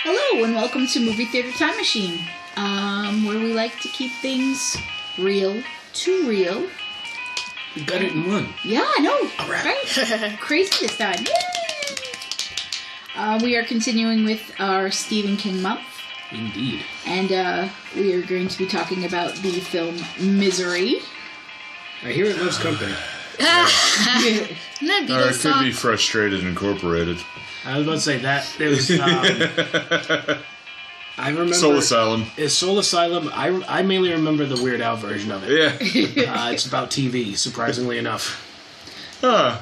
Hello and welcome to Movie Theater Time Machine, where we like to keep things real to real. We got it in one. Yeah, I know. All right. Crazy this time. Yay! We are continuing with our Stephen King month. Indeed. And we are going to be talking about the film Misery. I hear it loves company. Yeah. Or it could be Frustrated Incorporated. I was about to say that. There was, I remember... Soul Asylum. Is Soul Asylum. I mainly remember the Weird Al version of it. Yeah. It's about TV, surprisingly enough. Oh,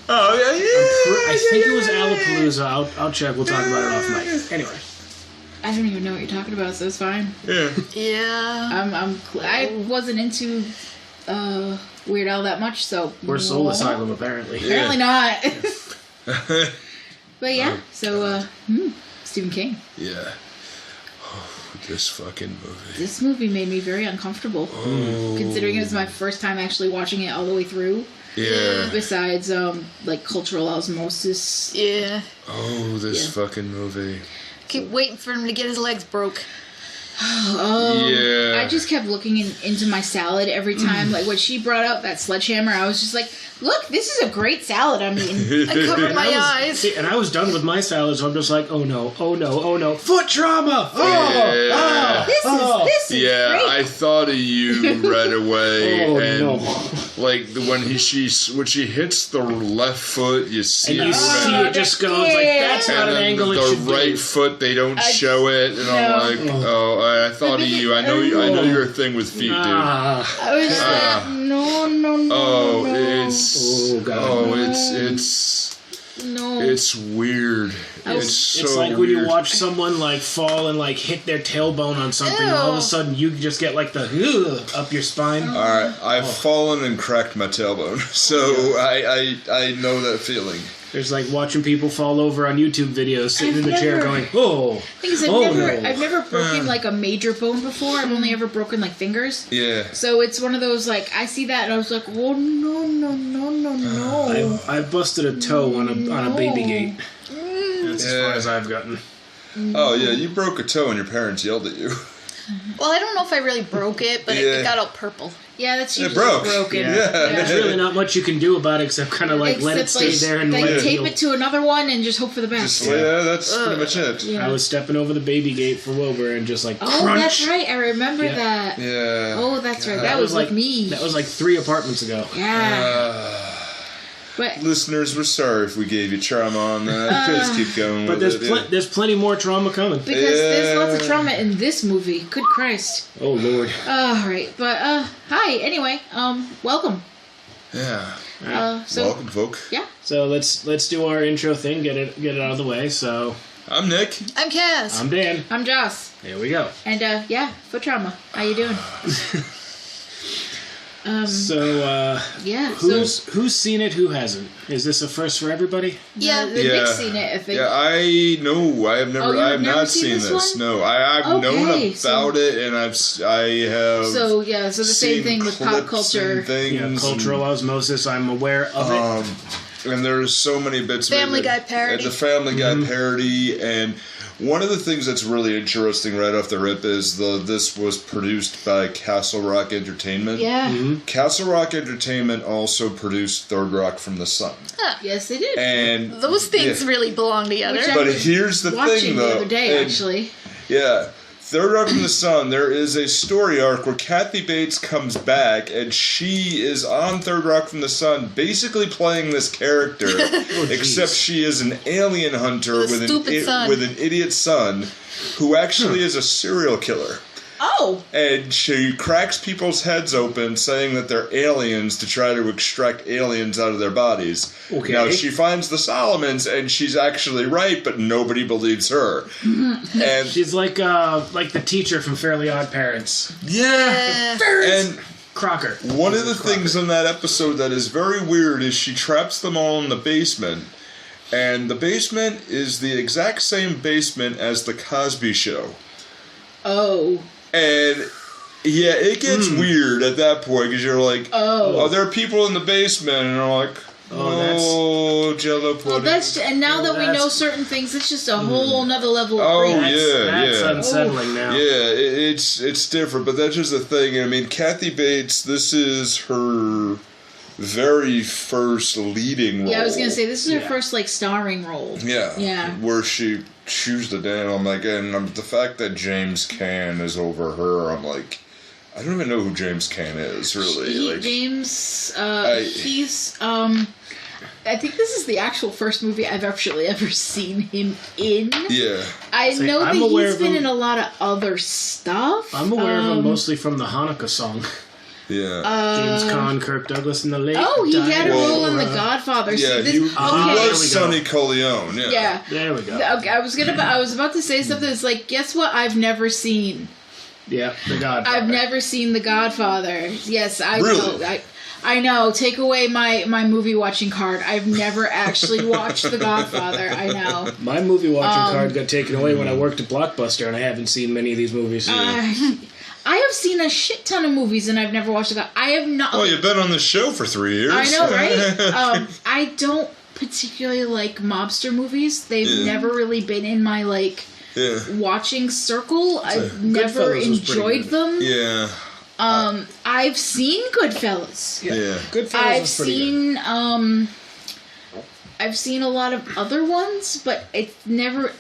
yeah. I think it was Alapalooza. I'll check. We'll talk about it off mic. Anyway. I don't even know what you're talking about, so it's fine. Yeah. Yeah. I wasn't into Weird Al that much, so... Or Soul Asylum, apparently. Apparently not. But yeah, so, Stephen King. Yeah. Oh, this fucking movie. This movie made me very uncomfortable. Oh. Considering it was my first time actually watching it all the way through. Yeah. Besides, like, cultural osmosis. Yeah. Oh, this fucking movie. Keep waiting for him to get his legs broke. Yeah. I just kept looking into my salad every time. Like, when she brought out that sledgehammer, I was just like, look, this is a great salad. I mean, I covered my eyes. See, and I was done with my salad, so I'm just like, oh no. Foot trauma! this is Yeah, great. I thought of you right away. Oh, and no. like when she hits the left foot, you see And you see it just goes like, that's not and an then angle it the should right do. foot, they don't show it, and I'm like, I thought of you. I know you're a thing with feet, dude. I was just like, no. It's weird. It's like when you watch someone like fall and like hit their tailbone on something, and all of a sudden you just get like the up your spine. All right, I've fallen and cracked my tailbone, so I know that feeling. There's like watching people fall over on YouTube videos, sitting in the chair going, I've never broken like a major bone before. I've only ever broken like fingers. Yeah. So it's one of those like I see that and I was like, oh no. I busted a toe on a baby gate. That's as far as I've gotten. Oh yeah, you broke a toe and your parents yelled at you. Well, I don't know if I really broke it, but it got all purple. Yeah, that's usually broke. broken. Yeah. There's really not much you can do about it except kind of like let it stay there and let it tape heal. it to another one and just hope for the best. That's pretty much it. Yeah. I was stepping over the baby gate for Wilbur and just like crunch. Oh, that's right. I remember that. Yeah. Oh, that's right. That was like with me. That was like 3 apartments ago. Yeah. But listeners, we're sorry if we gave you trauma on that. Just keep going But with there's plenty more trauma coming. because there's lots of trauma in this movie. Good Christ. Oh Lord. All right, but hi. Anyway, welcome. Yeah. So Welcome, folk. yeah. So let's do our intro thing. Get it out of the way. So I'm Nick. I'm Kaz. I'm Dan. I'm Joss. Here we go. And foot trauma. How you doing? Who's seen it? Who hasn't? Is this a first for everybody? Yeah. Nick's seen it, I think. Yeah, I have never not seen seen this this. one? No, I've known Okay, about it, and I have. So the same thing with pop culture. Things Cultural osmosis. I'm aware of it. And there's so many bits Family of it. Guy parody. And the Family Guy parody, and one of the things that's really interesting right off the rip is this was produced by Castle Rock Entertainment. Yeah. Castle Rock Entertainment also produced Third Rock from the Sun. Yes, they did. And Those things really belong together. Which I but was here's the watching thing, though. the other day, and- actually. Yeah. Third Rock from the Sun, there is a story arc where Kathy Bates comes back and she is on Third Rock from the Sun basically playing this character, except she is an alien hunter with an idiot son who actually is a serial killer. Oh! And she cracks people's heads open saying that they're aliens to try to extract aliens out of their bodies. Okay. Now, she finds the Solomons and she's actually right, but nobody believes her. And She's like the teacher from Fairly Odd Parents. yeah. And Crocker. one of the things in that episode that is very weird is she traps them all in the basement. And the basement is the exact same basement as the Cosby Show. Oh. And it gets weird at that point because you're like, oh, there are people in the basement, and I'm like, Oh, Jello pudding. Well, and now that we know certain things, it's just a whole nother level of great. That's unsettling now. Yeah, it's different, but that's just the thing. I mean, Kathy Bates, this is her very first leading role. Yeah, I was gonna say this is her first starring role. Yeah, where she chews the damn. I'm like, and the fact that James Caan is over her, I'm like, I don't even know who James Caan is, really. He's I think this is the actual first movie I've actually ever seen him in. Yeah. I know that he's been in a lot of other stuff. I'm aware of him mostly from the Hanukkah song. Yeah. James Caan, Kirk Douglas in the lake. Oh, he had a role in The Godfather. Yeah, he was Sonny Corleone. Yeah. There we go. Okay, I was about to say something that's like, guess what I've never seen? Yeah, The Godfather. I've never seen The Godfather. Yes, I really? know. I know. Take away my movie watching card. I've never actually watched The Godfather. I know. My movie watching card got taken away when I worked at Blockbuster, and I haven't seen many of these movies. I have seen a shit ton of movies, and I've never watched The Godfather. I have not. Well, you've been on the show for 3 years. I know, right? I don't particularly like mobster movies. They've never really been in my watching circle. I've never enjoyed them. Yeah. I've seen Goodfellas. Yeah. Goodfellas I've seen a lot of other ones, but it's never.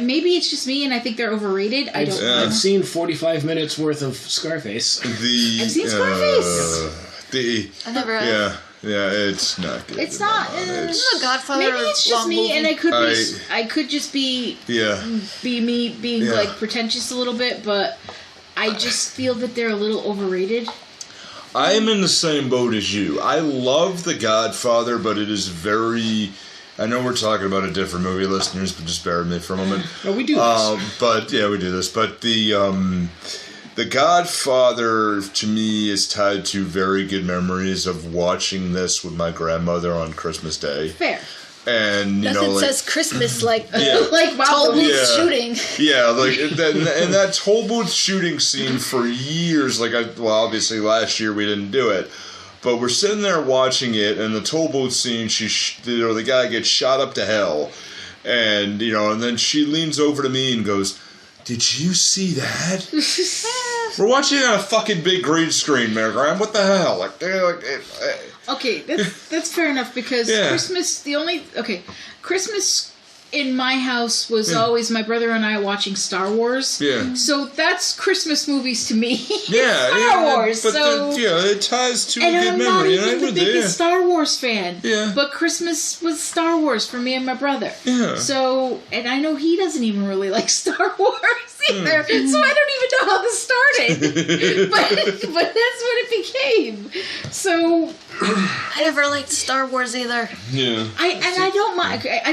Maybe it's just me, and I think they're overrated. I don't know. I've seen 45 minutes worth of Scarface. I've seen Scarface. I never. Yeah, it's not good. It's not. It's The Godfather. Maybe it's just me, and I could just be me being pretentious a little bit, but I just feel that they're a little overrated. I am in the same boat as you. I love The Godfather, but it is very... I know we're talking about a different movie, listeners, but just bear with me for a moment. No, we do this. But, yeah, we do this. But The Godfather, to me, is tied to very good memories of watching this with my grandmother on Christmas Day. Fair. And, you know, says Christmas like like toll booth shooting. Yeah, and that toll booth shooting scene for years, obviously last year we didn't do it, but we're sitting there watching it, and the toll booth scene, the guy gets shot up to hell, and, and then she leans over to me and goes, "Did you see that?" We're watching it on a fucking big green screen, Mary Graham. What the hell? Okay, that's fair enough, because Christmas, Christmas in my house was always my brother and I watching Star Wars. Yeah. So that's Christmas movies to me. Yeah. Star Wars. But it ties to a good memory. And I'm not even the biggest Star Wars fan. Yeah. But Christmas was Star Wars for me and my brother. Yeah. So, and I know he doesn't even really like Star Wars either. So I don't even know how this started. but that's what it became. So I never liked Star Wars either. Yeah. I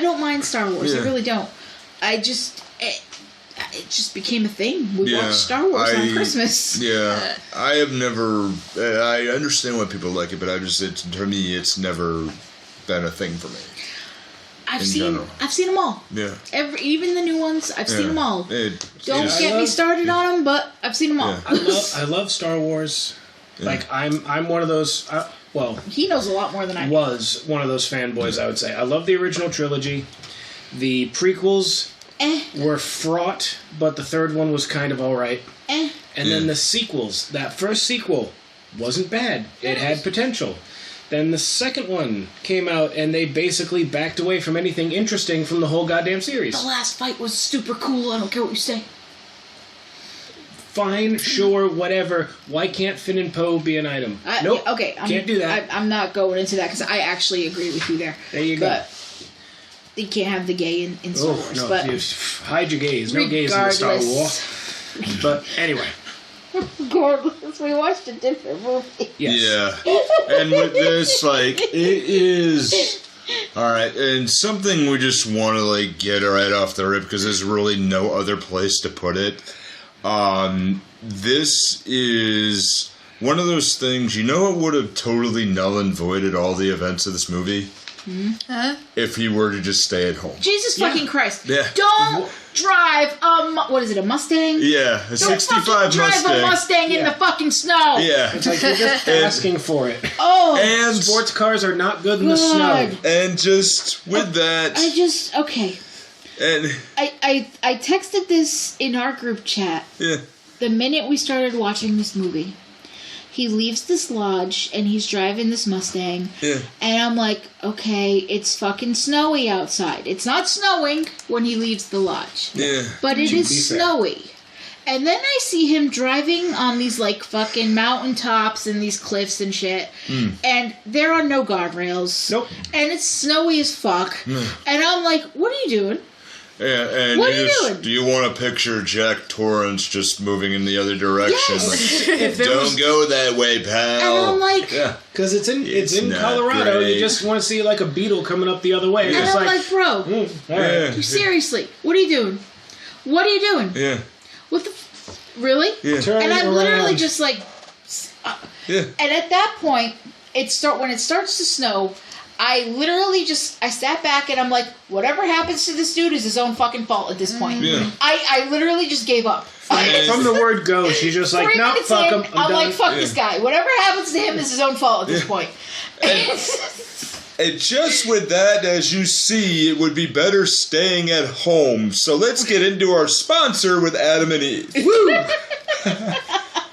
don't mind Star Wars. I really don't. It just became a thing. We watched Star Wars on Christmas. Yeah. I have never. I understand why people like it, but to me, it's never been a thing for me. I've seen them all. Yeah. Even the new ones, I've seen them all. Don't get me started on them, but I've seen them all. I love Star Wars. Yeah. I'm one of those. He knows a lot more than I was one of those fanboys, I would say. I love the original trilogy. The prequels were fraught, but the third one was kind of alright. And then the sequels. That first sequel wasn't bad. It had potential. Then the second one came out, and they basically backed away from anything interesting from the whole goddamn series. The last fight was super cool. I don't care what you say. Fine, sure, whatever. Why can't Finn and Poe be an item? Nope. Okay, can't do that. I'm not going into that because I actually agree with you there. There you go. But you can't have the gay in Star Wars. No, but hide your gays. No gays in the Star Wars. But anyway. Regardless, we watched a different movie. Yes. Yeah. And with this, it is... Alright, and something we just want to, get right off the rip, because there's really no other place to put it. This is one of those things, it would have totally null and voided all the events of this movie? if he were to just stay at home. Jesus fucking Christ. Yeah. Don't drive what is it, a Mustang? Yeah, a 65 Mustang. Drive a Mustang in the fucking snow. Yeah. It's like you're just asking for it. Oh. And sports cars are not good in the snow. And just with that... Okay. And I texted this in our group chat. Yeah. The minute we started watching this movie. He leaves this lodge, and he's driving this Mustang. Yeah. And I'm like, okay, it's fucking snowy outside. It's not snowing when he leaves the lodge. Yeah. But it is snowy. And then I see him driving on these, like, fucking mountaintops and these cliffs and shit. And there are no guardrails. Nope. And it's snowy as fuck. And I'm like, what are you doing? Yeah, and what are you doing? Do you want to picture Jack Torrance just moving in the other direction? Yes. Like, don't go that way, pal. And I'm like... Because it's in Colorado. Great. You just want to see, like, a beetle coming up the other way. And I'm like, bro, seriously, what are you doing? What are you doing? Yeah. What the... Really? Yeah. And I'm literally just like... Yeah. And at that point, when it starts to snow... I literally I sat back and I'm like, whatever happens to this dude is his own fucking fault at this point. Yeah. I literally just gave up. From the word go, she's just like, no, fuck him. I'm like, fuck this guy. Whatever happens to him is his own fault at this point. And just with that, as you see, it would be better staying at home. So let's get into our sponsor with Adam and Eve. Woo!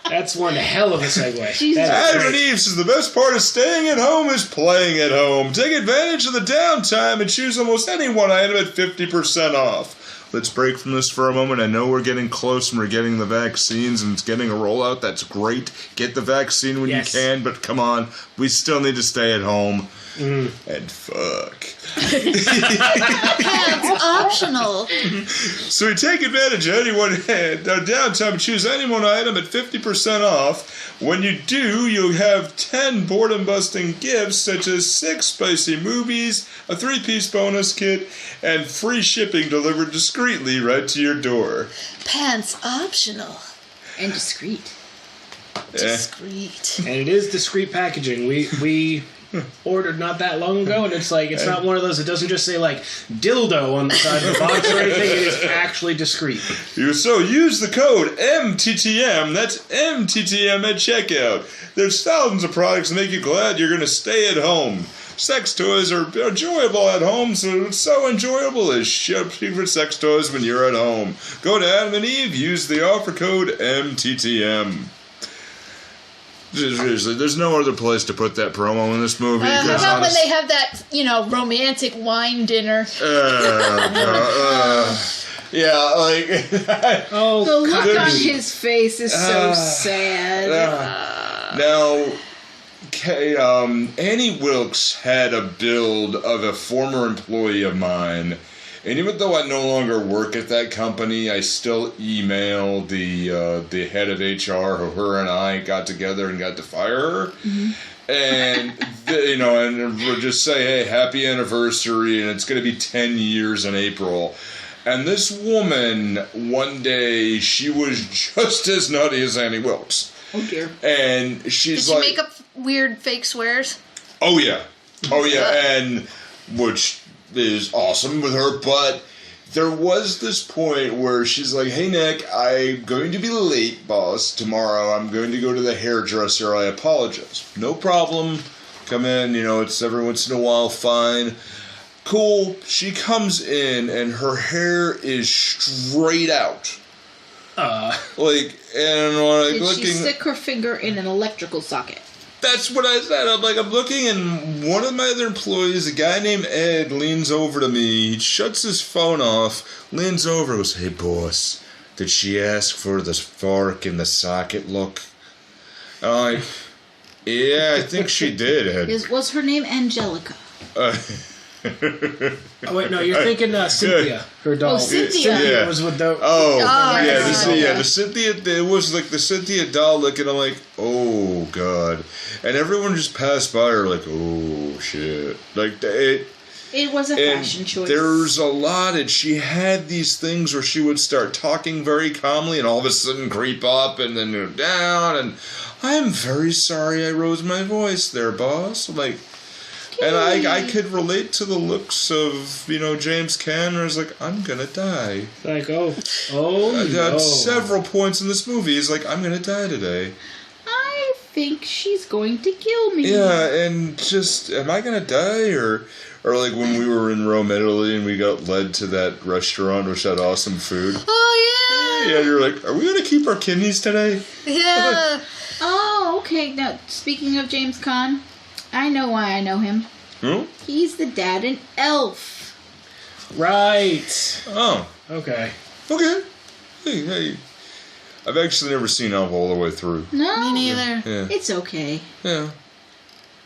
That's one hell of a segue. Adam and Eve says the best part of staying at home is playing at home. Take advantage of the downtime and choose almost any one item at 50% off. Let's break from this for a moment. I know we're getting close and we're getting the vaccines and it's getting a rollout. That's great. Get the vaccine when you can, but come on. We still need to stay at home. And fuck. That's optional. So we take advantage of anyone downtime and choose any one item at 50% off. When you do, you'll have 10 boredom-busting gifts such as 6 spicy movies, a 3-piece bonus kit, and free shipping delivered discreetly right to your door. Pants optional. And discreet. Discreet. And it is discreet packaging. We ordered not that long ago, and it's like, it's not one of those, it doesn't just say like dildo on the side of the box or anything. It is actually discreet. So use the code MTTM, that's MTTM at checkout. There's thousands of products that make you glad you're going to stay at home. Sex toys are enjoyable at home, so it's so enjoyable as shopping for sex toys when you're at home. Go to Adam and Eve, use the offer code MTTM. Seriously, there's no other place to put that promo in this movie. How about when they have that, romantic wine dinner? Yeah, like... the look on his face is so sad. Now, Annie Wilkes had a build of a former employee of mine. And even though I no longer work at that company, I still email the head of HR, who her and I got together and got to fire her. Mm-hmm. And, and we'll just say, hey, happy anniversary, and it's going to be 10 years in April. And this woman, one day, she was just as nutty as Annie Wilkes. Oh, dear. And she's Did she make up weird fake swears? Oh, yeah. And which... is awesome with her, but there was this point where she's like, hey Nick, I'm going to be late, boss, tomorrow. I'm going to go to the hairdresser. I apologize. No problem. Come in, it's every once in a while, fine. Cool. She comes in and her hair is straight out. Did she stick her finger in an electrical socket? That's what I said. I'm looking, and one of my other employees, a guy named Ed, leans over to me. He shuts his phone off, leans over, goes, hey, boss, did she ask for the fork in the socket look? I'm like, yeah, I think she did, Ed. Was her name Angelica? Oh wait, no, you're thinking Cynthia, her doll. Oh, Cynthia was with the. The Cynthia. It was like the Cynthia doll look, and I'm like, oh god, and everyone just passed by her like, oh shit, like it. It was a fashion choice. There's a lot, and she had these things where she would start talking very calmly, and all of a sudden creep up, and then go down, and I'm very sorry I rose my voice there, boss. I'm like. Okay. And I could relate to the looks of, James Caan, where he's like, I'm gonna die. Like, no. At several points in this movie, he's like, I'm gonna die today. I think she's going to kill me. Yeah, and just, am I gonna die? Or like when we were in Rome, Italy, and we got led to that restaurant which had awesome food. Oh, yeah. Yeah, you're like, are we gonna keep our kidneys today? Yeah. Oh, okay. Now, speaking of James Caan, I know why I know him. Hmm? He's the dad in Elf. Right. Oh. Okay. Okay. Hey. I've actually never seen Elf all the way through. No? Me neither. Yeah. It's okay. Yeah.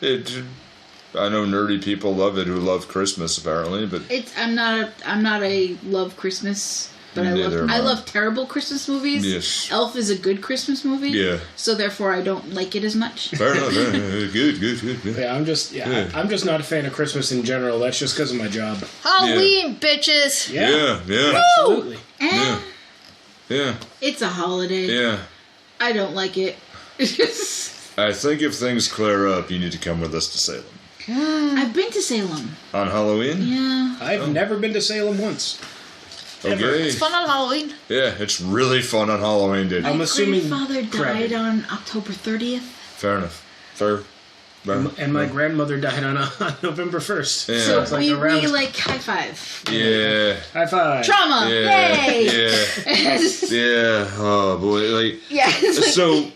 I know nerdy people love it who love Christmas, apparently, but... I'm not a love Christmas, but I love terrible Christmas movies. Yes. Elf is a good Christmas movie. Yeah. So therefore I don't like it as much. Fair enough. Good. Yeah, I'm just not a fan of Christmas in general. That's just because of my job. Halloween, bitches. Yeah. Absolutely. Eh, Yeah. It's a holiday. Yeah. I don't like it. I think if things clear up, you need to come with us to Salem. I've been to Salem. On Halloween? Yeah. I've never been to Salem once. Okay. It's fun on Halloween. Yeah, it's really fun on Halloween, dude. I'm assuming My grandfather died on October 30th. Fair enough. Fair. And my grandmother died on November 1st. Yeah. So It's like we around- like high five. Yeah. High five. Trauma! Yeah. Yay! Yeah. Yeah. Oh, boy. Like, Yeah. It's like, so,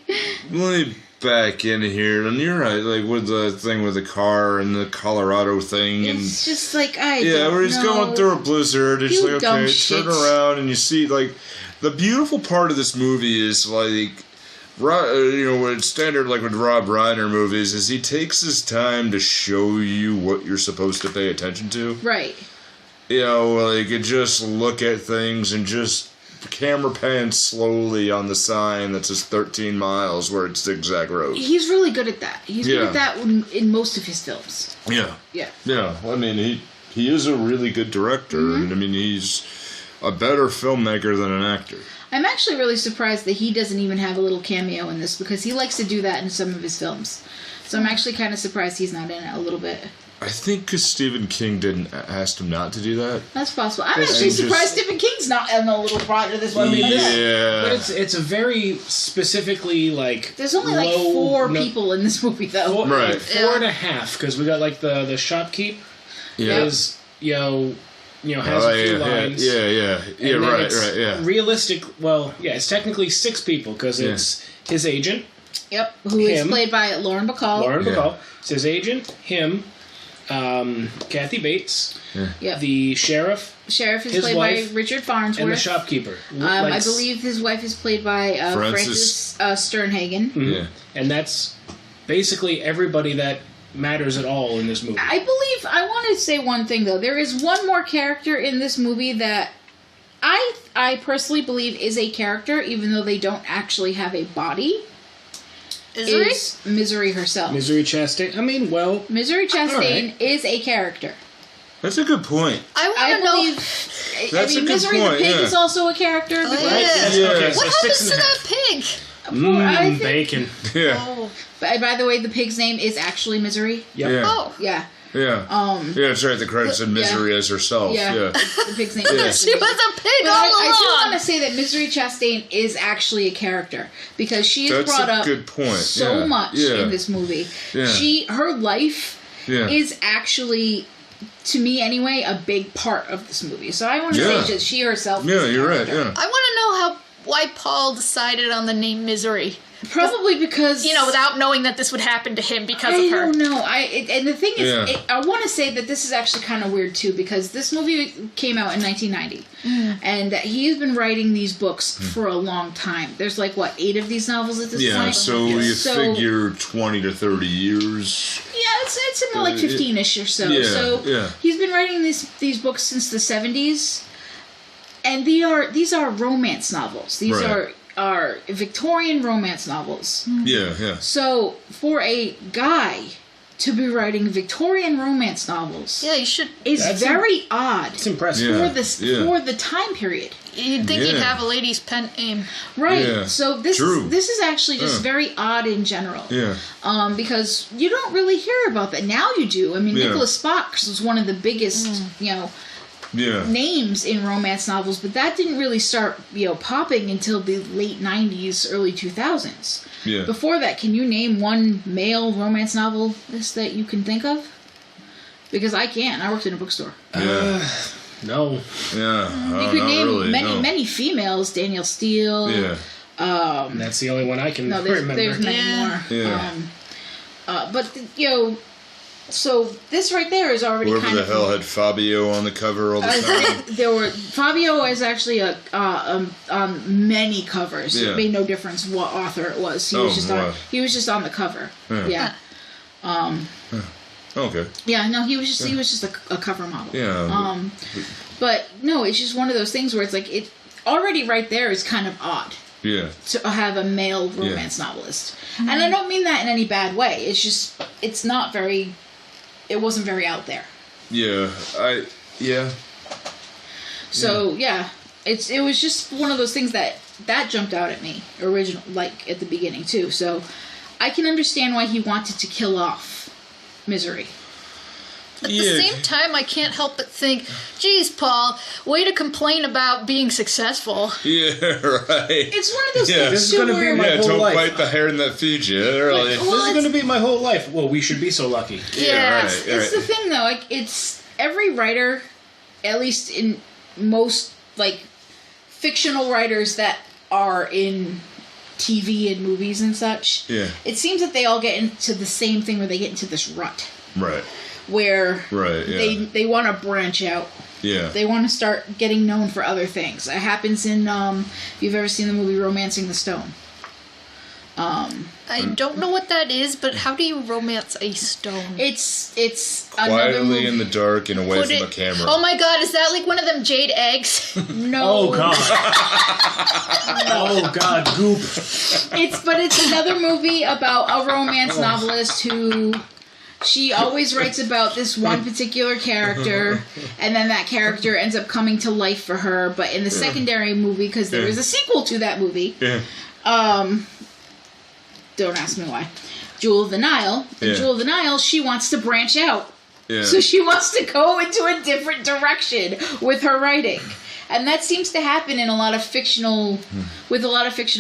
let me back in here. And you're right, like, with the thing with the car and the Colorado thing. And it's just like, where he's going through a blizzard. It's You like, dumb okay, shit. turn around, and you see, like, the beautiful part of this movie is, like, when it's standard, like with Rob Reiner movies, is he takes his time to show you what you're supposed to pay attention to. Right. Like, you just look at things and just camera pan slowly on the sign that says 13 miles where it's zigzag road. He's really good at that. He's good at that in most of his films. Yeah. Yeah. Yeah. I mean, he is a really good director, and I mean, he's a better filmmaker than an actor. I'm actually really surprised that he doesn't even have a little cameo in this, because he likes to do that in some of his films. So I'm actually kind of surprised he's not in it a little bit. I think because Stephen King didn't ask him not to do that. That's possible. I'm actually surprised Stephen King's not in a little part of this one. Yeah. But it's a very specifically, like... There's only like 4 people in this movie, though. Right. 4.5, because we got, like, the shopkeep. Yeah. Is, has a few lines. Yeah, And then right, it's yeah. Realistic, it's technically 6 people, because it's his agent. Yep, who is played by Lauren Bacall. Lauren Bacall. It's his agent, him, Kathy Bates, the sheriff. Sheriff is his played wife, by Richard Farnsworth. And the shopkeeper. I believe his wife is played by Frances Sternhagen. Mm-hmm. Yeah. And that's basically everybody that matters at all in this movie. I want to say one thing, though. There is one more character in this movie that I personally believe is a character, even though they don't actually have a body. Is Misery herself. Misery Chastain. Misery Chastain is a character. That's a good point. I believe. Misery the pig is also a character. Oh, right? Yeah. Okay, what happens to that pig? Bacon. Yeah. Oh. By the way, the pig's name is actually Misery. Yep. Yeah. Oh. Yeah. Yeah. That's right. The credits said Misery as herself. Yeah. The pig's name. Yeah. She was a pig all along. I do want to say that Misery Chastain is actually a character, because she is brought up good point. so much in this movie. Yeah. Her life is actually, to me anyway, a big part of this movie. So I want to say that she herself. Yeah, is a you're character. right. Yeah. I want to know why Paul decided on the name Misery. Probably because without knowing that this would happen to him because of her. I don't know. And the thing is, I want to say that this is actually kind of weird too, because this movie came out in 1990, and he's been writing these books for a long time. There's like 8 of these novels at this point. Yeah, so you figure 20 to 30 years. Yeah, it's more like 15-ish or so. Yeah, he's been writing these books since the 70s, and these are romance novels. These are Victorian romance novels. Yeah. So for a guy to be writing Victorian romance novels. Yeah, you should. Is very odd. It's impressive. For the time period. You'd think you'd have a lady's pen name. Right. Yeah. So this is actually just very odd in general. Yeah. Because you don't really hear about that. Now you do. I mean, Nicholas Sparks was one of the biggest, names in romance novels, but that didn't really start, popping until the late 90s, early 2000s. Yeah. Before that, can you name one male romance novelist that you can think of? Because I can't. I worked in a bookstore. No. Yeah. You could name many females. Danielle Steele. Yeah. That's the only one I can remember. There's many more. Yeah. But so this right there is already Whoever kind the of... hell had Fabio on the cover all the time. Fabio is actually on many covers. Yeah. It made no difference what author it was. He was just on the cover. Yeah. Okay. Yeah, no, he was just a cover model. Yeah. But no, it's just one of those things where it's like it already right there is kind of odd. Yeah. To have a male romance novelist. And I don't mean that in any bad way. It's just it wasn't very out there. Yeah. So it was just one of those things that jumped out at me at the beginning too. So I can understand why he wanted to kill off Misery. At the same time, I can't help but think, geez, Paul, way to complain about being successful. Yeah, right. It's one of those things. This is going to be my whole don't life. bite the hair that feeds you. Really. This is going to be my whole life. Well, we should be so lucky. Yeah, right. It's the thing, though. Like, it's every writer, at least in most fictional writers that are in TV and movies and such. Yeah. It seems that they all get into the same thing where they get into this rut. Right. Where they want to branch out. Yeah. They want to start getting known for other things. It happens in, if you've ever seen the movie Romancing the Stone. I don't know what that is, but how do you romance a stone? It's quietly in the dark and away from the camera. Oh my god, is that like one of them jade eggs? No. Oh god. Oh god, goop. It's another movie about a romance novelist who she always writes about this one particular character, and then that character ends up coming to life for her. But in the secondary movie, because there is a sequel to that movie, don't ask me why. Jewel of the Nile. In Jewel of the Nile, she wants to branch out. Yeah. So she wants to go into a different direction with her writing. And that seems to happen in a lot of fictional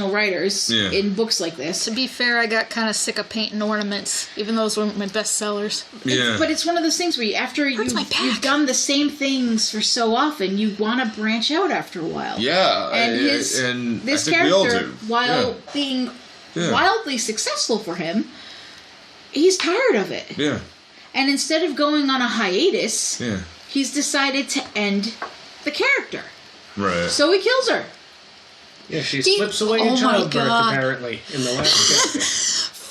writers in books like this. To be fair, I got kind of sick of painting ornaments, even though those were my best sellers. But it's one of those things where you've done the same things for so often, you want to branch out after a while. Yeah. And this character, while being wildly successful for him, he's tired of it. Yeah. And instead of going on a hiatus, he's decided to end the character. Right. So he kills her. Yeah, she slips away in childbirth, apparently, in the last chapter.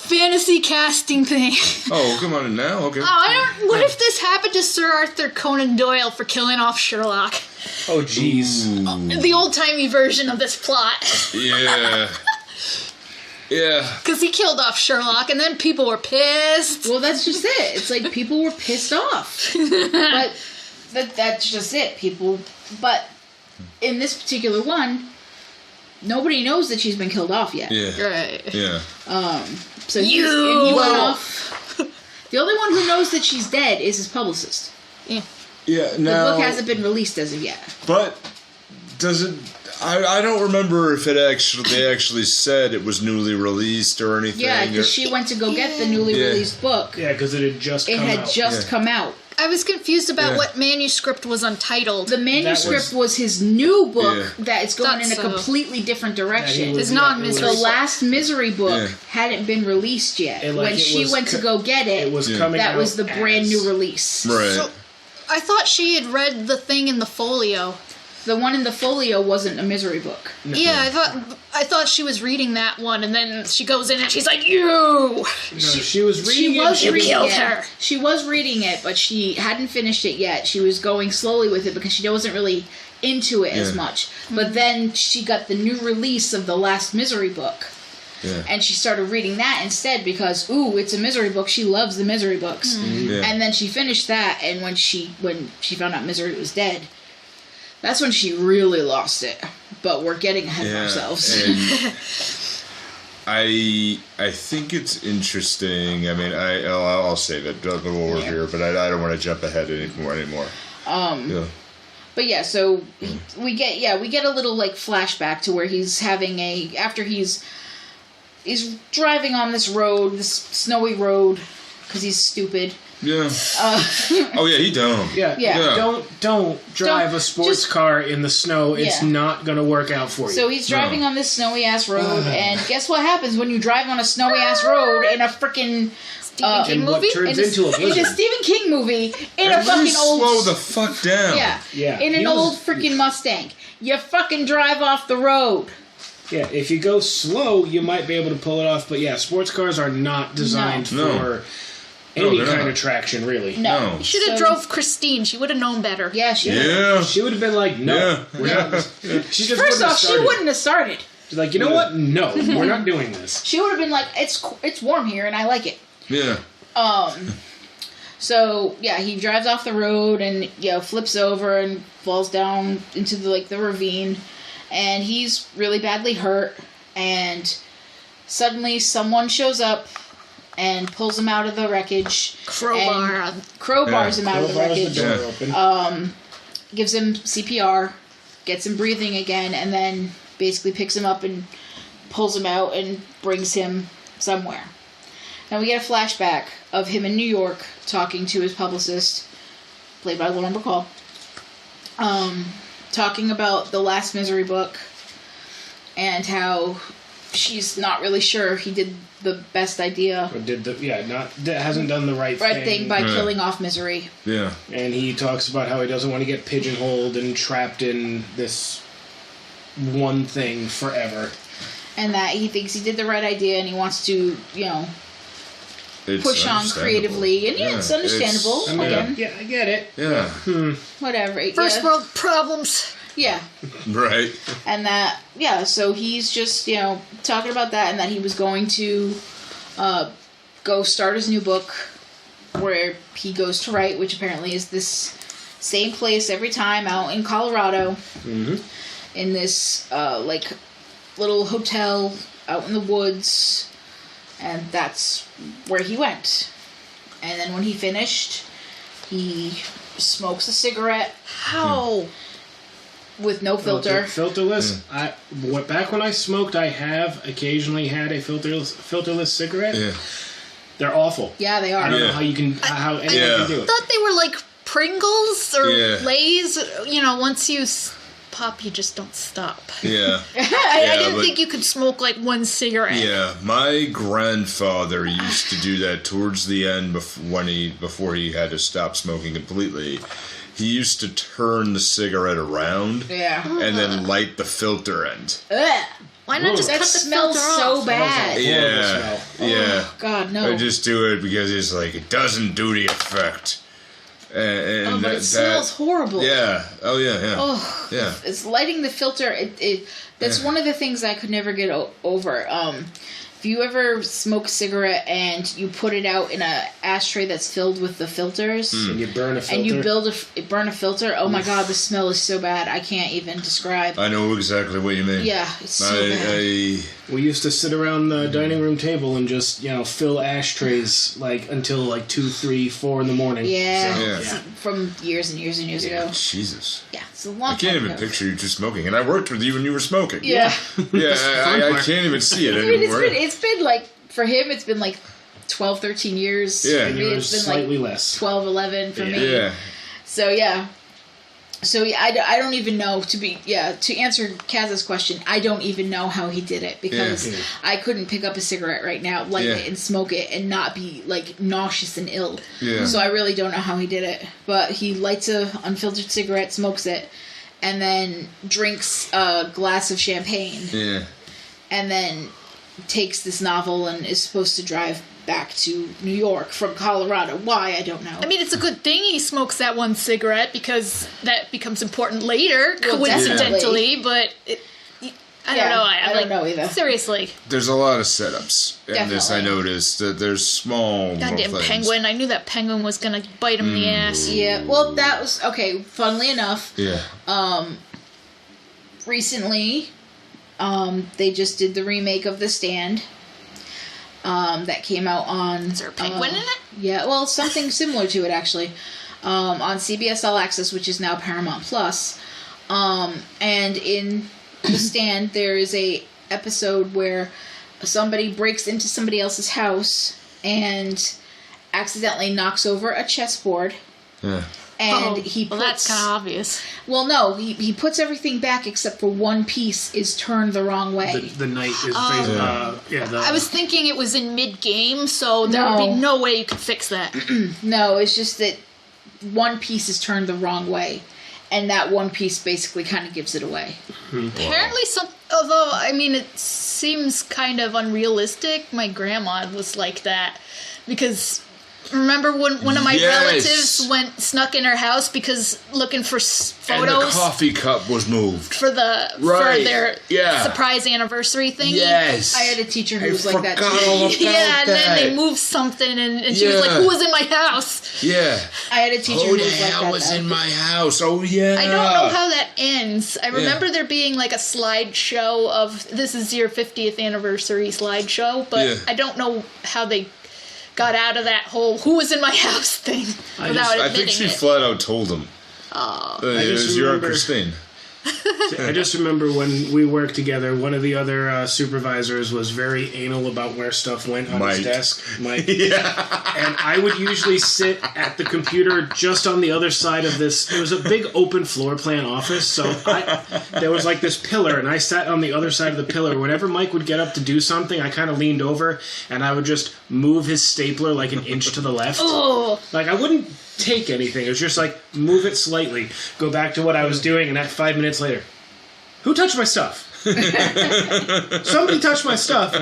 Fantasy casting thing. Oh, come on now. Okay. What if this happened to Sir Arthur Conan Doyle for killing off Sherlock? Oh, jeez. The old-timey version of this plot. Yeah. Yeah. Because he killed off Sherlock, and then people were pissed. Well, that's just it. It's like people were pissed off. But that's just it. But in this particular one, nobody knows that she's been killed off yet. Yeah. Right. Yeah. So he went off. The only one who knows that she's dead is his publicist. Yeah. Yeah. The book hasn't been released as of yet. But does it? I don't remember if they actually said it was newly released or anything. Yeah, because she went to go get the newly released book. Yeah, because it had just come out. I was confused about what manuscript was untitled. The manuscript was his new book that is going in a completely different direction. His non-misery. The last Misery book hadn't been released yet. When she went to go get it, that was the brand new release. Right. So, I thought she had read the thing in the folio. The one in the folio wasn't a Misery book. No. Yeah, I thought she was reading that one, and then she goes in and she's like, "You." She was reading it. She was reading it, but she hadn't finished it yet. She was going slowly with it because she wasn't really into it as much. But then she got the new release of the last Misery book, Yeah. And she started reading that instead because, it's a misery book. She loves the misery books. Yeah. And then she finished that, and when she found out Misery was dead, that's when she really lost it. But we're getting ahead of ourselves. And I think it's interesting. I mean, I'll save it. We'll work here, but I don't want to jump ahead anymore. Yeah. But yeah, so we get a little like flashback to where he's having after he's driving on this road, this snowy road, because he's stupid. Yeah. He dumb. Yeah. Don't drive a sports car in the snow. It's not gonna work out for you. So he's driving on this snowy ass road, and guess what happens when you drive on a snowy ass road in a freaking Stephen King movie? What turns into a blizzard. In a Stephen King movie, in a fucking old... Slow the fuck down. Yeah. In an old freaking Mustang. You fucking drive off the road. Yeah, if you go slow, you might be able to pull it off. But yeah, sports cars are not designed for any kind of traction, really. No. You should have drove Christine. She would have known better. Yeah, she would. Yeah. She would have been like, no. She just First off, she wouldn't have started. She's like, you know what? No, we're not doing this. She would have been like, it's warm here and I like it. Yeah. So he drives off the road and flips over and falls down into the ravine, and he's really badly hurt. And suddenly, someone shows up and pulls him out of the wreckage. Crowbars him out of the wreckage. Gives him CPR, gets him breathing again, and then basically picks him up and pulls him out and brings him somewhere. Now we get a flashback of him in New York talking to his publicist, played by Lauren Bacall, talking about the last Misery book and how she's not really sure he did the best idea. Or hasn't done the right thing by killing off Misery. Yeah. And he talks about how he doesn't want to get pigeonholed and trapped in this one thing forever. And that he thinks he did the right idea and he wants to, push on creatively. And it's understandable. Yeah, I get it. Yeah. Whatever. First world problems. Yeah. Right. And that, so he's just, talking about that and that he was going to go start his new book where he goes to write, which apparently is this same place every time out in Colorado. Mm-hmm. In this, little hotel out in the woods. And that's where he went. And then when he finished, he smokes a cigarette. How? With no filter. Filterless. Back when I smoked, I have occasionally had a filterless cigarette. Yeah. They're awful. Yeah, they are. I don't know how anyone can do it. I thought they were like Pringles or Lay's. Once you pop, you just don't stop. Yeah. I didn't think you could smoke like one cigarette. Yeah, my grandfather used to do that towards the end before he had to stop smoking completely. He used to turn the cigarette around and then light the filter end. Ugh. Why not just cut the smells filter so off? bad. Yeah. Oh, God, no. I just do it because it's like, it doesn't do the effect. And but it smells horrible. Yeah. Oh, yeah. Oh, yeah. It's lighting the filter. That's one of the things I could never get over. If you ever smoke a cigarette and you put it out in an ashtray that's filled with the filters, and you burn a filter, and you burn a filter, oh my God, the smell is so bad. I can't even describe. I know exactly what you mean. Yeah, it's so bad. We used to sit around the dining room table and just, fill ashtrays until 2, 3, 4 in the morning. Yeah. From years and years and years ago. Jesus. Yeah, it's a long time I can't even picture you just smoking, and I worked with you when you were smoking. Yeah. I can't even see it anymore. It's been for him, it's been 12, 13 years. Yeah, for me, it's been slightly less. 12, 11 for me. Yeah. So, I don't even know to answer Kaz's question, I don't even know how he did it because I couldn't pick up a cigarette right now, light it and smoke it and not be nauseous and ill. Yeah. So I really don't know how he did it. But he lights a unfiltered cigarette, smokes it, and then drinks a glass of champagne. Yeah. And then takes this novel and is supposed to drive back to New York from Colorado. Why? I don't know. I mean, it's a good thing he smokes that one cigarette because that becomes important later, coincidentally. But I don't know. I don't know either. Seriously. There's a lot of setups in this. I noticed that there's small Goddamn things. penguin. I knew that penguin was going to bite him in the ass. Yeah, well, that was... Okay, funnily enough... Yeah. Recently, they just did the remake of The Stand. That came out on... Is there a penguin in it? Yeah, well, something similar to it, actually. On CBS All Access, which is now Paramount Plus. And in The Stand, there is a episode where somebody breaks into somebody else's house and accidentally knocks over a chessboard. Yeah. And he puts... Well, that's kind of obvious. Well, no, he puts everything back except for one piece is turned the wrong way. The knight is I was thinking it was in mid-game, so there would be no way you could fix that. No, it's just that one piece is turned the wrong way. And that one piece basically kind of gives it away. Apparently, although, I mean, it seems kind of unrealistic, my grandma was like that. Because... Remember when one of my relatives snuck in her house because looking for photos? And the coffee cup was moved. For their surprise anniversary thing. Yes. I had a teacher who was like that too. All about and then they moved something and she was like, who was in my house? Yeah. I had a teacher who was like that. Who the hell was in my house? Oh, yeah. I don't know how that ends. I remember there being like a slideshow of, this is your 50th anniversary slideshow, but I don't know how they got out of that whole who was in my house thing without admitting it. I think she flat out told him. Oh. It was your Christine. I just remember when we worked together, one of the other supervisors was very anal about where stuff went on his desk. Mike. Yeah. And I would usually sit at the computer just on the other side of this. It was a big open floor plan office, so there was like this pillar, and I sat on the other side of the pillar. Whenever Mike would get up to do something, I kind of leaned over, and I would just move his stapler like an inch to the left. Oh. Like, I wouldn't take anything. It was just like, move it slightly, go back to what I was doing, and that 5 minutes later, who touched my stuff? Somebody touched my stuff.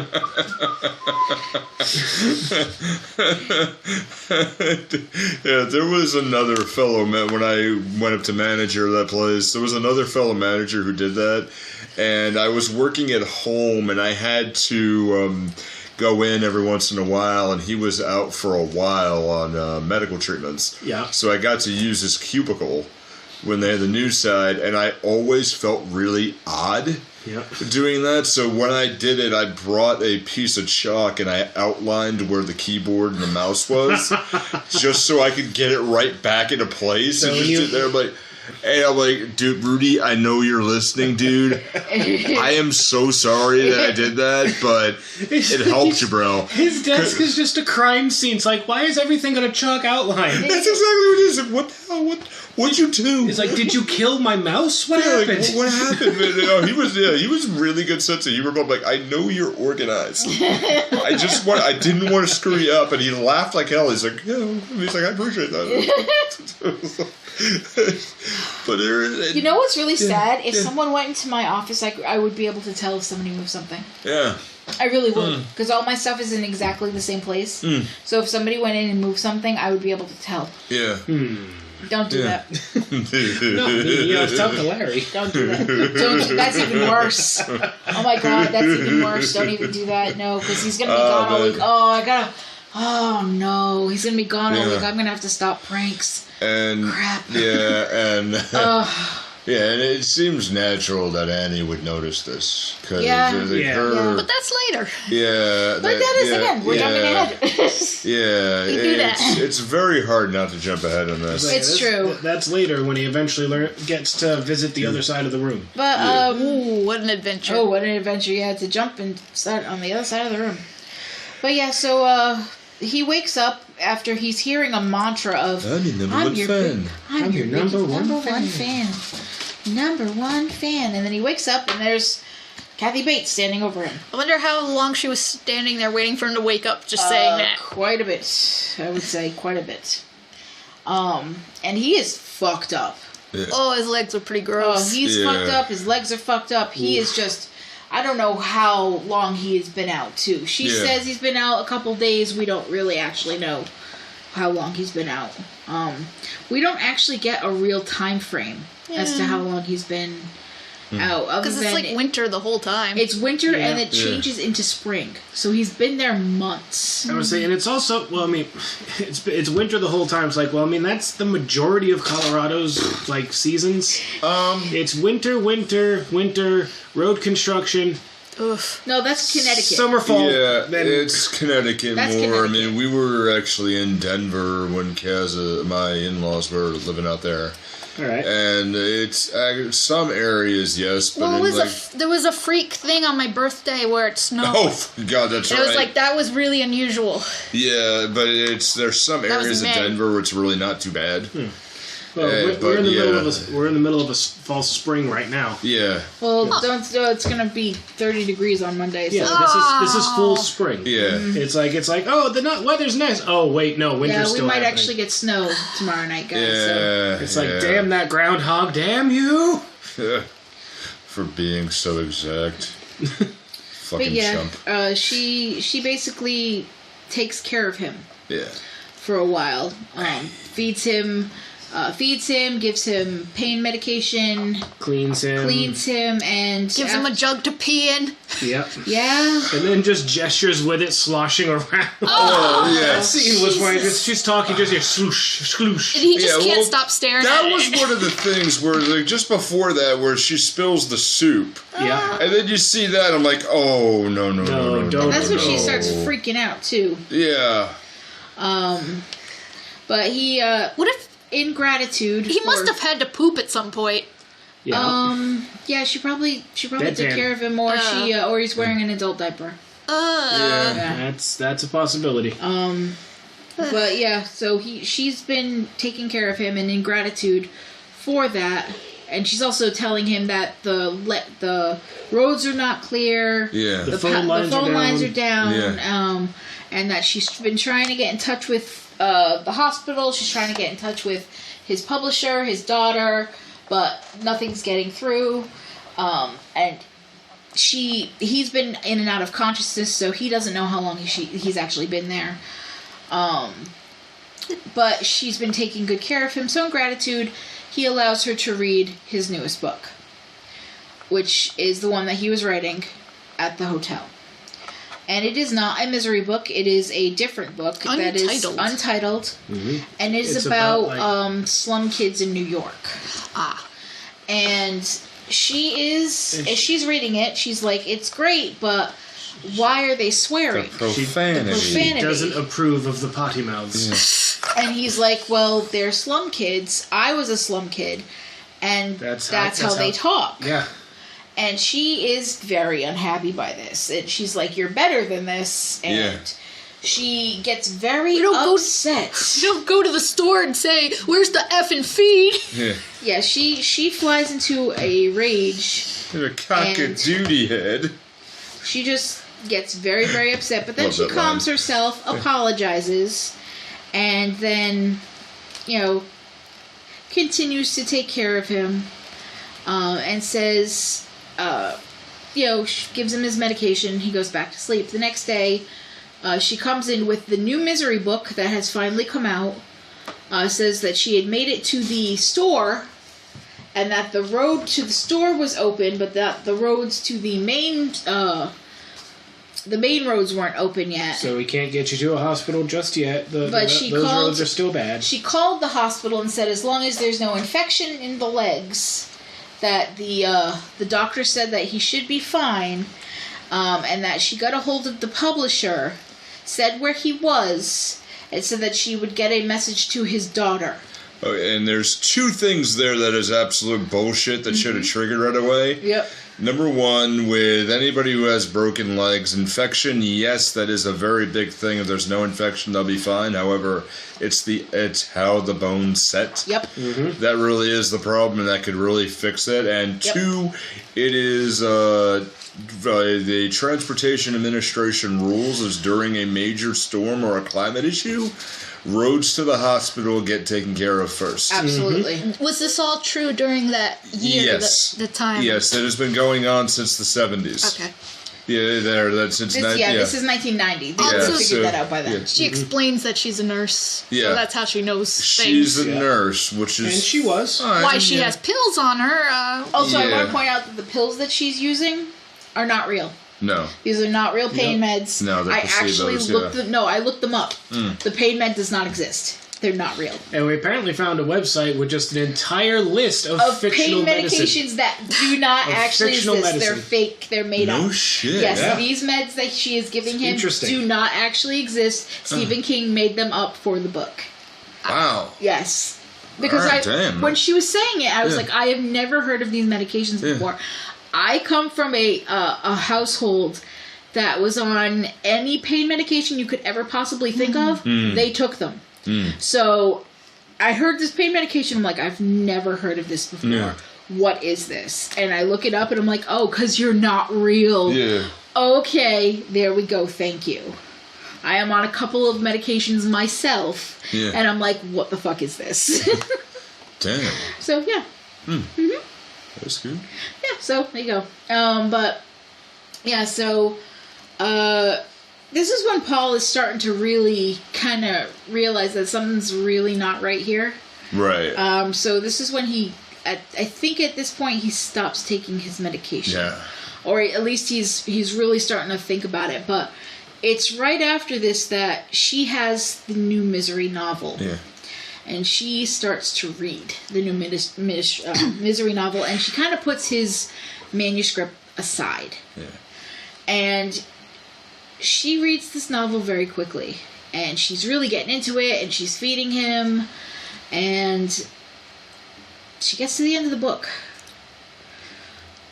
Yeah, there was another fellow when I went up to manager that place. There was another fellow manager who did that, and I was working at home, and I had to go in every once in a while, and he was out for a while on medical treatments. Yeah. So I got to use his cubicle when they had the news side, and I always felt really odd doing that. So when I did it, I brought a piece of chalk and I outlined where the keyboard and the mouse was, just so I could get it right back into place. So and just sit there like... And I'm like, dude, Rudy, I know you're listening, dude. I am so sorry that I did that, but it helped you, bro. His desk is just a crime scene. It's like, why is everything got a chalk outline? That's exactly what it is. Like, what the hell? What'd you do? It's like, did you kill my mouse? What happened? Like, what happened? He was really good sense of humor, but I'm like, I know you're organized. I didn't want to screw you up, and he laughed like hell. He's like, I appreciate that. But you know what's really sad? If someone went into my office, I would be able to tell if somebody moved something. Yeah. I really would. Because all my stuff is in exactly the same place. So if somebody went in and moved something, I would be able to tell. Yeah. Don't do that. No, tell to Larry. Don't do that. That's even worse. Oh my god, that's even worse. Don't even do that. No, because he's going to be gone all week. Oh no, he's going to be gone all week. I'm going to have to stop pranks. And crap. Yeah, and and it seems natural that Annie would notice this because but that's later. Yeah, but that is again. We're jumping ahead. It's very hard not to jump ahead on this. It's true. That's later when he eventually gets to visit the other side of the room. But what an adventure! Oh, what an adventure! You had to jump and start on the other side of the room. But yeah, so he wakes up after he's hearing a mantra of I'm your number one fan. Number one fan. And then he wakes up and there's Kathy Bates standing over him. I wonder how long she was standing there waiting for him to wake up just saying that. Quite a bit. I would say quite a bit. And he is fucked up. Yeah. Oh, his legs are pretty gross. He's fucked up. His legs are fucked up. He is just... I don't know how long he has been out, too. She says he's been out a couple days. We don't really actually know how long he's been out. We don't actually get a real time frame as to how long he's been out. Because it's like winter the whole time. It's winter and it changes into spring. So he's been there months. I would say, and it's also, well, I mean, it's winter the whole time. It's like, well, I mean, that's the majority of Colorado's, like, seasons. It's winter, road construction. Oof. No, that's Connecticut. Summer, fall. Yeah, it's Connecticut more. Connecticut. I mean, we were actually in Denver when my in-laws were living out there. All right. And it's some areas, yes, but well, there was a freak thing on my birthday where it snowed. Oh God, that's right. It was like that was really unusual. Yeah, but there's some areas of Denver where it's really not too bad. Well, we're in the middle of a false spring right now. Yeah. Well, it's gonna be 30 degrees on Monday. So. Yeah, this is full spring. Yeah. It's like the weather's nice. Oh wait, no, winter's still we might happening. actually get snow tomorrow night, guys. Yeah. So. It's like, damn that groundhog, damn you! For being so exact. Fucking But yeah, chump. she basically takes care of him. Yeah. For a while, feeds him, gives him pain medication, Cleans him, and gives him a jug to pee in. Yep. Yeah. And then just gestures with it, sloshing around. Oh, yeah. That scene was where she's talking, just here, sloosh, skloosh. And he just can't stop staring at it. That was one of the things where, like, just before that, where she spills the soup. Yeah. And then you see that, I'm like, oh, no. don't. That's when she starts freaking out too. Yeah. But he, what if in gratitude, he must have had to poop at some point? Yeah. Yeah, she probably took care of him, or or he's wearing an adult diaper. Yeah. That's a possibility. But yeah, so she's been taking care of him, and in gratitude for that, and she's also telling him that the roads are not clear. Yeah. The phone lines are down. Yeah. And that she's been trying to get in touch with the hospital. She's trying to get in touch with his publisher, his daughter, but nothing's getting through. And he's been in and out of consciousness, so he doesn't know how long he's actually been there. But she's been taking good care of him, so in gratitude, he allows her to read his newest book, which is the one that he was writing at the hotel. And it is not a misery book. It is a different book that is untitled. Mm-hmm. And it's about slum kids in New York. And she's reading it. She's like, it's great, but why are they swearing? The profanity. She doesn't approve of the potty mouths. Yeah. And he's like, well, they're slum kids. I was a slum kid. And that's how they talk. Yeah. And she is very unhappy by this. And she's like, you're better than this. And she gets very upset. You don't go to the store and say, where's the effing feed? Yeah, she flies into a rage. A cock-a-doodie head. She just gets very, very upset. But then she calms herself, apologizes, and then, continues to take care of him. And says... she gives him his medication. He goes back to sleep. The next day, she comes in with the new misery book that has finally come out. Says that she had made it to the store, and that the road to the store was open, but that the roads to the main roads weren't open yet. So we can't get you to a hospital just yet. Those roads are still bad. She called the hospital and said, as long as there's no infection in the legs, that the doctor said that he should be fine, and that she got a hold of the publisher, said where he was, and said that she would get a message to his daughter. Oh, and there's two things there that is absolute bullshit that should have triggered right away. Yep. Number one, with anybody who has broken legs, infection, yes, that is a very big thing. If there's no infection, they'll be fine. However, it's how the bones set. Yep. Mm-hmm. That really is the problem, and that could really fix it. And two, it is the Transportation Administration rules is during a major storm or a climate issue, roads to the hospital get taken care of first. Absolutely. Mm-hmm. Was this all true during that year? Yes. The time? Yes, it has been going on since the 70s. Okay. Yeah, that's This is 1990. They Also figured that out by then. Yeah. She explains that she's a nurse. Yeah. So that's how she knows She's things. a nurse, which is... And she was. Why she has pills on her. Also, I Yeah. want to point out that the pills that she's using are not real. No. These are not real pain meds. No, they're I actually placebos, looked. yeah. I looked them up. The pain med does not exist. They're not real. And we apparently found a website with just an entire list of fictional pain medications medicine. that do not actually exist. fictional medicine. They're fake. They're made up. No shit. Yes, Yeah. these meds that she is giving him Interesting. do not actually exist. Stephen King made them up for the book. Wow. Yes. Because Alright, damn. when she was saying it, I was Yeah. like, I have never heard of these medications Yeah. before. I come from a household that was on any pain medication you could ever possibly think of. They took them. So I heard this pain medication. I'm like, I've never heard of this before. Yeah. What is this? And I look it up and I'm like, oh, because you're not real. Yeah. Okay, there we go. Thank you. I am on a couple of medications myself. Yeah. And I'm like, what the fuck is this? Damn. So, yeah. That's good. Yeah, so there you go. But, yeah, so, this is when Paul is starting to really kind of realize that something's really not right here. Right. So this is when I think at this point he stops taking his medication. Yeah. Or at least he's really starting to think about it. But it's right after this that she has the new Misery novel. Yeah. And she starts to read the new Misery novel, and she kind of puts his manuscript aside. Yeah. And she reads this novel very quickly, and she's really getting into it, and she's feeding him, and she gets to the end of the book,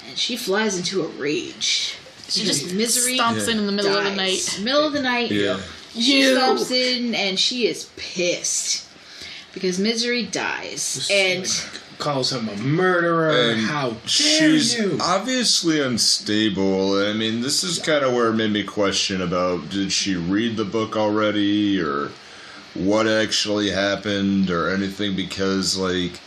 and she flies into a rage. She just Misery Stomps in the middle of the dies. night. Middle of the night. Yeah. She stomps in, and she is pissed because Misery dies, and Calls him a murderer. And How dare she's you? obviously unstable. I mean, this is kind of where it made me question about, did she read the book already, or what actually happened, or anything, because, like,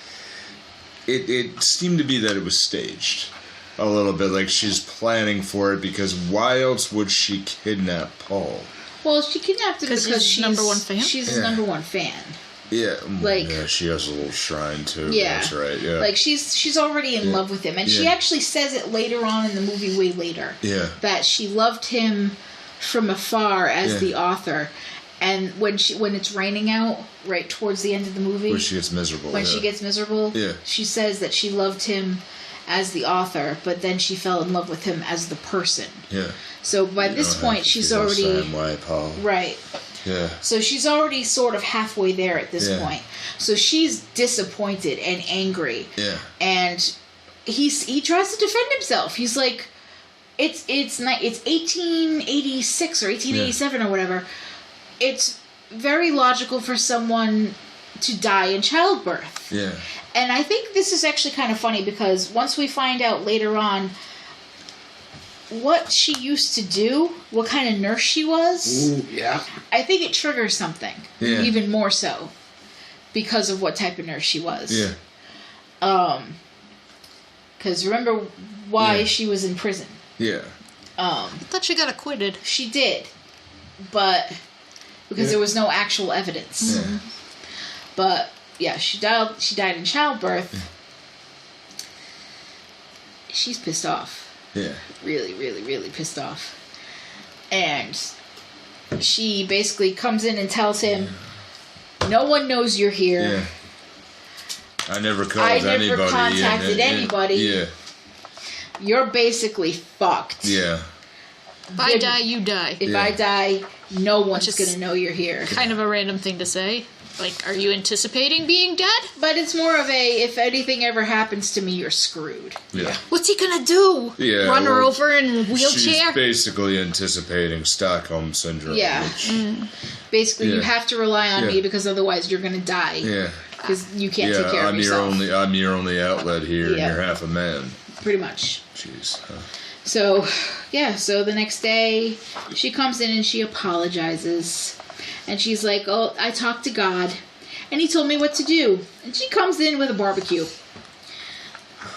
it seemed to be that it was staged a little bit, like she's planning for it, because why else would she kidnap Paul? well, she kidnapped him because she's she's number one fan? She's his Yeah. number one fan. Yeah, Like- yeah, she has a little shrine too. Yeah. That's right. Yeah, Like she's already in love with him, and she Yeah. actually says it later on in the movie, way later, yeah, that she loved him from afar as Yeah. the author. And when it's raining out, right towards the end of the movie, where she gets miserable. when yeah. she gets miserable, Yeah. she says that she loved him as the author, but then she fell in love with him as the person. Yeah. So by this Don't point, have to she's feel the already same way, Paul. right. Yeah. So she's already sort of halfway there at this Yeah. point. So she's disappointed and angry. Yeah. And he tries to defend himself. He's like, it's 1886 or 1887 or whatever. It's very logical for someone to die in childbirth. Yeah. And I think this is actually kind of funny because once we find out later on what she used to do, what kind of nurse she was, Ooh, yeah. I think it triggers something. Yeah. Even more so because of what type of nurse she was. Yeah. Because remember why Yeah. she was in prison. Yeah. I thought she got acquitted. She did, but because there was no actual evidence. Yeah. But yeah, she died in childbirth. She's pissed off. Yeah. Really, really, really pissed off. And she basically comes in and tells him, "No one knows you're here. Yeah. I never called I never anybody. contacted anybody. Yeah. You're basically fucked. Yeah. If I die, you die. If Yeah. I die, no one's is- gonna know you're here." Kind of a random thing to say. Like, are you anticipating being dead? But it's more of a, if anything ever happens to me, you're screwed. Yeah. What's he gonna do? Yeah, Run her well, over in a She's wheelchair? basically anticipating Stockholm syndrome. Yeah. which- Basically, you Yeah. have to rely on Yeah. me because otherwise you're gonna die. Yeah. Because you can't Yeah. take care of yourself. I'm your only outlet here, Yeah. and you're half a man. Pretty much. Jeez. Huh. So, yeah, so the next day, she comes in and she apologizes. And she's like, "Oh, I talked to God, and he told me what to do." And she comes in with a barbecue.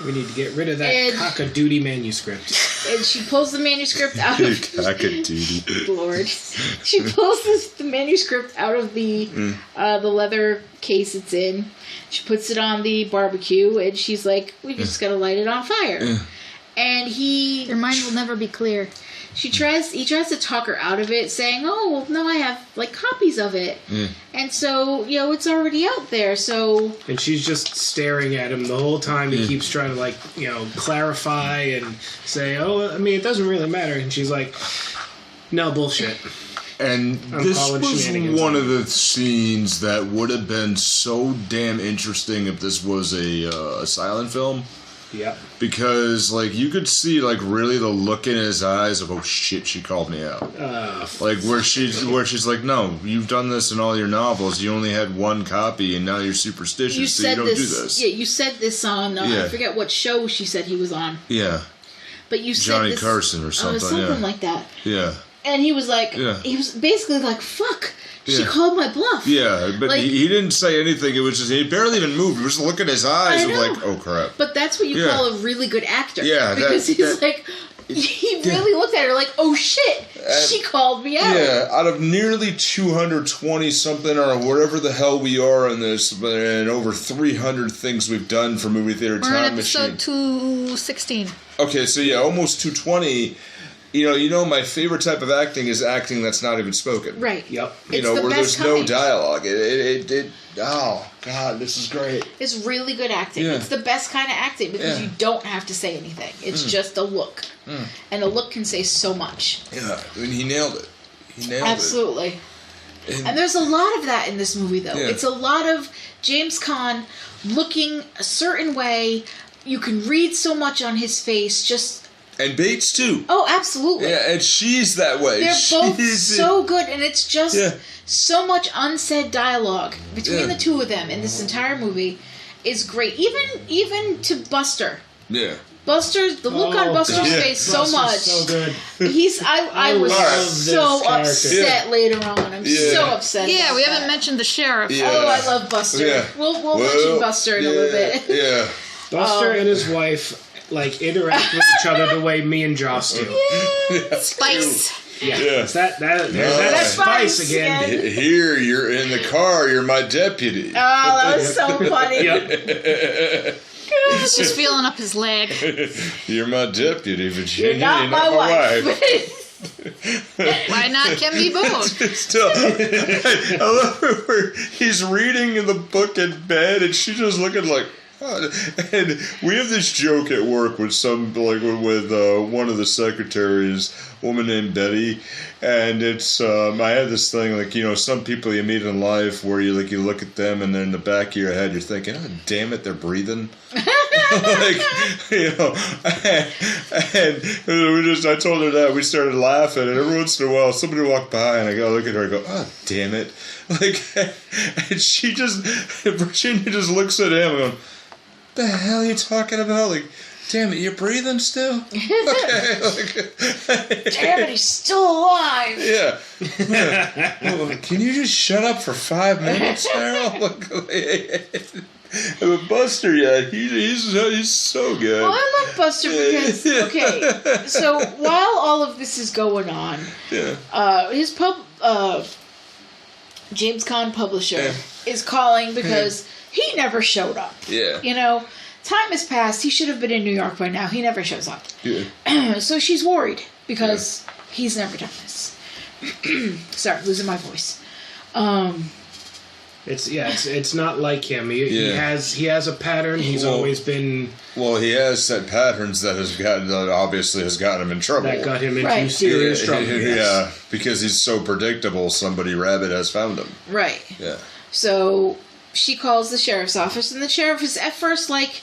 We need to get rid of that cock-a-doodie manuscript. And she pulls the manuscript out of... Cock-a-doodie. Lord. She pulls the manuscript out of the leather case it's in. She puts it on the barbecue, and she's like, we just gotta light it on fire. And Your mind will never be clear. He tries to talk her out of it, saying, "Oh, well, no, I have like copies of it, and so it's already out there." So, and she's just staring at him the whole time. He keeps trying to clarify and say, "Oh, I mean, it doesn't really matter." And she's like, "No, bullshit." And this was one of the scenes that would have been so damn interesting if this was a silent film. Yeah. Because, you could see, really the look in his eyes of, oh, shit, she called me out. Where she's like, no, you've done this in all your novels. You only had one copy, and now you're superstitious, so you don't do this. Yeah, you said this on, I forget what show she said he was on. Yeah. But you said Johnny Carson or something. Something like that. Yeah. And he was like, he was basically like, fuck. She called my bluff. Yeah, but he didn't say anything. It was just, he barely even moved. He was just looking at his eyes and oh crap. But that's what you call a really good actor. Yeah, because he's like, he really looked at her like, oh shit, she called me out. Yeah, out of nearly 220 something or whatever the hell we are in this, and over 300 things we've done for Movie Theater We're Time on episode 216. Okay, so almost 220. My favorite type of acting is acting that's not even spoken. Right. Yep. Where there's no dialogue. Oh, God, this is great. It's really good acting. Yeah. It's the best kind of acting because you don't have to say anything. It's just a look. And a look can say so much. Yeah, I mean, he nailed it. Absolutely. And there's a lot of that in this movie, though. Yeah. It's a lot of James Caan looking a certain way. You can read so much on his face, And Bates, too. Oh, absolutely. Yeah, and she's that way. They're both so good, and it's just so much unsaid dialogue between the two of them in this entire movie is great. Even to Buster. Yeah. The look on Buster's face so much. So good. I was so upset later on. I'm so upset. Yeah, we haven't mentioned the sheriff. Yeah. Oh, I love Buster. Yeah. We'll mention Buster in a little bit. Yeah. Buster and his wife interact with each other the way me and Joss do. Yeah. Spice. Yeah. There's that spice again. Here, you're in the car. You're my deputy. Oh, that was so funny. He's just feeling up his leg. You're my deputy, Virginia. You're not my wife. Why not? Can be both. Still, I love it where he's reading in the book in bed, and she's just looking like. And we have this joke at work with one of the secretaries, a woman named Betty, and it's I have this thing some people you meet in life where you look at them and then in the back of your head you're thinking, oh damn it, they're breathing. And I told her that we started laughing, and every once in a while somebody walked by and I go look at her and go, oh damn it, and Virginia just looks at him and goes, the hell are you talking about? Damn it, you're breathing still? Okay. Damn it, he's still alive. Yeah. Well, can you just shut up for 5 minutes, Carol? But Buster, he's so good. Well, I love Buster because, so while all of this is going on, his James Caan publisher is calling because he never showed up. Yeah. Time has passed. He should have been in New York by now. He never shows up. Yeah. So she's worried because he's never done this. Sorry, losing my voice. It's not like him. He has a pattern. He's always been. Well, he has set patterns that obviously has gotten him in trouble. That got him into serious trouble. Yeah, because he's so predictable. Somebody rabbit has found him. Right. Yeah. So she calls the sheriff's office, and the sheriff is at first like,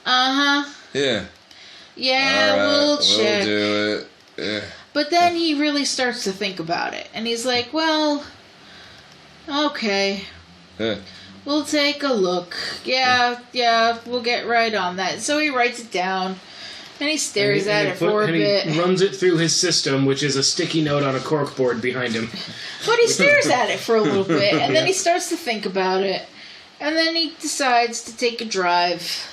Yeah. Yeah, right, we'll check. We'll do it. Yeah. But then he really starts to think about it, and he's like, well, okay. Yeah. We'll take a look. Yeah, we'll get right on that. So he writes it down, and he stares at it for a bit. He runs it through his system, which is a sticky note on a corkboard behind him. But he stares at it for a little bit, and then he starts to think about it, and then he decides to take a drive.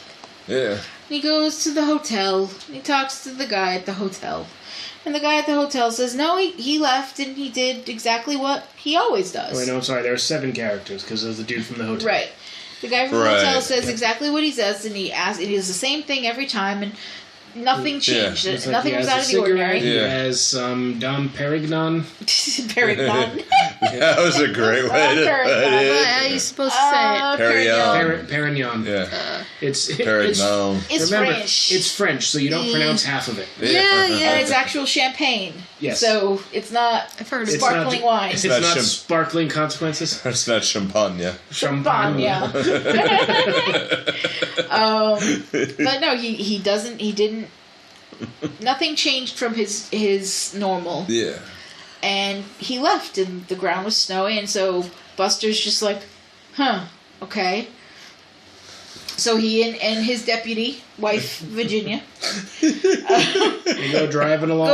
Yeah. he goes to the hotel. And he talks to the guy at the hotel. And the guy at the hotel says, no, he left and he did exactly what he always does. Wait, no, I'm sorry. There are 7 characters because there's the dude from the hotel. Right. The guy from the hotel says exactly what he says, and he does the same thing every time, and nothing changed. It's like Nothing he was has out a of the ordinary. cigarette, He has some Dom Perignon. Perignon. That was a great way to put it. How are you supposed to say it? Perignon. Perignon. Yeah. It's Perignon. It's remember, French. it's French, so you don't pronounce half of it. Yeah, it's actual champagne. Yes. So it's not I've heard It's of sparkling wine. It's not not champ- sparkling consequences. That's not champagne. Champagne. But no, he doesn't. He didn't. Nothing changed from his normal. Yeah. And he left, and the ground was snowy, and so Buster's just like, huh, okay. So he and his deputy wife, Virginia, They go driving along.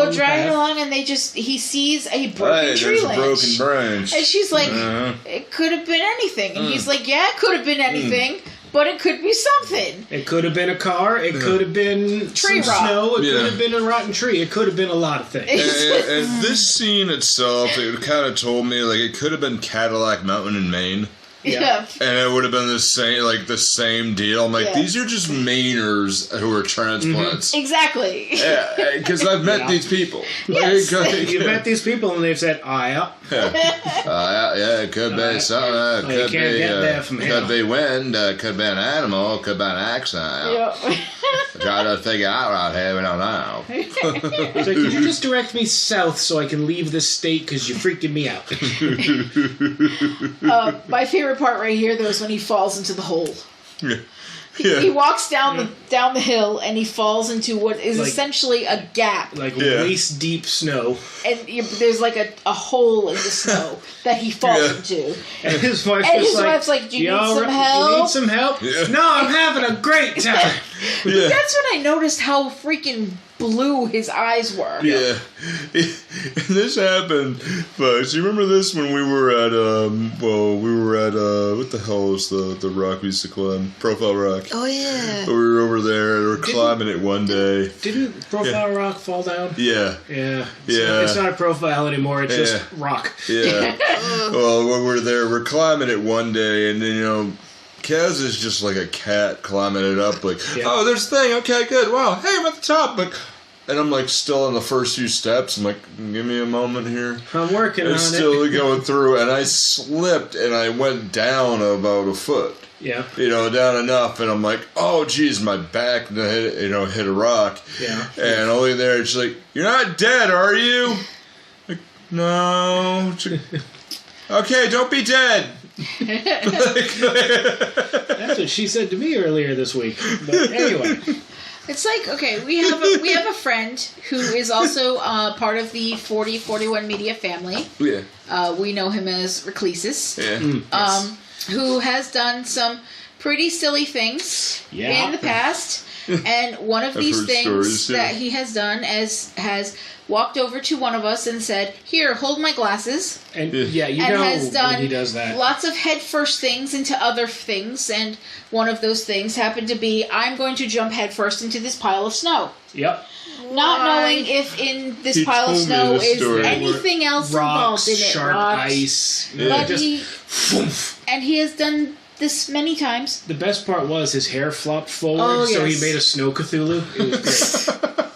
and he sees a broken tree there's a ledge. broken branch. And she's like, it could have been anything. And he's like, yeah, it could have been anything, but it could be something. It could have been a car. It could have been Tree some rock. snow. It Yeah. could have been a rotten tree. It could have been a lot of things. And this scene itself, it kind of told me like it could have been Cadillac Mountain in Maine. Yeah. And it would have been the same deal. I'm like, Yeah. these are just Mainers who are transplants. Exactly. Yeah, because I've met Yeah. these people. Yes. You met these people and they've said, yeah. Yeah, it could be something. you Could can't be, get there from here. could be wind. Could be an animal. Could be an accident. Yeah. Try to figure out right here. We don't know. So could you just direct me south so I can leave this state because you're freaking me out? My favorite part right here, though, is when he falls into the hole. Yeah. He walks down the hill and he falls into what is Like- essentially a gap, Like Yeah. waist deep snow. and there's like a hole in the snow that he falls Yeah. into. And his wife's And just his wife's like, "Do you need some You help?" need some help? Yeah. No, I'm having a great time. Yeah. That's when I noticed how freaking blue his eyes were. Yeah. And this happened, folks. You remember this when we were at, what the hell was the rock we used to climb? Profile Rock. Oh, yeah. We were over there, we were climbing it one day. Didn't Profile Rock fall down? Yeah. Yeah. Yeah. It's not a profile anymore. It's just Yeah. rock. Yeah. Well, when we're there, we're climbing it one day, and then, Kaz is just like a cat climbing it up, like, Yeah. oh, there's a thing, okay, good, wow, hey, I'm at the top, like, and I'm like still on the first few steps. I'm like, give me a moment here. I'm working on It's still it. going through, and I slipped and I went down about a foot. Yeah. Down enough, and I'm like, oh, geez, my back hit a rock. Yeah. And only there, she's like, you're not dead, are you? Like, no. Okay, don't be dead. That's what she said to me earlier this week. But anyway. It's like, okay, we have a friend who is also part of the 4041 Media family. Yeah. We know him as Reclesis. Yeah. Who has done some pretty silly things in the past. And one of these heard things stories, yeah. that he has done has walked over to one of us and said, "Here, hold my glasses." And and has done when he does that. lots of head first things into other things. And one of those things happened to be, I'm going to jump head first into this pile of snow. Yep. Not knowing if in this He pile of told me snow this is story. anything else Rocks, involved in it. sharp Rocks. ice. But Just, he has done this many times. the best part was his hair flopped forward, Oh, so he yes. made a snow Cthulhu. It was great.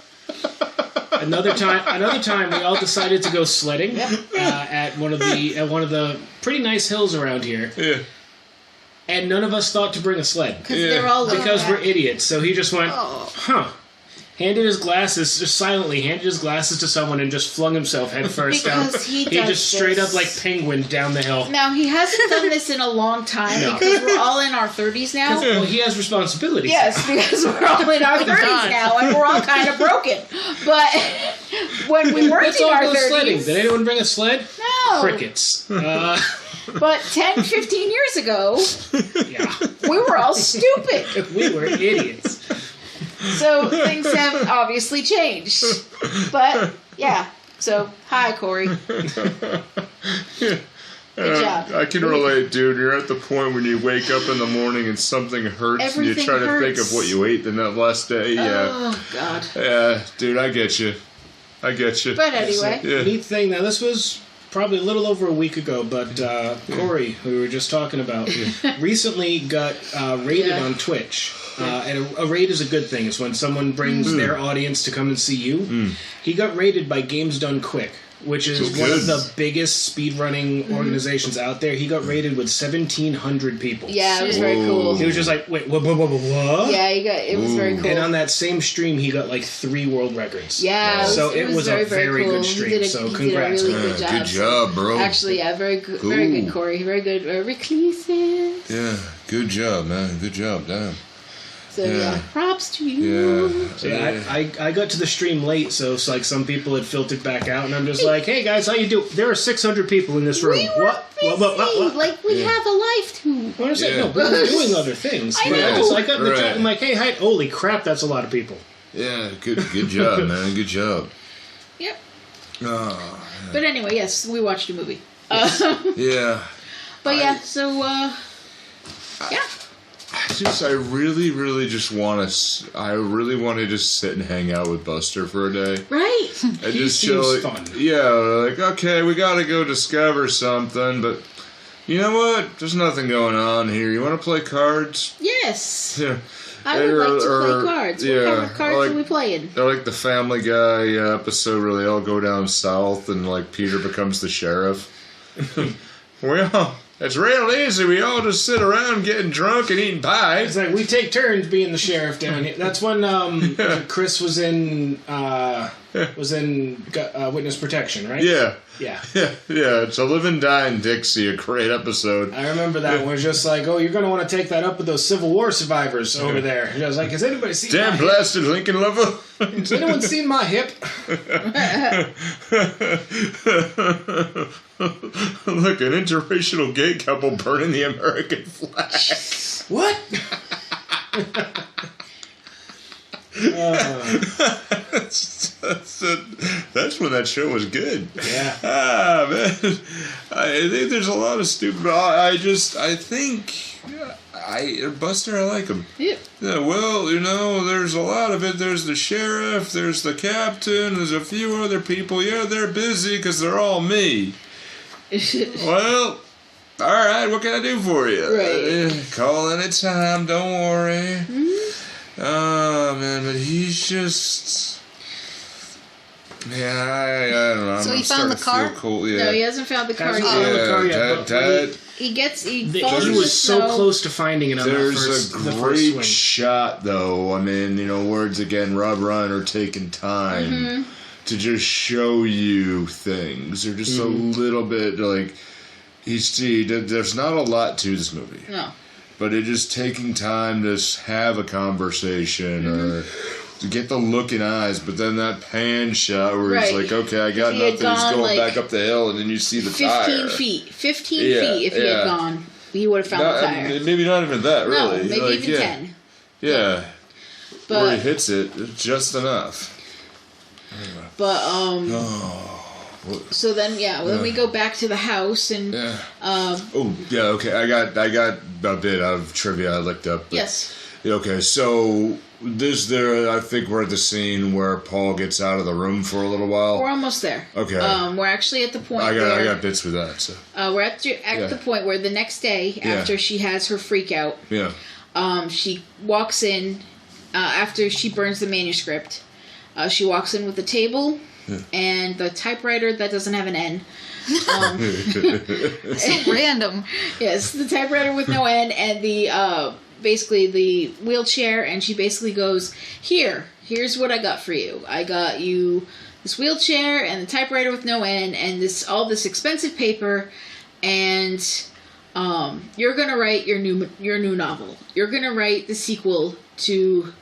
Another time, we all decided to go sledding at one of the pretty nice hills around here, Yeah. and none of us thought to bring a sled Because Yeah. they're all because like we're that. idiots. So he just went, huh. Handed his glasses, just silently handed his glasses to someone and just flung himself head first down. Because he He does just straight this. up like penguin down the hill. Now, he hasn't done this in a long time No. because we're all in our 30s now. Well, he has responsibilities. Yes, because we're all in our 30s now and we're all kind of broken. But when we weren't Let's in all our go sledding. 30s, Did anyone bring a sled? no. Crickets. But 10, 15 years ago, Yeah. we were all stupid. We were idiots. So things have obviously changed. But, yeah. So, hi, Corey. Good job. I can relate, dude. You're at the point when you wake up in the morning and something hurts, and you try to think of what you ate the last day. Yeah. Oh, God. Yeah, dude, I get you. But anyway. Yeah. Neat thing, now this was probably a little over a week ago, but Corey, who we were just talking about, recently got raided on Twitch. And a raid is a good thing. It's when someone brings their audience to come and see you. He got raided by Games Done Quick, which is one of the biggest speedrunning organizations out there. He got raided with 1,700 people. Yeah, it was very cool. He was just like, wait, what? Yeah, it was very cool. And on that same stream, he got like 3 world records. Yeah, so it was a very cool. good stream. So congrats, really good job. Good job, bro. Actually, yeah, very good, Corey. Very good, reclusive. Yeah, good job, man. Good job, damn. So yeah, props to you. Yeah. So I got to the stream late, so it's like some people had filtered back out, and I'm just like, hey guys, how you do? There are 600 people in this room. We were busy. Like we have a life too. I was like, no, but we're doing other things. I know. I got in the chat, I'm like, hey, hi, holy crap, that's a lot of people. Yeah, good job, man. Good job. Yep. Oh. But anyway, yes, we watched a movie. Yeah. But yeah, so yeah. I really just want to. I really want to just sit and hang out with Buster for a day. Right. And He just seems chill. fun. Yeah, like okay, we gotta go discover something, but you know what? There's nothing going on here. You want to play cards? Yes. Yeah. I would like to play cards. What kind of cards are we playing? They're like the Family Guy episode where they all go down south and like Peter becomes the sheriff. Well, it's real easy. We all just sit around getting drunk and eating pie. It's like we take turns being the sheriff down here. That's when Chris was in Witness Protection, right? Yeah. Yeah. Yeah, it's a live and die in Dixie, a great episode. I remember that one was just like, oh, you're going to want to take that up with those Civil War survivors over there. And I was like, has anybody seen Damn my blasted Lincoln lover. Has anyone seen my hip? Look, an interracial gay couple burning the American flag. What? That's when that show was good. Yeah. Ah, man. I think there's a lot of stupid. I think Buster, I like him. Yeah. Yeah, well, you know, there's a lot of it. There's the sheriff, there's the captain, there's a few other people. Yeah, they're busy because they're all me. Well, all right, what can I do for you? Right. Call anytime, don't worry. Mm-hmm. Oh, man, but he's just... Yeah, I don't know. So I'm he found the car? feel cool. Yeah. No, he hasn't found the car Hasn't yet. found the car yet, but He falls in he the was so snow. close to finding it on There's the a first great swing. shot, though. I mean, you know, words again, Rob Reiner taking time to just show you things. Or just a little bit, like, there's not a lot to this movie. No. But it just taking time to have a conversation or to get the look in eyes. But then that pan shot where he's like, okay, I got If he had nothing. He's gone, going like, back up the hill, and then you see the 15 tire. 15 feet if he Yeah. had gone. He would have found the tire. Maybe not even that, No, really. maybe like, even 10. Yeah. Where he But, hits it, just enough. so then, then we go back to the house and, Yeah. Okay. I got a bit of trivia I looked up. But, yes. Okay, so I think we're at the scene where Paul gets out of the room for a little while. We're almost there. Okay. We're actually at the point I where... got bits with that, so. we're at the point where the next day, after she has her freak out, Yeah. she walks in, after she burns the manuscript, she walks in with the table and the typewriter that doesn't have an N. So random. Yes, the typewriter with no N and the, basically the wheelchair, and she basically goes, here's what I got for you. I got you this wheelchair and the typewriter with no N and all this expensive paper, and you're gonna write your new novel. You're gonna write the sequel to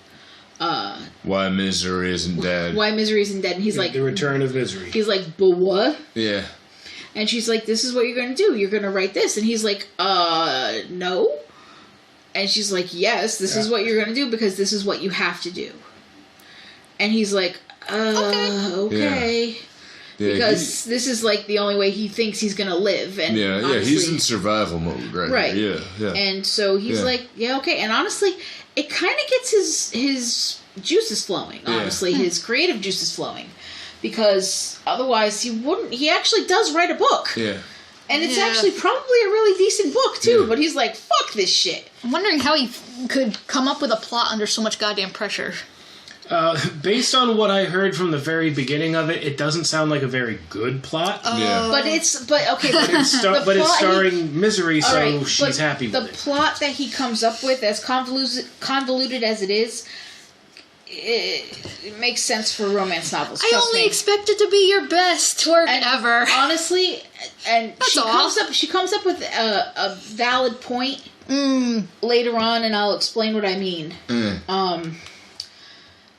Why Misery Isn't Dead. Why Misery Isn't Dead. And he's like, The Return of Misery. He's like, but what? Yeah. And she's like, this is what you're gonna do. You're gonna write this. And he's like, no. And she's like, yes, this is what you're going to do because this is what you have to do. And he's like, okay. Yeah. because this is like the only way he thinks he's gonna live. And he's in survival mode, right? Right. Yeah. And so he's like, okay. And honestly, it kind of gets his juices flowing. Honestly, his creative juices flowing, because otherwise he actually does write a book. Yeah. And it's actually probably a really decent book, too. But he's like, fuck this shit. I'm wondering how he could come up with a plot under so much goddamn pressure. Based on what I heard from the very beginning of it, it doesn't sound like a very good plot. But it's starring Misery, so she's happy with it. The plot that he comes up with, as convoluted as it is, it makes sense for romance novels. I only expect it to be your best work ever. Honestly, and she comes up with a valid point later on, and I'll explain what I mean.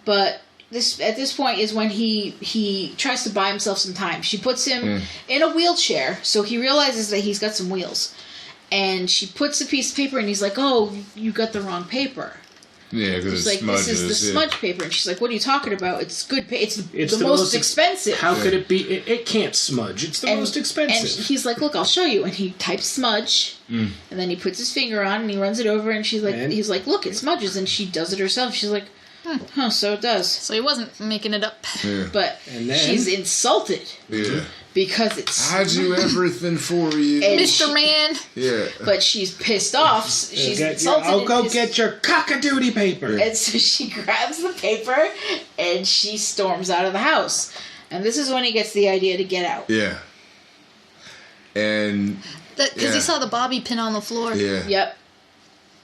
But at this point is when he tries to buy himself some time. She puts him in a wheelchair, so he realizes that he's got some wheels. And she puts a piece of paper, and he's like, "Oh, you got the wrong paper." Yeah, because it's like, this is the smudge paper. And she's like, what are you talking about? It's good paper. It's the most expensive. How could it be? It can't smudge. It's the most expensive. And he's like, look, I'll show you. And he types smudge. And then he puts his finger on and he runs it over. And he's like, look, it smudges. And she does it herself. She's like, so it does. So he wasn't making it up. Yeah. But she's insulted. Yeah. Because it's... I do everything for you. Mr. Man. Yeah. But she's pissed off. She's insulted. I'll go get your cock-a-doodie paper. And so she grabs the paper and she storms out of the house. And this is when he gets the idea to get out. Yeah. And... Because he saw the bobby pin on the floor. Yeah. Yep.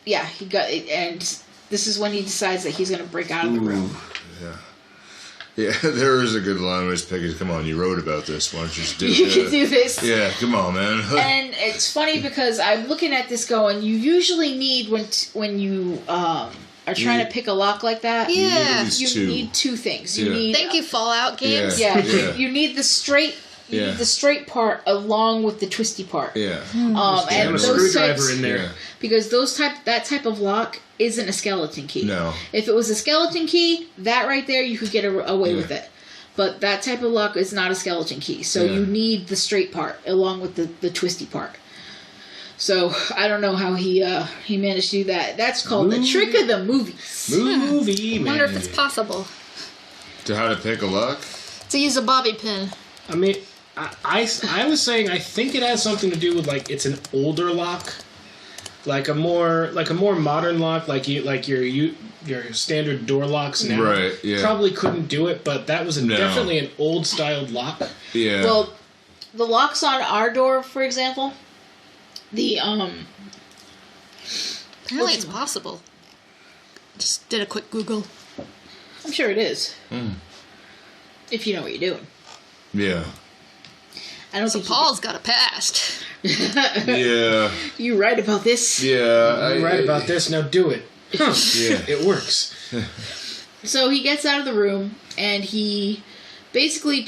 Yeah, he got it. And this is when he decides that he's going to break out of the room. Yeah. Yeah, there is a good line where it's Peggy, come on, you wrote about this. Why don't you just do it? You can do this. Yeah, come on, man. And it's funny because I'm looking at this going, you usually need, when you are trying to pick a lock like that, you need two things. You need... Thank you, Fallout games. Yeah. You need the straight... You need the straight part along with the twisty part. Yeah. And a screwdriver in there. Because that type of lock isn't a skeleton key. No. If it was a skeleton key, that right there, you could get away with it. But that type of lock is not a skeleton key. So you need the straight part along with the twisty part. So I don't know how he managed to do that. That's called the trick of the movies. Movie man. I wonder if it's possible. To how to pick a lock? To use a bobby pin. I mean... I was saying I think it has something to do with like it's an older lock, like a more modern lock, like your standard door locks now. Right. Yeah. Probably couldn't do it, but that was definitely an old styled lock. Yeah. Well, the locks on our door, for example, apparently it's possible. Just did a quick Google. I'm sure it is. If you know what you're doing. Yeah. I don't so think Paul's got a past. Yeah. You right about this? Yeah. I'm right about this. Now do it. Yeah. It works. So he gets out of the room and he basically...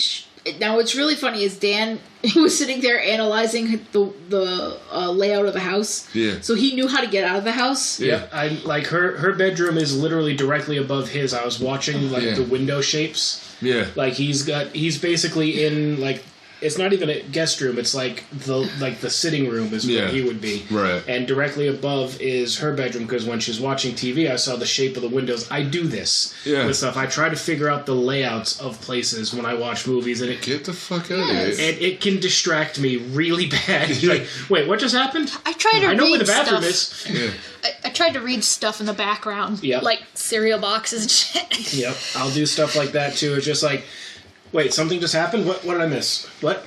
Now what's really funny is Dan, he was sitting there analyzing the layout of the house. Yeah. So he knew how to get out of the house. Yeah. I like her bedroom is literally directly above his. I was watching the window shapes. Yeah. Like he's basically in like it's not even a guest room. It's like the sitting room is where he would be. Right. And directly above is her bedroom because when she's watching TV, I saw the shape of the windows. I do this with stuff. I try to figure out the layouts of places when I watch movies, and get the fuck out of here. And it can distract me really bad. Like, wait, what just happened? I try to I know read where the bathroom stuff. is. Yeah. I tried to read stuff in the background, like cereal boxes and shit. Yep, I'll do stuff like that too. It's just like, wait, something just happened? What did I miss? What?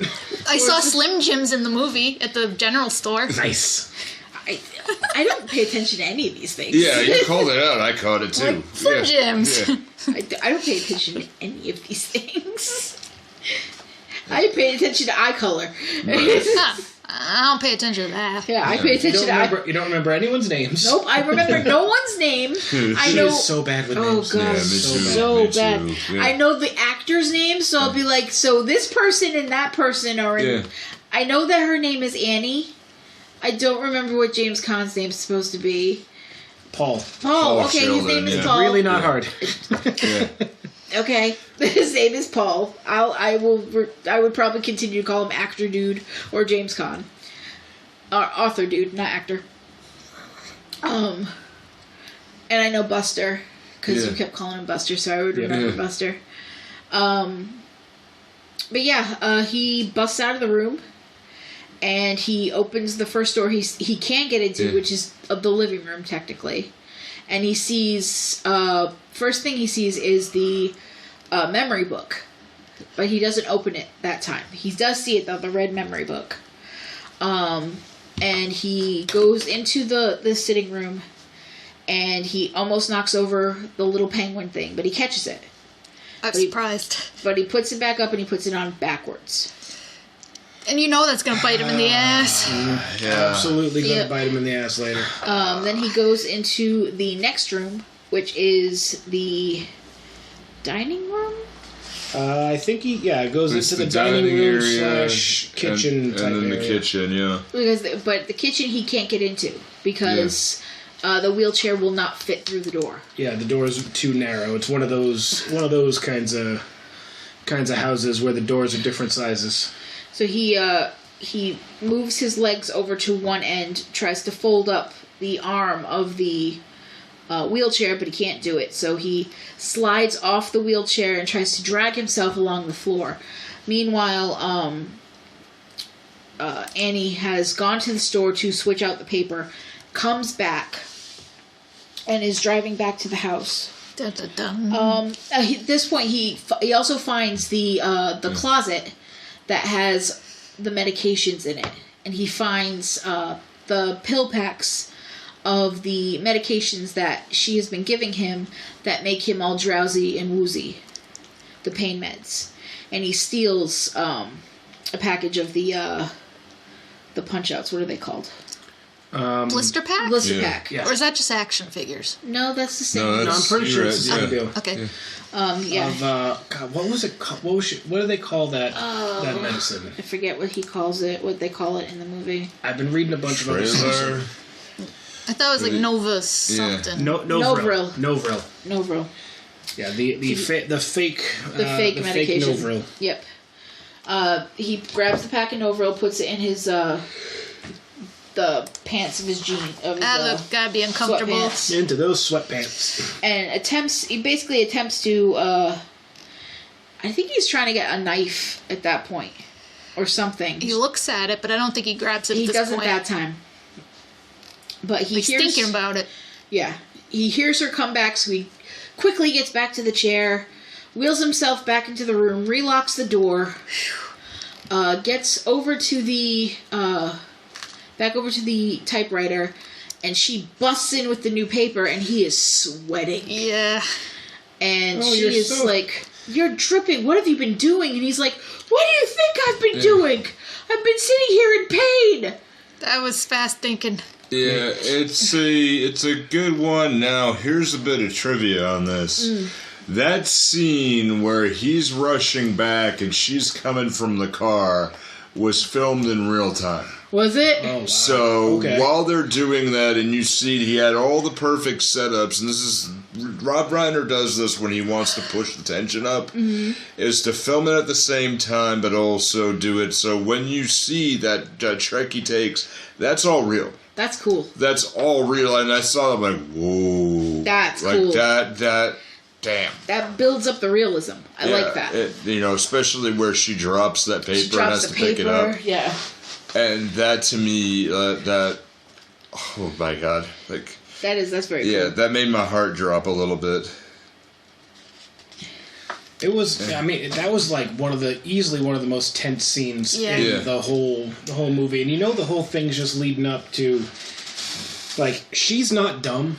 I saw Slim Jims in the movie at the general store. Nice. I don't pay attention to any of these things. Yeah, you called it out. I caught it too. Slim Jims. Yeah. I don't pay attention to any of these things. I pay attention to eye color. I don't pay attention to that. Yeah, I pay attention to you don't remember anyone's names? Nope, I remember no one's name. I know. Is so bad with names. Oh god, so bad. Yeah. I know the actor's name, so I'll be like, so this person and that person are in. I know that her name is Annie. I don't remember what James Caan's name's supposed to be. Paul. Okay, his name is Paul. Really not hard. Okay, his name is Paul. I would probably continue to call him Actor Dude or James Caan. Author Dude, not actor. And I know Buster, because you kept calling him Buster, so I would remember Buster. But yeah, he busts out of the room, and he opens the first door he can get into, which is the living room, technically. And he sees, first thing he sees is the memory book. But he doesn't open it that time. He does see it, though, the red memory book. And he goes into the sitting room, and he almost knocks over the little penguin thing, but he catches it. I'm surprised. But he puts it back up, and he puts it on backwards. And you know that's going to bite him in the ass. Absolutely going to bite him in the ass later. Then he goes into the next room, which is the dining room? I think he goes into the dining room / kitchen and then the kitchen, But the kitchen he can't get into because the wheelchair will not fit through the door. Yeah, the door is too narrow. It's one of those kinds of houses where the doors are different sizes. So he moves his legs over to one end, tries to fold up the arm of the wheelchair, but he can't do it. So he slides off the wheelchair and tries to drag himself along the floor. Meanwhile, Annie has gone to the store to switch out the paper, comes back, and is driving back to the house. Dun, dun, dun. At this point, he also finds the closet that has the medications in it, and he finds the pill packs of the medications that she has been giving him that make him all drowsy and woozy, the pain meds, and he steals a package of the punch outs. What are they called? Blister pack? Blister pack. Yeah. Or is that just action figures? No, that's the same. No, No, I'm pretty sure it's the same deal. Okay. God, what was it called? What do they call that medicine? I forget what he calls it, what they call it in the movie. I've been reading a bunch of other stuff. I thought it was like Nova something. Novril. Novril. Yeah, the fake medication. Novril. Yep. He grabs the pack of Novril, puts it in his the pants of his jeans. Look, gotta be uncomfortable. Sweatpants. Into those sweatpants. And he basically attempts to, I think he's trying to get a knife at that point. Or something. He looks at it, but I don't think he grabs it He at this doesn't point. that time. But he's thinking about it. Yeah. He hears her come back, so he quickly gets back to the chair, wheels himself back into the room, relocks the door, gets over to the back over to the typewriter, and she busts in with the new paper, and he is sweating. Yeah. And she is like, "You're dripping. What have you been doing?" And he's like, "What do you think I've been doing? I've been sitting here in pain." That was fast thinking. Yeah, it's a good one. Now, here's a bit of trivia on this. That scene where he's rushing back and she's coming from the car was filmed in real time. Was it? Oh, wow. So while they're doing that, and you see he had all the perfect setups, and this is Rob Reiner does this when he wants to push the tension up, is to film it at the same time, but also do it so when you see that trek he takes, that's all real. That's cool. That's all real, and I saw them like, whoa, that's like cool. That. Damn. That builds up the realism. I like that. Especially where she drops that paper and has to pick it up. Yeah. And that to me, oh my god, like that's very cool. yeah, that made my heart drop a little bit. It was. I mean, that was like easily one of the most tense scenes in the whole movie. And the whole thing's just leading up to, like, she's not dumb.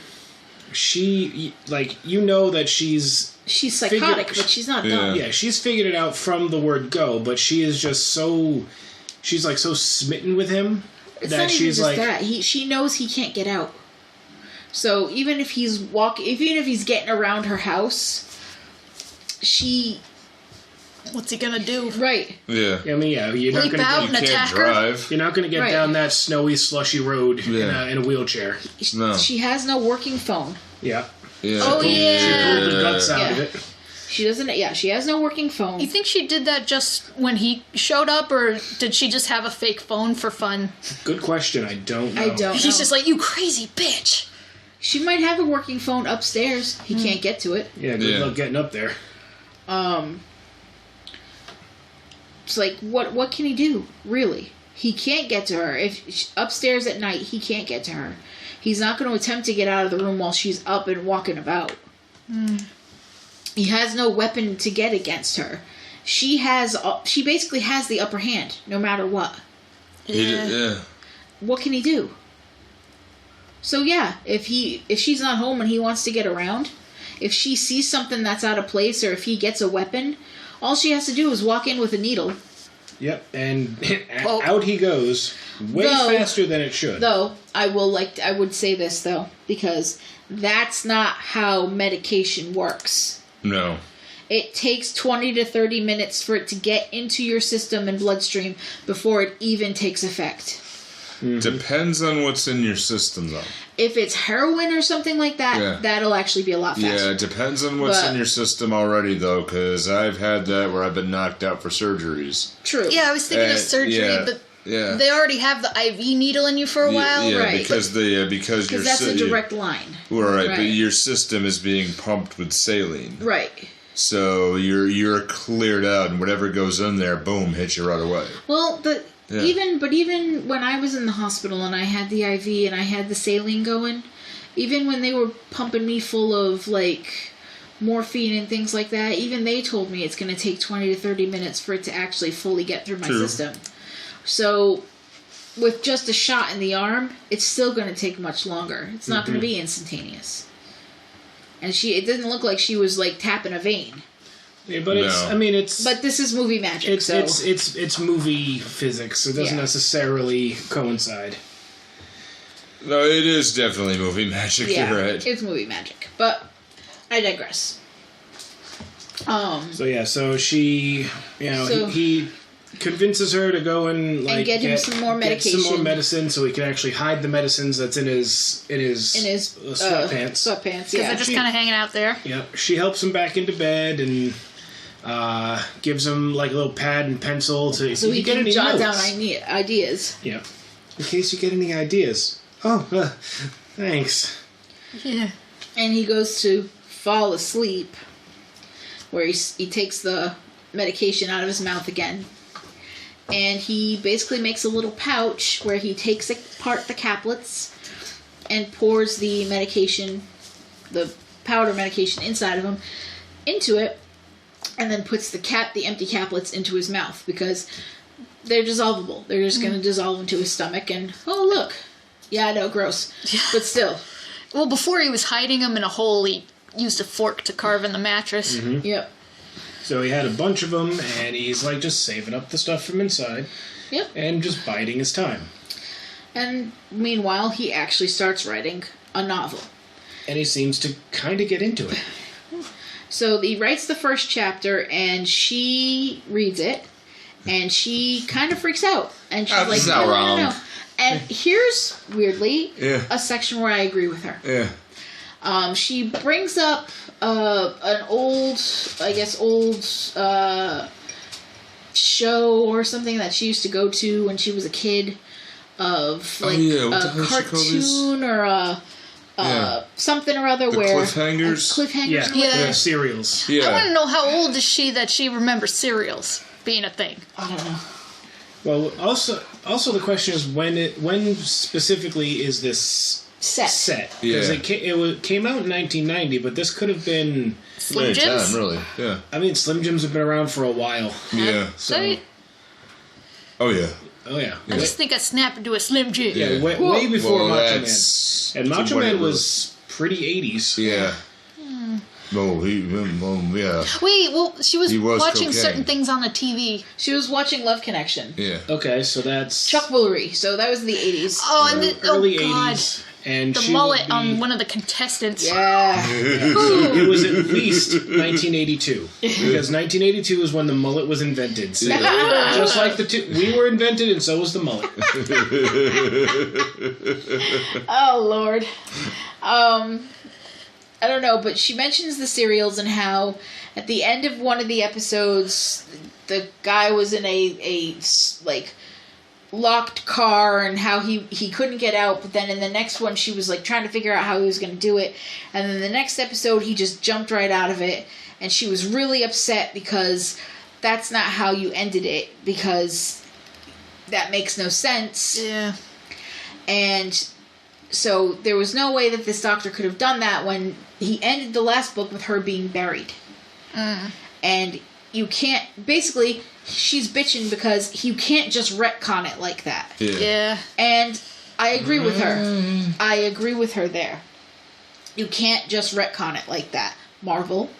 She that she's psychotic, but she's not dumb. Yeah, she's figured it out from the word go. But she is just so smitten with him that she's like that. She knows he can't get out. So even if he's getting around her house. What's he gonna do? Right. Yeah. I mean, you're not gonna drive. You're not gonna get down that snowy, slushy road in a wheelchair. No. She has no working phone. Yeah. Yeah. Oh She yeah. pulled the guts out of it. She doesn't. Yeah, she has no working phone. You think she did that just when he showed up, or did she just have a fake phone for fun? Good question. I don't know. I don't know. He's just like, you crazy bitch. She might have a working phone upstairs. He can't get to it. Yeah, good luck getting up there. It's like, what can he do? Really? He can't get to her. If upstairs at night, he can't get to her. He's not going to attempt to get out of the room while she's up and walking about. He has no weapon to get against her. She basically has the upper hand, no matter what. Yeah. What can he do? So yeah, if she's not home and he wants to get around, if she sees something that's out of place, or if he gets a weapon, all she has to do is walk in with a needle. Yep, and out he goes, way faster than it should. Though I would say this though, because that's not how medication works. No. It takes 20 to 30 minutes for it to get into your system and bloodstream before it even takes effect. Mm-hmm. Depends on what's in your system, though. If it's heroin or something like that, that'll actually be a lot faster. Yeah, it depends on what's in your system already, though, because I've had that where I've been knocked out for surgeries. True. Yeah, I was thinking of surgery, but they already have the IV needle in you for a while, yeah, right? Because that's a direct line. Right, but your system is being pumped with saline. Right. So you're cleared out, and whatever goes in there, boom, hits you right away. Well, even when I was in the hospital and I had the IV and I had the saline going, even when they were pumping me full of like morphine and things like that, even they told me it's going to take 20 to 30 minutes for it to actually fully get through my system. So with just a shot in the arm, it's still going to take much longer. It's not going to be instantaneous. And it didn't look like she was like tapping a vein. Yeah, but But this is movie magic. It's movie physics. It doesn't necessarily coincide. No, it is definitely movie magic. Yeah, you're right. It's movie magic. But I digress. So she, he convinces her to go and get him some more medication, some more medicine, so he can actually hide the medicines that's in his sweatpants. Sweatpants, because they're just kind of hanging out there. Yep. She helps him back into bed and gives him like a little pad and pencil so he can jot down ideas. Yeah. In case you get any ideas. Oh, thanks. Yeah. And he goes to fall asleep, where he takes the medication out of his mouth again. And he basically makes a little pouch where he takes apart the caplets and pours the medication, the powder medication inside of him, into it, and then puts the empty caplets into his mouth because they're dissolvable. They're just going to dissolve into his stomach and, oh, look. Yeah, I know, gross. Yeah. But still. Well, before he was hiding them in a hole, he used a fork to carve in the mattress. Mm-hmm. Yep. So he had a bunch of them, and he's like just saving up the stuff from inside. Yep. And just biding his time. And meanwhile, he actually starts writing a novel. And he seems to kind of get into it. So he writes the first chapter, and she reads it, and she kind of freaks out. And she's like, no. And here's, weirdly, a section where I agree with her. Yeah. She brings up an old show or something that she used to go to when she was a kid of like a cartoon or a something or other where cliffhangers. Yeah. Cereals. Yeah. I want to know how old is she that she remembers cereals being a thing. I don't know. Well, also the question is when specifically is this set? Because it came out in 1990, but this could have been Slim Jims. Really? Yeah. I mean, Slim Jims have been around for a while. Yeah. So. Oh yeah. Oh yeah. I just think I snapped into a Slim Jim. Yeah, way before Macho Man. And Macho Man was pretty 80s. Yeah. No, yeah. Wait, well, she was watching cocaine. certain things on the TV. She was watching Love Connection. Yeah. Okay, so that's Chuck Woolery. So that was in the 80s. Oh, and early God. 80s. And the mullet on one of the contestants. Yeah. So it was at least 1982. Because 1982 is when the mullet was invented. So just like we were invented, and so was the mullet. Oh, Lord. I don't know, but she mentions the cereals and how at the end of one of the episodes, the guy was in a like locked car and how he couldn't get out, but then in the next one she was like trying to figure out how he was going to do it, and then the next episode he just jumped right out of it, and she was really upset because that's not how you ended it, because that makes no sense. Yeah. And so there was no way that this doctor could have done that when he ended the last book with her being buried. And you can't, basically, she's bitching because you can't just retcon it like that. Yeah. And I agree with her. I agree with her there. You can't just retcon it like that. Marvel.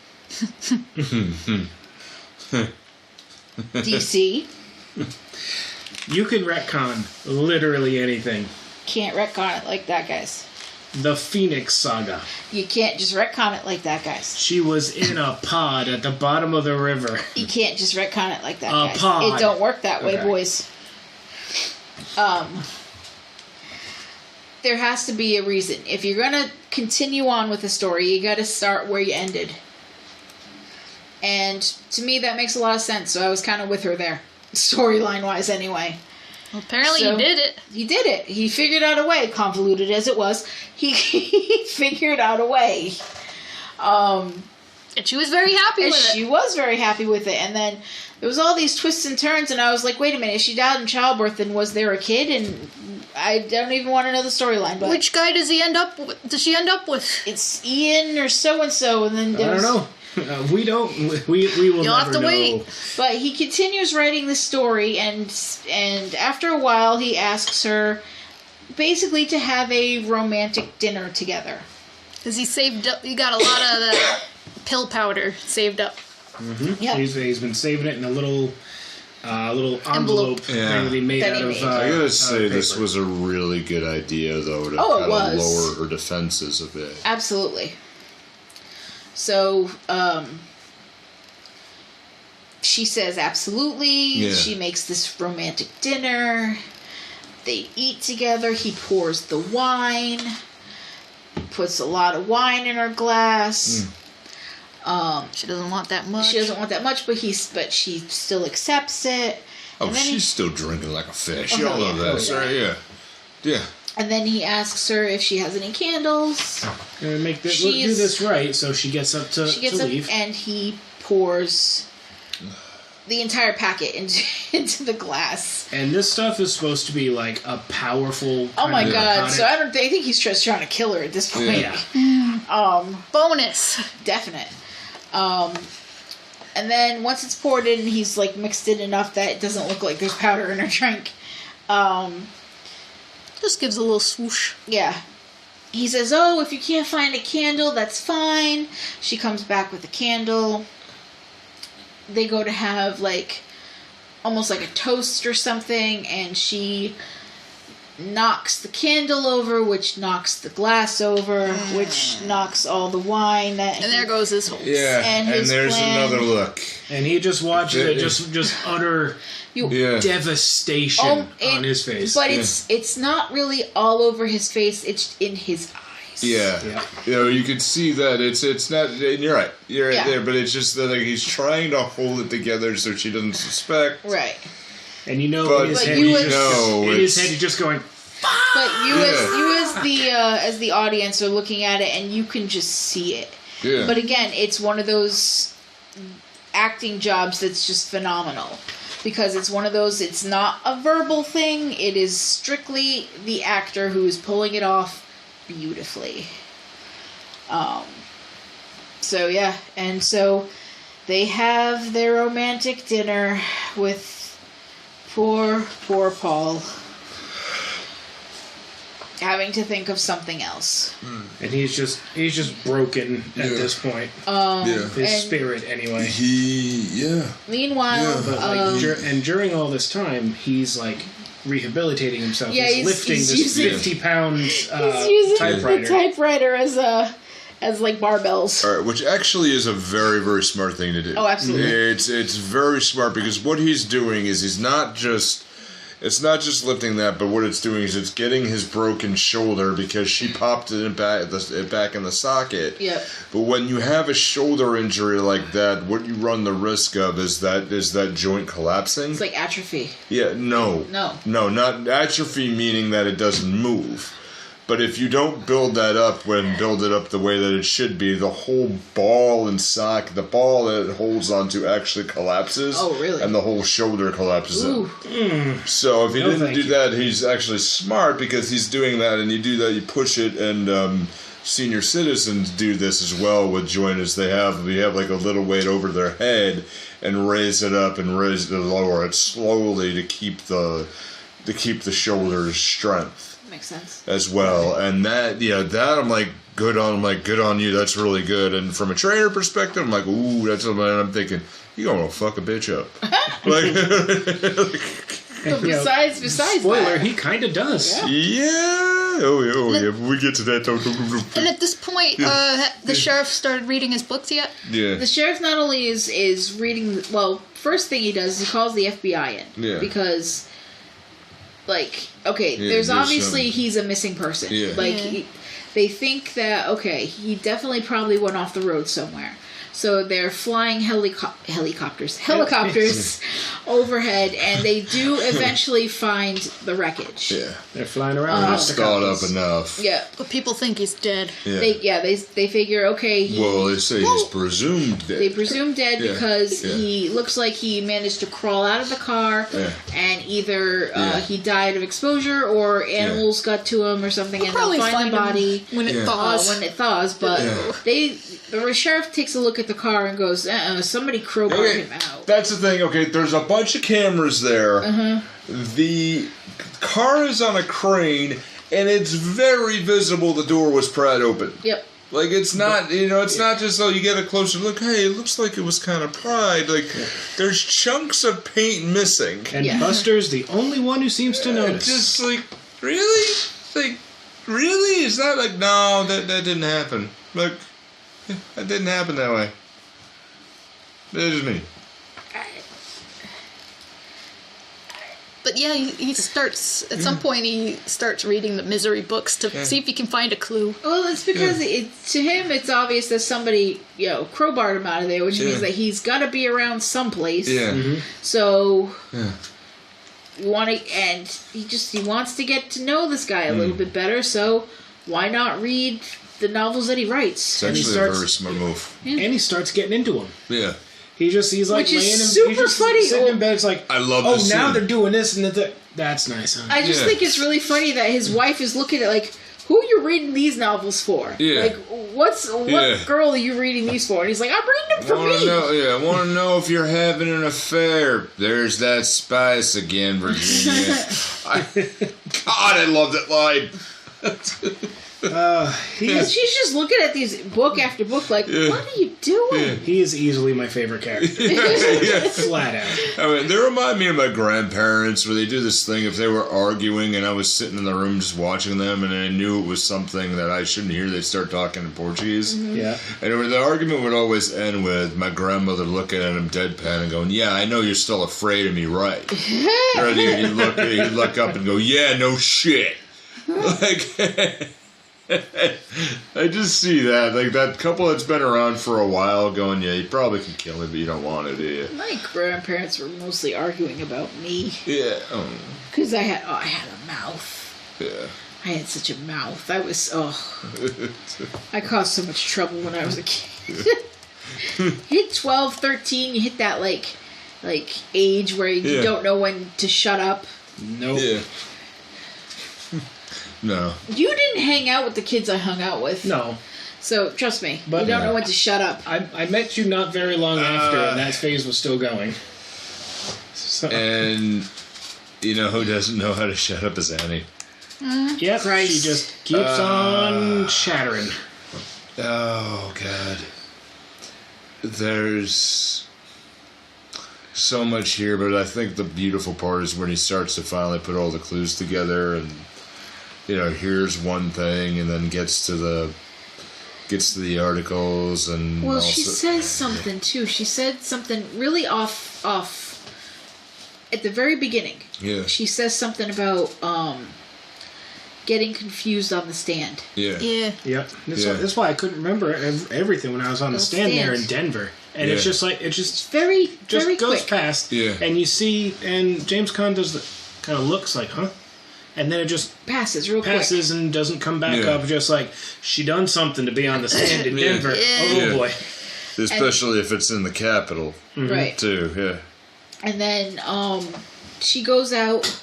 DC. You can retcon literally anything. Can't retcon it like that, guys. The Phoenix Saga. You can't just retcon it like that, guys. She was in a pod at the bottom of the river. You can't just retcon it like that, A guys. pod. It don't work that way, Okay. boys. There has to be a reason. If you're gonna continue on with the story, you gotta start where you ended. And to me, that makes a lot of sense, so I was kind of with her there. Storyline-wise, anyway. Well, apparently So- he did it. He did it. He figured out a way, convoluted as it was. He figured out a way. And she was very happy And with she it. was very happy with it. And then there was all these twists and turns, and I was like, wait a minute, if she died in childbirth, then was there a kid? And I don't even want to know the storyline, but Which guy does he end up with? Does she end up with? it's Ian or so-and-so, and then I there's... don't know. We don't. We will You'll never have to know. wait. But he continues writing the story, and after a while, he asks her basically to have a romantic dinner together. Because he saved up. He got a lot of the pill powder saved up. Yep. He's been saving it in a little envelope thing Yeah. that he made That out he of. made. I gotta say, this paper. was a really good idea, though, to Oh, it kind of was. lower her defenses a bit. Absolutely. So, she says absolutely. Yeah. She makes this romantic dinner. They eat together. He pours the wine. Puts a lot of wine in her glass. She doesn't want that much. She doesn't want that much, but she still accepts it. Oh, And then she's still drinking like a fish. Oh, Y'all know yeah. that, right? Yeah. Yeah. And then he asks her if she has any candles. Gonna make this, She's- do this right, so she gets up to, She gets to up leave. and he pours the entire packet into the glass. And this stuff is supposed to be like a powerful. Oh my kind of god! narcotic. So I think he's just trying to kill her at this point. Yeah. Bonus. Definite. And then once it's poured in, he's like mixed it enough that it doesn't look like there's powder in her drink. Just gives a little swoosh. Yeah. He says, oh, if you can't find a candle, that's fine. She comes back with a candle. They go to have, like, almost like a toast or something, and she knocks the candle over, which knocks the glass over, which knocks all the wine. And there goes his whole. Yeah. And And, his there's plan- another look. And he just watches it, Yeah. just utter Yeah. devastation on his face. But it's not really all over his face, it's in his eyes. Yeah. Yeah. You know, you can see that it's not. And you're right. You're right Yeah. there. But it's just that like he's trying to hold it together so she doesn't suspect. Right. And you know, But in his But head, you he's would- just, No, in his it's- head, he's just going. But you Yeah. as the audience are looking at it, and you can just see it. Yeah. But again, it's one of those acting jobs that's just phenomenal. Because it's one of those, it's not a verbal thing, it is strictly the actor who is pulling it off beautifully. So yeah, and so they have their romantic dinner with poor Paul. Having to think of something else. And he's just broken at this point. yeah. His and- spirit, anyway. Meanwhile, Yeah. But like, and during all this time, he's like rehabilitating himself. Yeah, he's he's- lifting he's this using- 50-pound he's using typewriter. the typewriter as like barbells. All right, which actually is a very, very smart thing to do. Oh, absolutely. It's very smart because what he's doing is he's not just It's not just lifting that, but what it's doing is it's getting his broken shoulder because she popped it back in the socket. Yep. But when you have a shoulder injury like that, what you run the risk of is that joint collapsing. It's like atrophy. Yeah, no. No. No, not atrophy meaning that it doesn't move. But if you don't build that up build it up the way that it should be, the whole ball and socket, the ball that it holds onto actually collapses. Oh, really? And the whole shoulder collapses Ooh. in. So if he didn't do that, he's actually smart because he's doing that, and you do that, you push it, and senior citizens do this as well with joints. They have like a little weight over their head and raise it up and lower it slowly to keep the shoulder's strength. Makes sense. As well, and that I'm like good on you. That's really good. And from a trainer perspective, I'm like, ooh, that's what I'm thinking. You gonna fuck a bitch up? But besides spoiler, that, he kind of does. Yeah. Oh yeah. We get to that. And at this point, the sheriff started reading his books yet? Yeah. the sheriff not only is reading. Well, first thing he does is he calls the FBI in. Yeah. Because, like, okay, Yeah, there's there's obviously he's a missing person. Yeah. Like, Yeah. they think that, okay, he definitely probably went off the road somewhere. So they're flying helicopters overhead, and they do eventually find the wreckage. Yeah. They're flying around. Stalled up enough. Yeah. But people think he's dead. Yeah. They figure, okay, They say he's presumed dead. they presume dead Yeah. because Yeah. he looks like he managed to crawl out of the car, and either he died of exposure or animals got to him or something, and they'll find the body when it thaws. when it thaws. But the sheriff takes a look at the car and goes, somebody crowbarred him out. That's the thing. Okay, there's a bunch of cameras there. The car is on a crane, and it's very visible the door was pried open. Yep. Like, it's not, it's not just, you get a closer look, hey, it looks like it was kind of pried. Like, there's chunks of paint missing. And Buster's the only one who seems to notice. Just like, really? Like, really? Is that like, no, that didn't happen. Like, that didn't happen that way. That's just me. But yeah, he starts, at some point he starts reading the misery books to see if he can find a clue. Well, it's because to him it's obvious that somebody, crowbarred him out of there, which means that he's got to be around someplace. Yeah. So, he wants to get to know this guy a little bit better. So, why not read the novels that he writes? It's actually a very smart move. Yeah. And he starts getting into them. Yeah. He's like Which is laying super he's just funny. sitting in bed. It's like, I love oh, this now scene. they're doing this and that. That's nice, huh? I just think it's really funny that his wife is looking at like, who are you reading these novels for? Yeah. Like, what girl are you reading these for? And he's like, I'm reading them for me. I want to know if you're having an affair. There's that spice again, Virginia. God, I love that line. She's just looking at these book after book like, what are you doing? He is easily my favorite character. Flat out. I mean, they remind me of my grandparents where they do this thing if they were arguing and I was sitting in the room just watching them and I knew it was something that I shouldn't hear, they'd start talking in Portuguese. Yeah. And the argument would always end with my grandmother looking at him deadpan and going, yeah, I know you're still afraid of me, right? Or he'd look up and go, yeah, no shit. Like... I just see that, like that couple that's been around for a while going, yeah, you probably can kill me, but you don't want to, do you? My grandparents were mostly arguing about me. Yeah. Because I had a mouth. Yeah. I had such a mouth. I caused so much trouble when I was a kid. Hit 12, 13, you hit that like age where you don't know when to shut up. Nope. Yeah. No. You didn't hang out with the kids I hung out with. No. So, trust me, But you don't know when to shut up. I met you not very long after, and that phase was still going. So. And you know who doesn't know how to shut up is Annie. Yep, Christ. she just keeps on shattering. Oh, God. There's so much here, but I think the beautiful part is when he starts to finally put all the clues together and, here's one thing and then gets to the articles and Well, also, she says something, too. She said something really off at the very beginning, she says something about getting confused on the stand. Yeah. Yep. That's why I couldn't remember everything when I was on the stand there in Denver. And it's just like, very goes quick. past. Yeah. And you see, and James Caan does the kind of looks like, huh? And then it just passes real quick. And doesn't come back up. Just like, she done something to be on the stand in Denver. Oh, boy. Especially if it's in the capital. Right. Too, yeah. And then she goes out.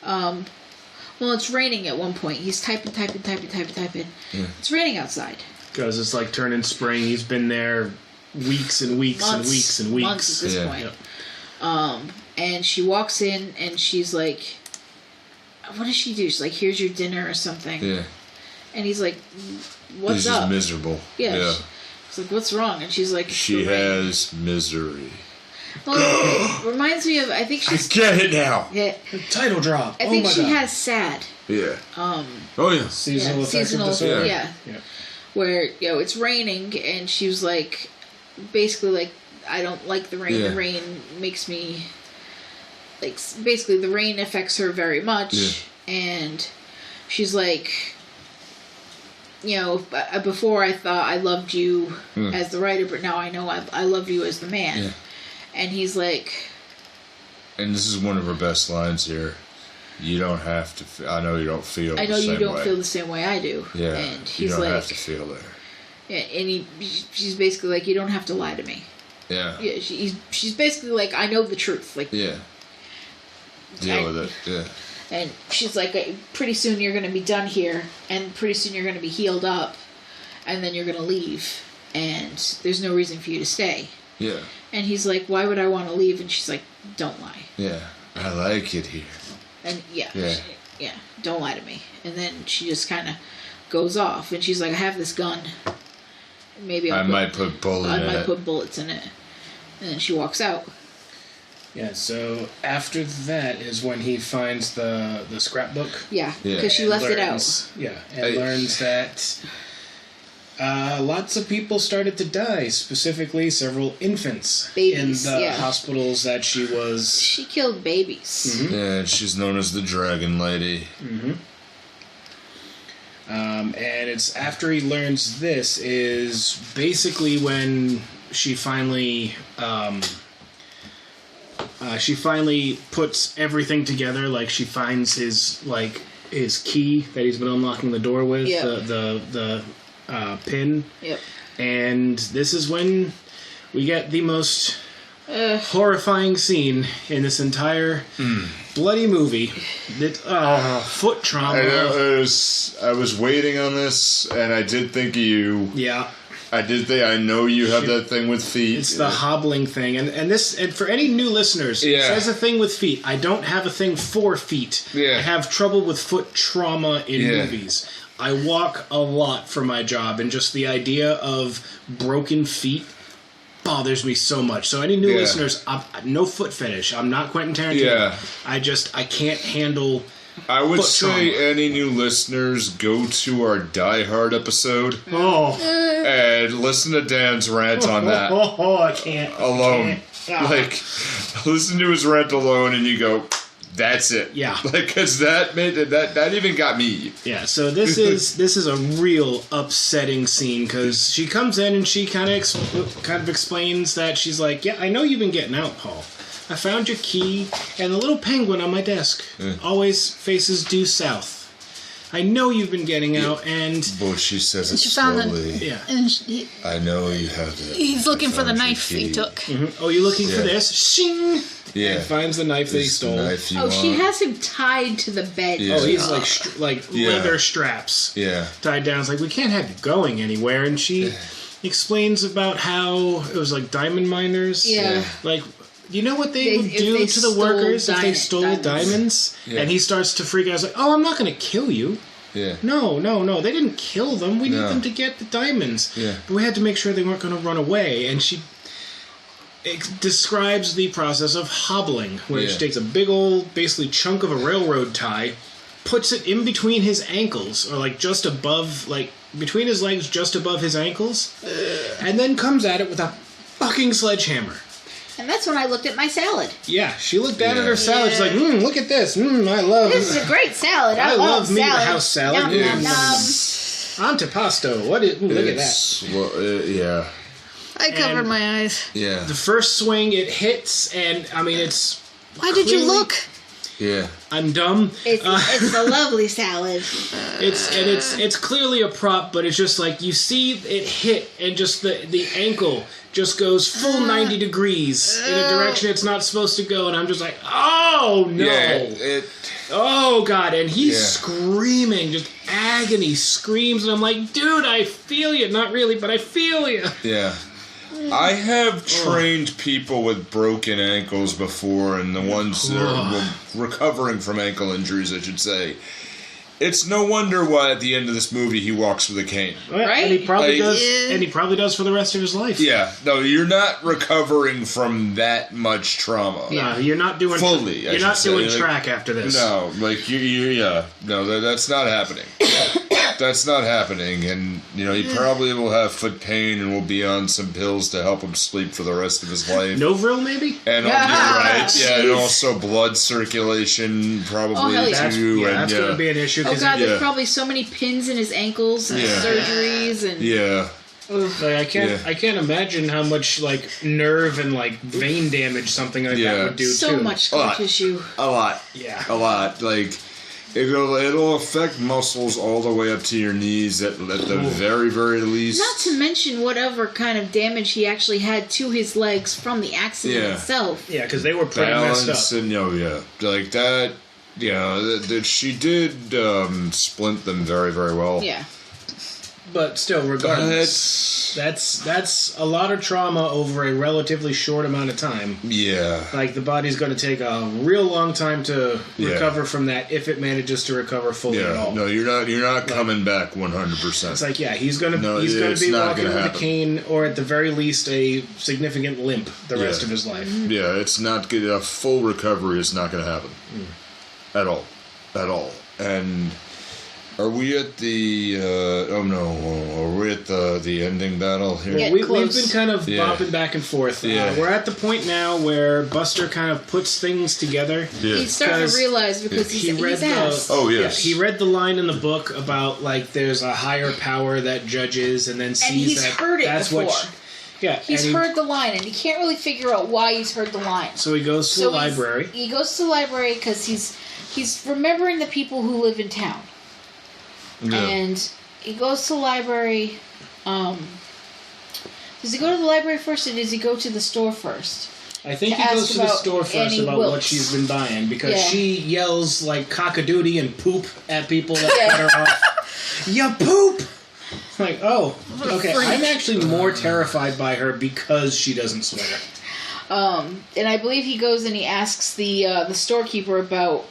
Well, it's raining at one point. He's typing. Yeah. It's raining outside. Because it's like turning spring. He's been there weeks and weeks and weeks and weeks. Months at this point. Yep. And she walks in and she's like, what does she do? She's like, here's your dinner or something. Yeah. And he's like, what's up? He's miserable. Yeah. She's like, what's wrong? And she's like, she has misery. Well, it reminds me of, I think she's... I get it now. Yeah. The title drop. I think she has SAD. Yeah. Oh, yeah. Seasonal affective disorder. Yeah. Where, it's raining, and she was like, basically like, I don't like the rain. The rain makes me, like, basically the rain affects her very much. Yeah. And she's like, before I thought I loved you as the writer, but now I know I love you as the man. Yeah. And he's like... And this is one of her best lines here. You don't have to... I know you don't feel the same way. I know you don't feel the same way I do. Yeah, and he's you don't like, have to feel there. Yeah, and she's basically like, you don't have to lie to me. Yeah. Yeah, she's basically like, I know the truth. Like, yeah. Deal with it, yeah. And she's like, pretty soon you're going to be done here, and pretty soon you're going to be healed up, and then you're going to leave, and there's no reason for you to stay. Yeah. And he's like, why would I want to leave? And she's like, don't lie. Yeah. I like it here. And don't lie to me. And then she just kind of goes off. And she's like, I have this gun. Maybe I might put bullets in it. And then she walks out. Yeah, so after that is when he finds the scrapbook. Yeah, because she left it out. Yeah, and learns that... lots of people started to die, specifically several infants. Babies, in the hospitals that she was... She killed babies. Mm-hmm. Yeah, she's known as the Dragon Lady. Mm-hmm. And it's after he learns this is basically when she finally puts everything together. Like, she finds his key that he's been unlocking the door with, the pin. Yep. And this is when we get the most horrifying scene in this entire bloody movie. That foot trauma. I was waiting on this, and I did think of you. Yeah. I did think, I know you have that thing with feet. It's the hobbling thing. And for any new listeners, it says a thing with feet. I don't have a thing for feet. Yeah. I have trouble with foot trauma in movies. I walk a lot for my job, and just the idea of broken feet bothers me so much. So any new listeners, no foot fetish. I'm not Quentin Tarantino. Yeah. I can't handle... I would say any new listeners, go to our Die Hard episode and listen to Dan's rant on that. I can't. Alone. Like, listen to his rant alone and you go, that's it. Yeah. Like, because that even got me. Yeah, so this is a real upsetting scene because she comes in and she kind of explains that she's like, yeah, I know you've been getting out, Paul. I found your key, and the little penguin on my desk always faces due south. I know you've been getting out, and... But she says it slowly. And I know you have it. He's looking for the knife he took. Mm-hmm. Oh, you're looking for this? Shing! Yeah. And finds the knife that he stole. She has him tied to the bed. Yeah. Oh, he's like leather straps. Yeah. Tied down. It's like, we can't have you going anywhere. And she explains about how it was like diamond miners. Yeah. Like... You know what they would do to the workers if they stole diamonds? Yeah. And he starts to freak out. He's like, oh, I'm not going to kill you. Yeah. No. They didn't kill them. We need them to get the diamonds. Yeah. But we had to make sure they weren't going to run away. And she describes the process of hobbling, where she takes a big old, basically, chunk of a railroad tie, puts it in between his ankles, or like just above, like between his legs, just above his ankles, and then comes at it with a fucking sledgehammer. And that's when I looked at my salad. Yeah, she looked down at her salad. She's like, look at this. I love This is a great salad. I love meat salad. house salad. Nom, nom, nom. Antipasto. Look at that. Well, yeah. I covered my eyes. Yeah. The first swing, it hits, and I mean, it's. Why did you clearly- look? Yeah. I'm dumb. It's a lovely salad. It's clearly a prop, but it's just like you see it hit, and just the ankle just goes full 90 degrees in a direction it's not supposed to go, and I'm just like, oh no, Yeah, oh god, and he's screaming, just agony screams, and I'm like, dude, I feel you, not really, but I feel you. Yeah. I have trained people with broken ankles before, and the ones that are recovering from ankle injuries, I should say. It's no wonder why at the end of this movie he walks with a cane. Right? And he probably Like- does, and he probably does for the rest of his life. Yeah, no, you're not recovering from that much trauma. No, you're not doing Fully, I You're not should doing say. track after this. No, like that's not happening. That's not happening, and he probably will have foot pain and will be on some pills to help him sleep for the rest of his life. Novril, maybe? And Yeah. right, yeah, and also blood circulation probably hell yeah. too. That's going to be an issue. Oh 'cause god, Yeah. there's probably so many pins in his ankles and Yeah. surgeries and yeah. like, I can't imagine how much like nerve and like vein damage something like that would do so too. much scar tissue. A lot. Yeah. A lot. Like, it'll affect muscles all the way up to your knees at the very, very least. Not to mention whatever kind of damage he actually had to his legs from the accident Yeah. itself. Yeah, because they were pretty messed balance up. and like that. Yeah, that she did splint them very, very well. Yeah. But still, regardless, that's a lot of trauma over a relatively short amount of time. Yeah. Like, the body's going to take a real long time to recover from that, if it manages to recover fully at all. No, you're not coming back 100%. It's like, yeah, he's going to be not walking gonna with happen. a cane, or at the very least a significant limp the rest of his life. Yeah, it's not good. A full recovery is not going to happen at all. And are we at the? Are we at the ending battle here? Yeah. We've Close. been kind of Yeah. bopping back and forth. Yeah. We're at the point now where Buster kind of puts things together. Yeah. He's starting to 'Cause realize because he read he's asked. Oh, yes. he read the line in the book about like there's a higher power that judges and then sees And he's that heard it that's before. what. He's heard the line, and he can't really figure out why he's heard the line. So he goes to the library. He goes to the library because he's remembering the people who live in town. Yeah. And he goes to the library. Does he go to the library first, or does he go to the store first? I think to he goes ask to the about store first Annie about what Wilkes. she's been buying because Yeah. she yells like cockadoodie and poop at people that cut her off. You poop! Like, oh, okay. I'm actually more terrified by her because she doesn't swear. And I believe he goes and he asks the storekeeper about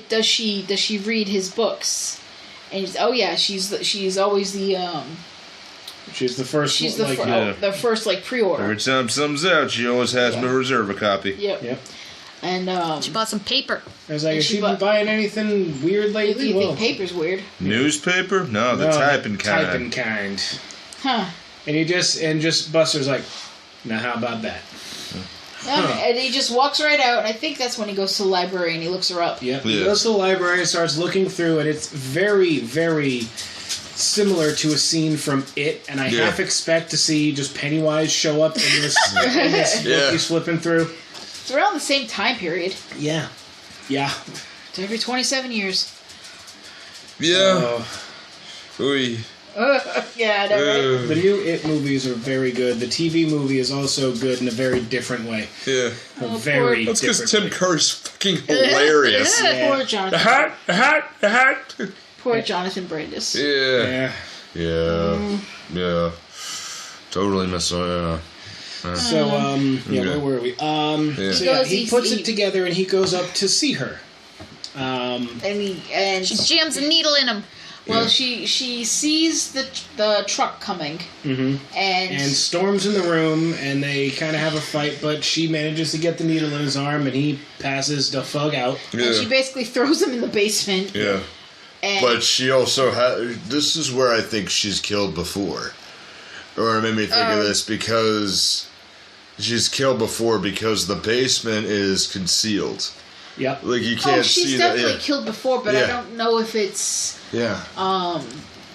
does she read his books? And he's she's always the She's the first. she's the like, the first like pre-order. Every time something's out, she always has Yeah. to reserve a copy. Yep. Yep. And She bought some paper. I was like, And has she she been bought- buying anything weird do lately? you Well, think paper's weird? Newspaper? No, the no, typing kind. Typing kind. Huh. And just Buster's like, now how about that? And he just walks right out, and I think that's when he goes to the library and he looks her up. Yep. He Yeah. goes to the library and starts looking through, and it's very, very similar to a scene from It, and I Yeah. half expect to see just Pennywise show up in this, book he's flipping through. It's around the same time period. Yeah. Yeah. It's every 27 years. Yeah. Ooh. Yeah, I know, right? The new It movies are very good. The TV movie is also good in a very different way. Yeah. A very That's because different Tim way. Curry's fucking hilarious. Yeah. Poor The Jonathan. hat, the hat, the hat. Poor Jonathan Brandis. Yeah. Yeah. Yeah. Totally miss So, where were we? He puts it together and he goes up to see her. And She jams a needle in him. well, she sees the truck coming, And storms in the room, and they kind of have a fight, but she manages to get the needle in his arm, and he passes the fug out. and she Yeah. basically throws him in the basement. Yeah. And But she also this is where I think she's killed before. Or it made me think of this because She's killed before because the basement is concealed. Yep. Like you can't see she's that. definitely killed before, but I don't know if it's. Yeah.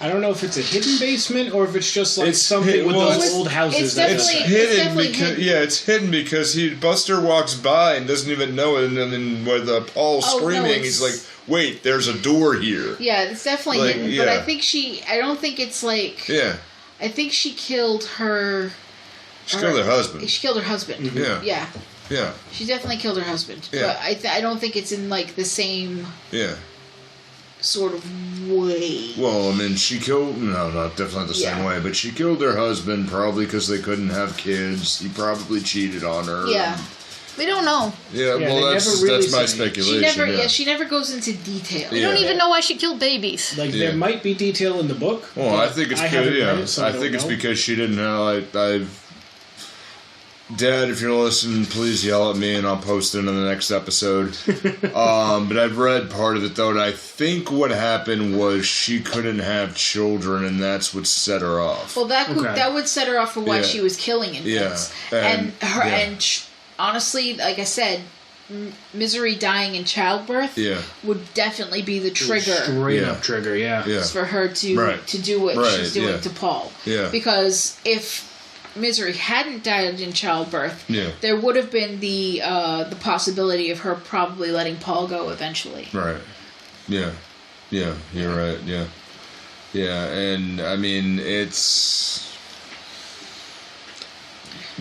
I don't know if it's a hidden basement or if it's just like It's something with well, those it's- old houses. It's hidden definitely because hidden. it's hidden because Buster walks by and doesn't even know it, and then with Paul screaming, it's- he's like, "Wait, there's a door here." Yeah, it's definitely Like, hidden, but I yeah. think I don't think it's like. Yeah, I think she killed her. she killed her husband. She killed her husband. Yeah. Yeah. Yeah, She definitely killed her husband. Yeah. But I don't think it's in like the same yeah. sort of way. Well, I mean, she killed... No, not definitely the same Yeah. way, but she killed her husband probably because they couldn't have kids. He probably cheated on her. Yeah. We don't know. Yeah, Yeah, well, they that's never really my say. speculation. She never goes into detail. We don't even know why she killed babies. Like, Yeah. there might be detail in the book. Well, but I think it's I because, haven't read it, so I don't think it's know. because she didn't know. Dad, if you're listening, please yell at me and I'll post it in the next episode. But I've read part of it though, and I think what happened was she couldn't have children, and that's what set her off. Well, Okay. that would set her off for why Yeah. she was killing infants. Yeah. And her Yeah. honestly, like I said, Misery dying in childbirth Yeah. would definitely be the trigger Straight Yeah. up trigger, yeah. Yeah. for her to Right. do what Right, she's doing yeah. to Paul. Yeah. Because if Misery hadn't died in childbirth, Yeah. there would have been the possibility of her probably letting Paul go eventually. Right. Yeah. Yeah, you're right. Yeah. Yeah, and I mean, it's...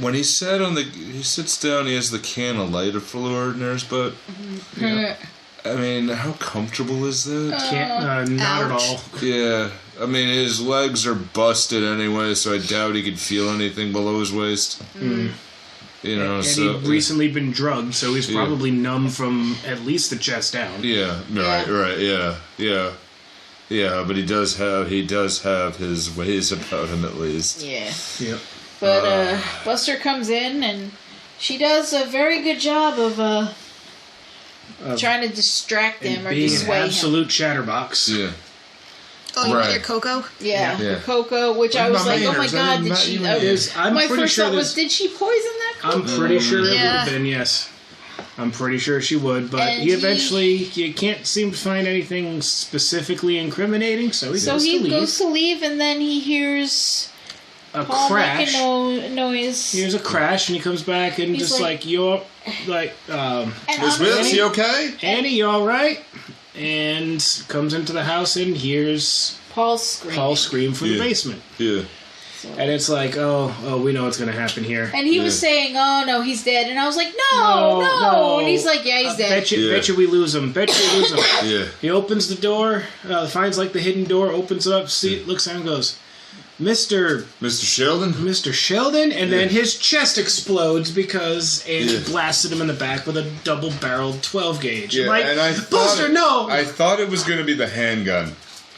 When he sits down, he has the can of lighter fluid in his butt. I mean, how comfortable is that? Not at ouch. all. Yeah. I mean, his legs are busted anyway, so I doubt he could feel anything below his waist. You know, And so... he'd recently been drugged, so he's Yeah. probably numb from at least the chest down. Yeah, right, yeah, but he does have his ways about him at least. Yeah. Yep. But Buster comes in and she does a very good job of trying to distract him And or being an dissuade him. absolute chatterbox. Yeah. Oh, you Right. want your Coco? Yeah, Yeah. Coco, which I was my like, oh my manners? I god, didn't did met she? you I in was, I'm my pretty first sure thought was, this- did she poison that Coco? I'm pretty sure it would Yeah. have been, yes. I'm pretty sure she would, but And he eventually, you can't seem to find anything specifically incriminating, so he So goes he to leave. goes to leave, and then he hears A Paul crash. making noise. Here's a crash, and he comes back and He's just like- you're, like, And Miss honestly- Wills, you okay? Annie, you alright? And comes into the house and hears Paul screaming. Paul scream from the Yeah. basement. Yeah. And it's like, oh, we know what's going to happen here. And he was saying, "Oh no, he's dead." And I was like, "No." And he's like, "Yeah, he's dead." Bet you, Yeah. bet you we lose him. Bet you we lose him. Yeah. He opens the door, finds like the hidden door, opens it up, looks down and goes, Mr. Mr. Sheldon, and then his chest explodes because Andy Yeah. blasted him in the back with a double-barreled 12 gauge. Yeah, I'm like, and I Buster, no! I thought it was going to be the handgun.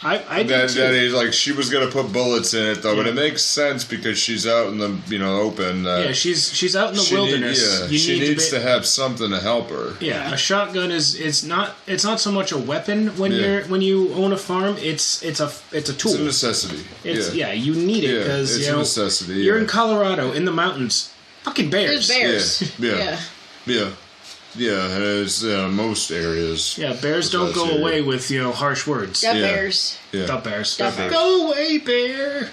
I did That too. he's like she was gonna put bullets in it though, but it makes sense because she's out in the open. Yeah, she's out in the wilderness. She needs to have something to help her. Yeah, a shotgun is not so much a weapon when Yeah. when you own a farm. It's a tool. It's a necessity. You need it because it's a necessity. you're yeah. in Colorado in the mountains. Fucking bears. There's bears. Yeah. Yeah, it's most areas. Yeah, bears don't go Especially- away with harsh words. The Yeah. bears. Yeah. The bears. The bears. Go away, bear.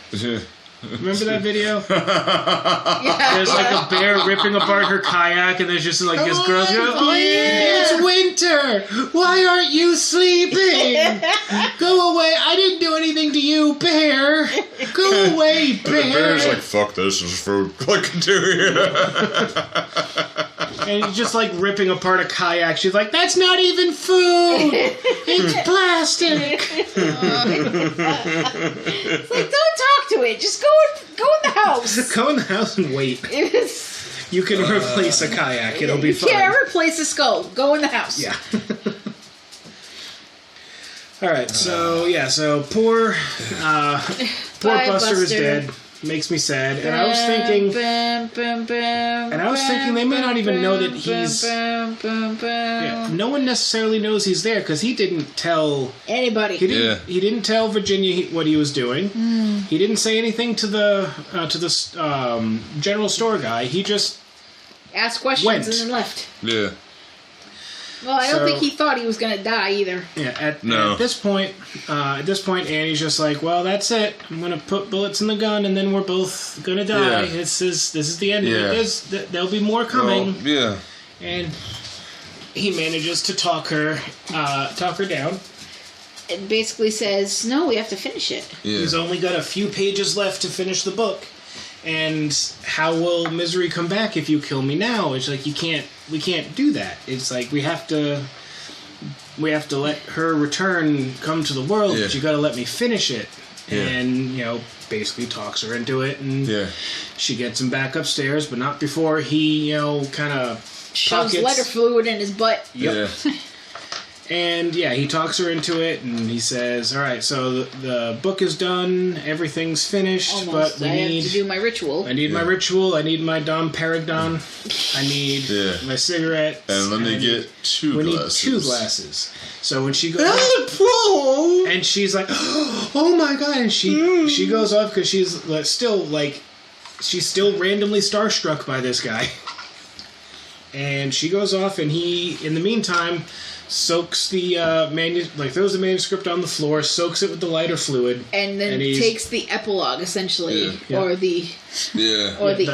Remember that video? There's like a bear ripping apart her kayak, and there's just like this girl going, "Oh, it's winter. Why aren't you sleeping? Go away. I didn't do anything to you, bear. Go away, The bear." bear's like, fuck this is food. Like, dude. And he's just like ripping apart a kayak. She's like, "That's not even food. It's plastic." It's like, don't talk to it. Just go in the house. Go in the house and wait. You can replace a kayak. It'll be You fine. can't replace the skull. Go in the house. Yeah. All right. So poor Bye, Buster is Buster. dead. Makes me sad. And I was thinking, they may not even know that he's. Yeah, no one necessarily knows he's there because he didn't tell. Anybody. He didn't tell Virginia what he was doing. He didn't say anything to the general store guy. He just asked questions, Went. and then left. Yeah. Well, I don't So- think he thought he was going to die either. Yeah, at No. this point, Annie's just like, well, that's it. I'm going to put bullets in the gun, and then we're both going to die. Yeah. This is the end Yeah. of it. There'll be more coming. Well, yeah. And he manages to talk her down. It basically says, no, we have to finish it. Yeah. He's only got a few pages left to finish the book. And how will misery come back if you kill me now? It's like we can't do that. It's like we have to let her return come to the world, Yeah. but you got to let me finish it. Yeah. And basically talks her into it, and Yeah. she gets him back upstairs, but not before he kind of Shoves letter fluid in his butt. Yep. Yeah. And he talks her into it, and he says, "All right, so the book is done, everything's finished, Almost. but I have to do my ritual. I need my ritual. I need my Dom Perignon. I need my cigarette. And let me get two glasses. Need 2 glasses. So when she goes, and she's like, "Oh my god!" And she goes off because she's still randomly starstruck by this guy. And she goes off, and he, in the meantime, soaks the throws the manuscript on the floor, soaks it with the lighter fluid, and then takes the epilogue, essentially, or the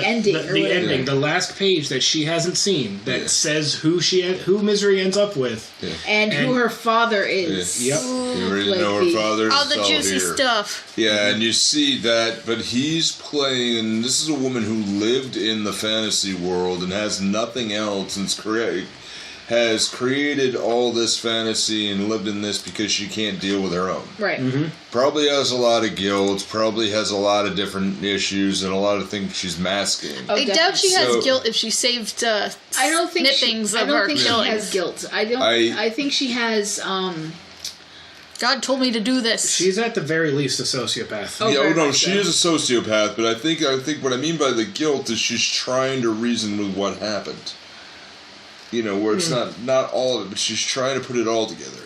ending, the ending, the last page that she hasn't seen that says who Misery ends up with, and who her father is. Yep, you already know her father. All the juicy stuff. Yeah, and you see that, but he's playing. This is a woman who lived in the fantasy world and has nothing else, and has created all this fantasy and lived in this because she can't deal with her own. Right. Mm-hmm. Probably has a lot of guilt, probably has a lot of different issues and a lot of things she's masking. I doubt she has guilt if she saved I don't think snippings she, of her I don't think killings. she has guilt. I think she has God told me to do this. She's at the very least a sociopath. She is a sociopath, but I think what I mean by the guilt is she's trying to reason with what happened. Where it's not all of it, but she's trying to put it all together.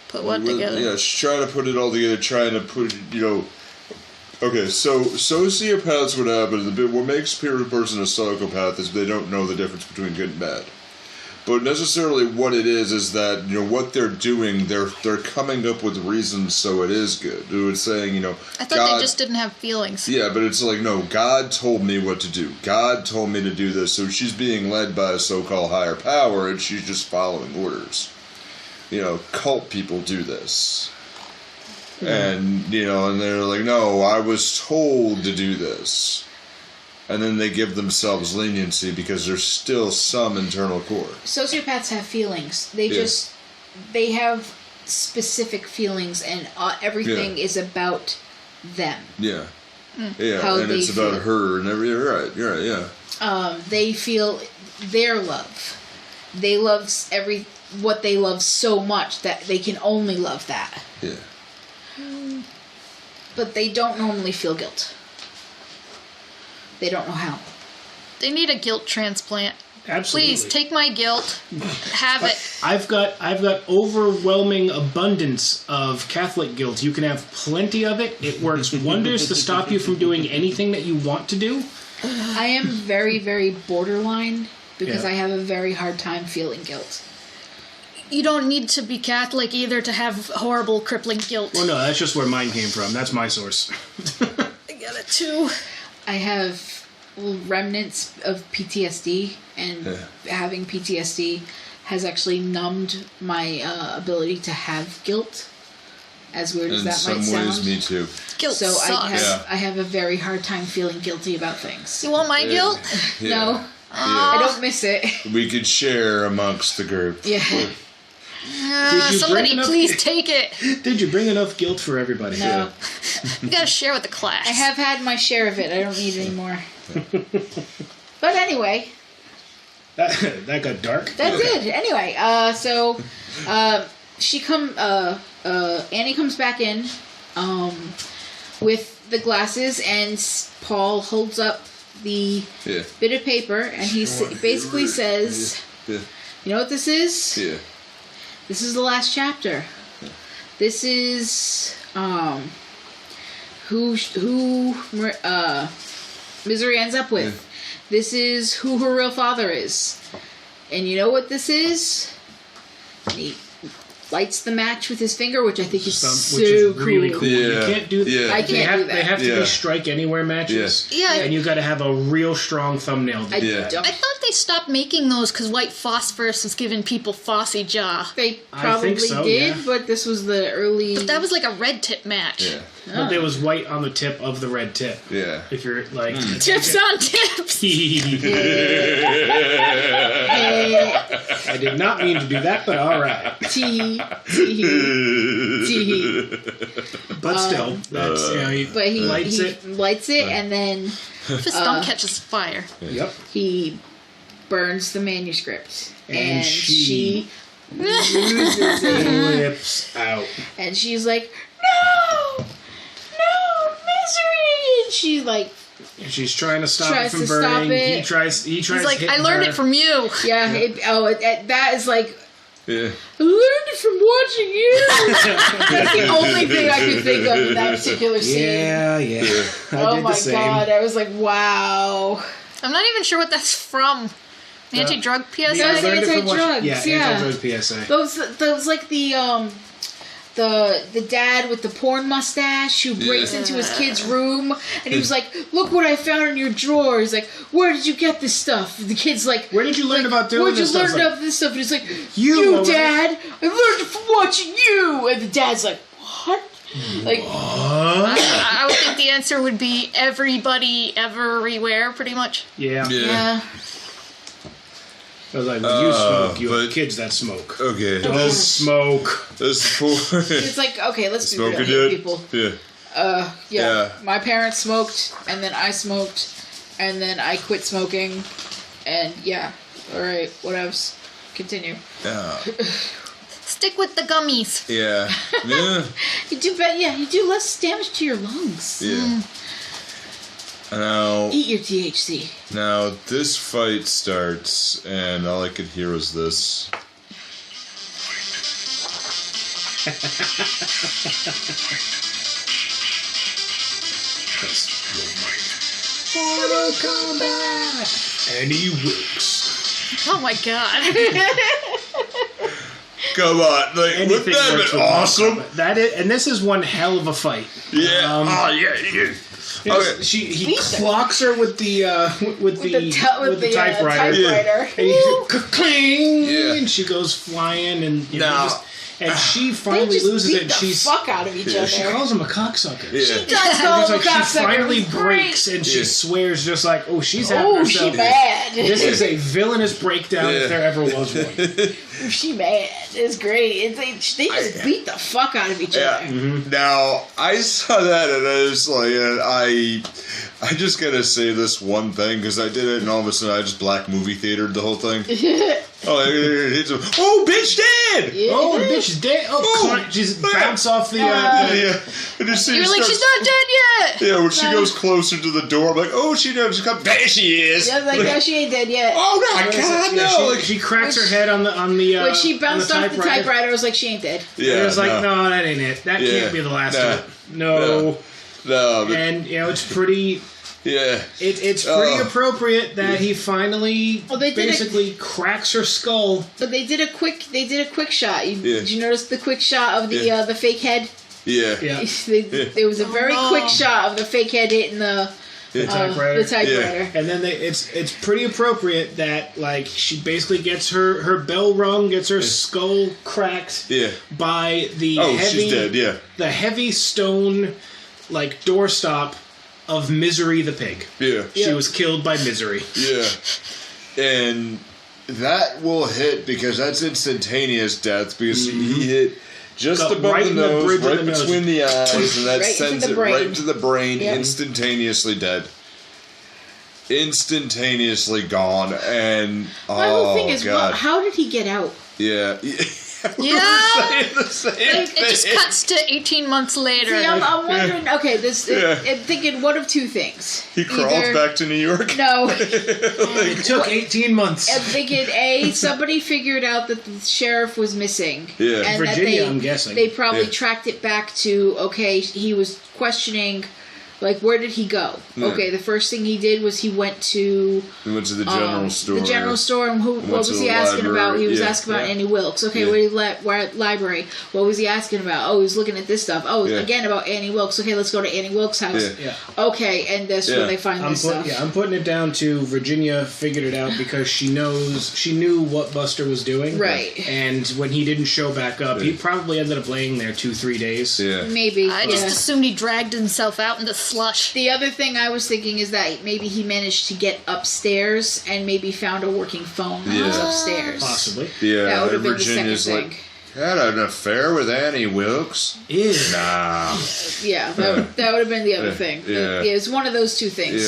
Put what together? Yeah, she's trying to put it all together, trying to put, Okay, so sociopaths, what happens, what makes a person a psychopath is they don't know the difference between good and bad. But necessarily what it is that, what they're doing, they're coming up with reasons so it is good. It's saying, I thought they just didn't have feelings. Yeah, but it's like, no, God told me what to do. God told me to do this. So she's being led by a so-called higher power, and she's just following orders. Cult people do this. And, and they're like, no, I was told to do this. And then they give themselves leniency because there's still some internal core. Sociopaths have feelings. They have specific feelings, and everything is about them. Yeah. Yeah, How and it's feel. about her and everything. You're right, yeah. They feel their love. They love what they love so much that they can only love that. Yeah. But they don't normally feel guilt. They don't know how. They need a guilt transplant. Absolutely. Please take my guilt. Have it. I've got overwhelming abundance of Catholic guilt. You can have plenty of it. It works wonders to stop you from doing anything that you want to do. I am very, very borderline because I have a very hard time feeling guilt. You don't need to be Catholic either to have horrible, crippling guilt. Well, no, that's just where mine came from. That's my source. I got it too. I have remnants of PTSD, and having PTSD has actually numbed my ability to have guilt. As weird as that might sound. In some ways, me too. Guilt so sucks. I have a very hard time feeling guilty about things. You want my guilt? Yeah. No. I don't miss it. We could share amongst the group. Yeah. Somebody please take it. Did you bring enough guilt for everybody? No. You gotta share with the class. I have had my share of it. I don't need any more. But anyway. That got dark. That did. Anyway, Annie comes back in with the glasses, and Paul holds up the bit of paper, and he basically says, "You know what this is? Yeah. This is the last chapter. This is Misery ends up with. This is who her real father is. And you know what this is? He lights the match with his finger, which I think is so really cool. Yeah. You can't do that. Yeah. I can't do that. They have to be strike anywhere matches. Yeah. And you got to have a real strong thumbnail. I Yeah. don't. I thought they stopped making those because white phosphorus was giving people Fossey jaw. They I probably think so, did, yeah. but this was the early. But that was like a red tip match. Yeah. But there was white on the tip of the red tip. Yeah. If you're like... Tips on tips. I did not mean to do that, but all right. Tee. But still, that's he But he lights it. lights it, and then If his thumb catches fire. Yep. he burns the manuscript, And she loses it. Flips out. and she's like, no, Misery, and she like, And she's trying to stop Tries it from to stop burning. it. He tries. He's like, I hitting learned her. it from you. yeah, that is like. Yeah. I learned it from watching you. That's the only thing I could think of in that particular scene. Yeah. I Oh did my the same. god, I was like, wow. I'm not even sure what that's from. Anti-drug PSA? Yeah, I learned it from anti-drugs, watching- yeah. anti-drug PSA. Those like the dad with the porn mustache who breaks into his kid's room and he was like, look what I found in your drawer. He's like, where did you get this stuff? The kid's like, Where did you learn about doing where'd you this learn stuff? about this stuff? And he's like, You, you woman." dad, I learned it from watching you. And the dad's like, what? Like, I would think the answer would be everybody, everywhere, pretty much. Yeah. yeah. I was like, when you smoke, you have but- kids that smoke. Okay. Don't smoke. This poor It's like, okay, let's be real smoker here, did. people. Yeah. Yeah. My parents smoked, and then I smoked, and then I quit smoking, and yeah. All right, what else? Continue. Yeah. Stick with the gummies. Yeah. Yeah. You do less damage to your lungs. Yeah. Now, Eat your THC. now this fight starts, and all I could hear was this. Mortal Kombat! And he works. Oh my god. Come on, like, wouldn't Anything that works have been with awesome? Mortal Kombat. That is, and this is one hell of a fight. Yeah. Um, yeah. Okay. He clocks her with the typewriter. typewriter. And he cling, Yeah. and she goes flying, and you know, Now- and she They finally just loses beat it. And the she's fuck out of each she other. calls him a cocksucker. Yeah. She does call It's him a like she cocksucker. finally It was breaks, great. and she Yeah. swears just like, "Oh, she's having Oh, herself." she mad. This is a villainous breakdown Yeah. if there ever was one. She mad. It's great. They just beat the fuck out of each Yeah. other. Now I saw that and I was like, I just gotta say this one thing because I did it and all of a sudden I just black movie theatered the whole thing. Oh, bitch dead! Yeah. Oh, the bitch is dead. Oh, she's bounced off the. Yeah, and you see You're her like, start- she's not dead yet! Yeah, when she goes closer to the door, I'm like, oh, she knows. There she is. Yeah, like, no, she ain't dead yet. Oh my god, Yeah, no! she, she cracks her head on the. When she bounced off the typewriter, I was like, she ain't dead. And it was like, no, that ain't it. That Yeah. can't be the last Nah. one. No. no, but, And you know, it's pretty. yeah. It's pretty Oh. appropriate that he finally Well, they did basically cracks her skull. But they did a quick shot. Yeah. Did you notice the quick shot of the fake head? Yeah. Yeah. There was a very quick shot of the fake head hitting the Typewriter. The typewriter. And then it's pretty appropriate that like she basically gets her bell rung, gets her skull cracked Yeah. by the Oh, heavy she's dead, yeah. the heavy stone like doorstop of Misery the pig. Yeah. She was killed by Misery. Yeah. And that will hit because that's instantaneous death because he hit just Got above right the in the nose, bridge of right the nose. between the eyes, and that Right into sends the it brain. right to the brain, Yep. instantaneously dead. Instantaneously gone, and My whole thing oh is, god, how did he get out? yeah, we Yeah. were saying the same It just thing. cuts to 18 months later. See, I'm wondering. Okay, this. Yeah. I'm thinking one of two things. He crawls Either- back to New York. No, It took 18 months. I'm thinking somebody figured out that the sheriff was missing. Yeah. and Virginia, that I'm guessing. they probably Yeah. tracked it back to he was questioning Like, where did he go? Yeah. Okay, the first thing he did was he went to the general store. The general store, and what was he asking about? He was asking about Annie Wilkes. Okay, where library? What was he asking about? Oh, he was looking at this stuff. Oh, again about Annie Wilkes. Okay, let's go to Annie Wilkes' house. Yeah. Okay, and that's where they find this stuff. Yeah, I'm putting it down to Virginia figured it out because she knew what Buster was doing. Right. And when he didn't show back up, he probably ended up laying there 2-3 days. Yeah. Maybe. I just assumed he dragged himself out in the slush. The other thing I was thinking is that maybe he managed to get upstairs and maybe found a working phone when he was upstairs. Possibly. Yeah, that would have been Virginia's the second thing. Had an affair with Annie Wilkes? Ew. Nah. Yeah, that would have been the other thing. Yeah. It was one of those two things.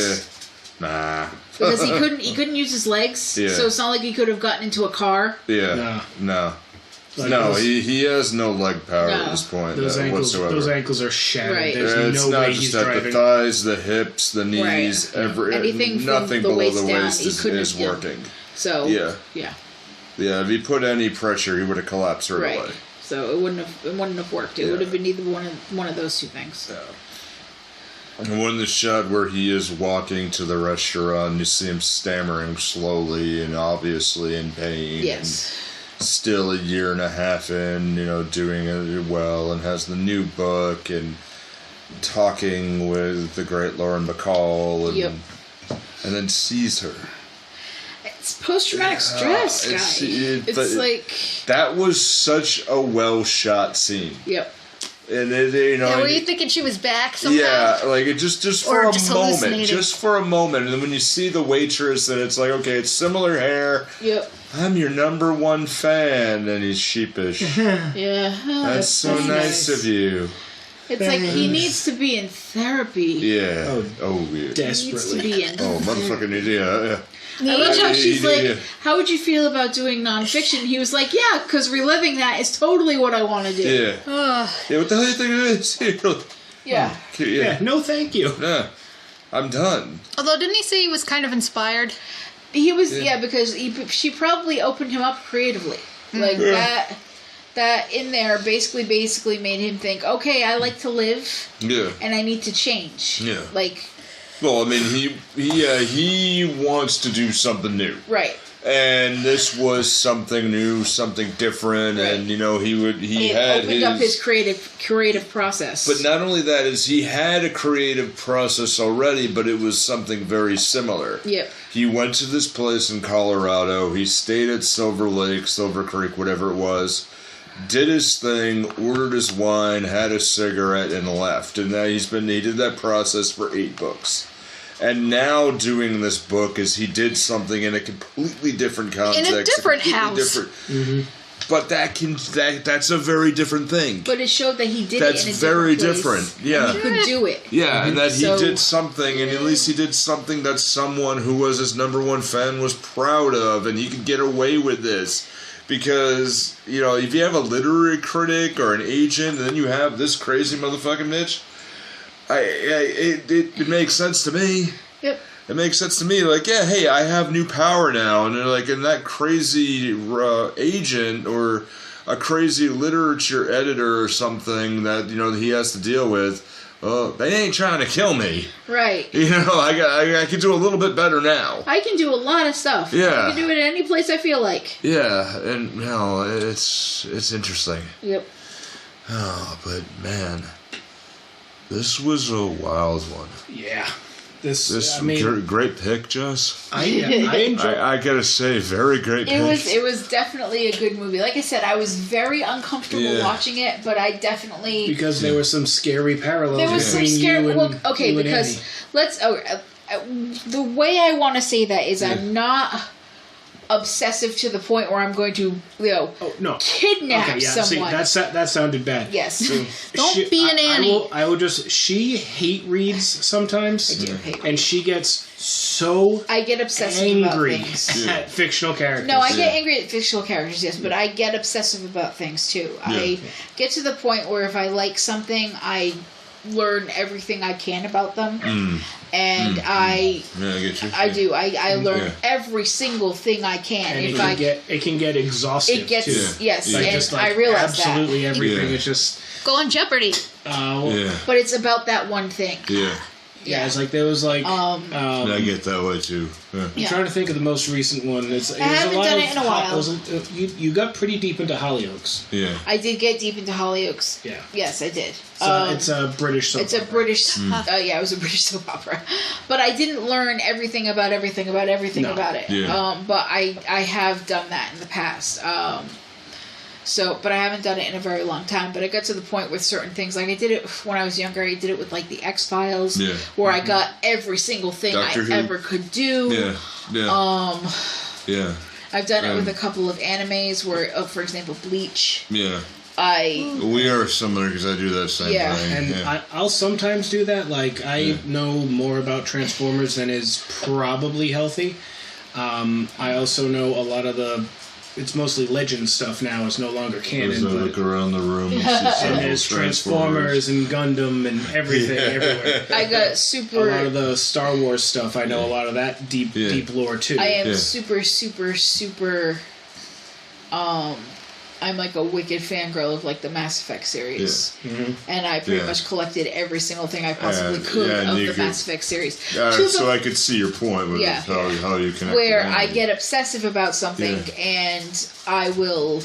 Yeah. Nah. Because he couldn't use his legs, so it's not like he could have gotten into a car. Yeah. No. Like No, he has no leg power at this point Those whatsoever. ankles are shattered. Right. There's It's no not way just he's at driving. the thighs, the hips, the knees, Anything from nothing the below waist the down, waist he couldn't is have- working. So Yeah. yeah, Yeah, if he put any pressure, he would have collapsed right away. So it wouldn't have worked. It would have been either one of those two things. And one in the shot where he is walking to the restaurant, you see him stammering slowly and obviously in pain. Yes. And still a year and a half in, doing it well, and has the new book and talking with the great Lauren Bacall, and then sees her. It's post-traumatic stress, guys. It's like that was such a well shot scene. Yep. And were you thinking she was back somehow? Yeah, like it just for Or a just moment, hallucinating? just for a moment, and then when you see the waitress, and it's like, okay, it's similar hair. Yep. I'm your number one fan, and he's sheepish. Yeah. Oh, That's so nice of you. It's like he needs to be in therapy. Yeah. Oh yeah. He needs to Desperately. be in. Oh, motherfucking yeah. I love how she's Yeah. like, how would you feel about doing nonfiction? He was like, yeah, because reliving that is totally what I want to do. Yeah. Yeah. What the hell do you think it is? Yeah. Yeah, no thank you. Nah, I'm done. Although, didn't he say he was kind of inspired? He was, because she probably opened him up creatively. Like that in there basically made him think, okay, I like to live. Yeah. And I need to change. Yeah. Like. Well, I mean, he wants to do something new. Right. And this was something new, something different, Right. and he It had opened up his creative process. But not only that, is he had a creative process already, but it was something very similar. Yep. He went to this place in Colorado. He stayed at Silver Lake, Silver Creek, whatever it was. Did his thing, ordered his wine, had a cigarette, and left. And now he did that process for 8 books. And now doing this book is he did something in a completely different context. In a different completely house. Different, But that's a very different thing. But it showed that he did That's it in a very different place. different. Yeah. And he could do it. Yeah, and that he So- did something, and at least he did something that someone who was his number one fan was proud of, and he could get away with this. Because, if you have a literary critic or an agent, and then you have this crazy motherfucking bitch, it makes sense to me. Yep. It makes sense to me. Like, yeah, hey, I have new power now, and they're like, and that crazy agent or a crazy literature editor or something that he has to deal with. They ain't trying to kill me. Right. I can do a little bit better now. I can do a lot of stuff. Yeah. I can do it any place I feel like. Yeah, and it's interesting. Yep. Oh, but man, this was a wild one. Yeah. Great pick, Jess. I enjoyed. I gotta say, very great pick. It was definitely a good movie. Like I said, I was very uncomfortable watching it, but I definitely Because there were some scary parallels there was some between scary. you and Well, okay, you and because Annie. the way I want to say that is I'm not obsessive to the point where I'm going to kidnap someone. See, that sounded bad. Yes. Don't be an Annie. I will just. She hate reads sometimes. I do hate and she gets so I get obsessive angry about things. at fictional characters. No, I get angry at fictional characters, yes, but I get obsessive about things too. I get to the point where if I like something, I learn everything I can about them. And I get you. I do. I learn every single thing I can. And If it can get exhaustive. it gets too. yes, Like, and just like I realize absolutely that. everything. Yeah. It's just Go on Jeopardy. But it's about that one thing. Yeah. Yeah, it's like there was like. I get that way too. Yeah. I'm trying to think of the most recent one. I haven't done it in a while. You got pretty deep into Hollyoaks. Yeah. I did get deep into Hollyoaks. Yeah. Yes, I did. So it's a British soap opera. It was a British soap opera. But I didn't learn everything about it. Yeah. But I have done that in the past. But I haven't done it in a very long time. But I got to the point with certain things. Like I did it when I was younger. I did it with like the X-Files, where I got every single thing Doctor Who. ever could do. Yeah. I've done it with a couple of animes where, for example, Bleach. Yeah. We are similar because I do that same thing. And I'll sometimes do that. Like, I know more about Transformers than is probably healthy. I also know a lot of it's mostly legend stuff now. It's no longer canon. But look around the room and see and there's Transformers and Gundam and everything everywhere. I got super... A lot of the Star Wars stuff, I know a lot of that deep lore too. I am super... I'm like a wicked fangirl of like the Mass Effect series. Yeah. Mm-hmm. And I pretty much collected every single thing I possibly could of the Mass Effect series. So I could see your point with how you connect. Where I get obsessive about something and I will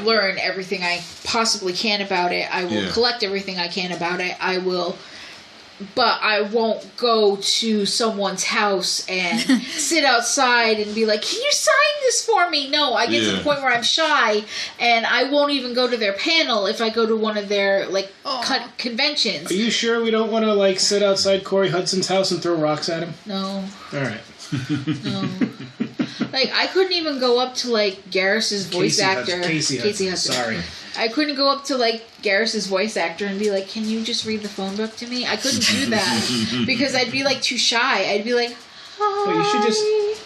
learn everything I possibly can about it. I will collect everything I can about it. But I won't go to someone's house and sit outside and be like, can you sign this for me? No, I get to the point where I'm shy and I won't even go to their panel if I go to one of their, like, conventions. Are you sure we don't want to, like, sit outside Corey Hudson's house and throw rocks at him? No. Alright. No. Like, I couldn't even go up to, like, Garrus's voice actor. Casey Hudson. Sorry. I couldn't go up to, like, Garrus's voice actor and be like, can you just read the phone book to me? I couldn't do that because I'd be, like, too shy. I'd be like, hi. Well,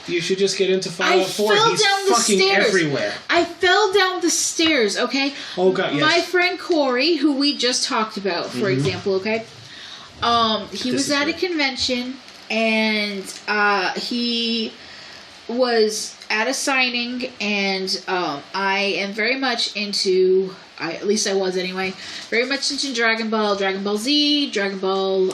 you should just get into Fallout 4. He's fucking everywhere. I fell down the stairs, okay? Oh, God, yes. My friend Corey, who we just talked about, for example, okay? He was at a convention and he was at a signing, and I am very much into, at least I was anyway, very much into Dragon Ball Z, Dragon Ball,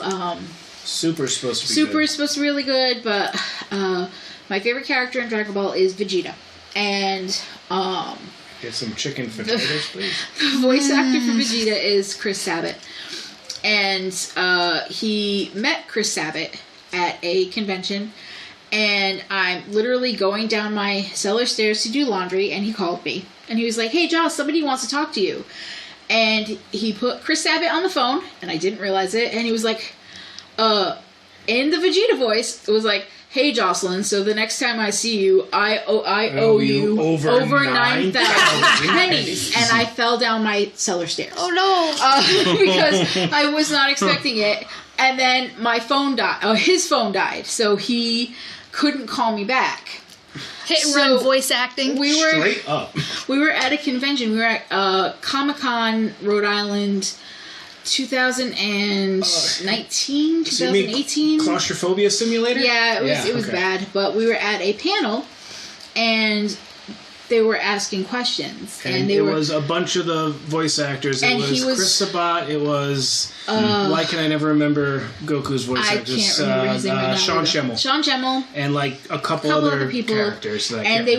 Super's supposed to be Super good. is supposed to be really good, but my favorite character in Dragon Ball is Vegeta. And Get some chicken potatoes, please. the voice actor for Vegeta is Chris Sabat. And he met Chris Sabat at a convention, and I'm literally going down my cellar stairs to do laundry, and he called me. And he was like, hey, Joss, somebody wants to talk to you. And he put Chris Sabat on the phone, and I didn't realize it, and he was like, in the Vegeta voice, it was like, hey, Jocelyn, so the next time I see you, I owe you over 9,000 pennies. And I fell down my cellar stairs. Oh, no. Because I was not expecting it. And then my phone died. His phone died. So he couldn't call me back. Hit and run voice acting. Straight up. We were at a convention. We were at Comic-Con, Rhode Island, 2019, 2018. Claustrophobia simulator? Yeah, it was bad. But we were at a panel, and they were asking questions. And it was a bunch of the voice actors. It was Chris Sabat. It was... why can I never remember Goku's voice actor? I can't remember his name right now. Sean Schemmel. Sean Schemmel. And like a couple other people, characters. That and they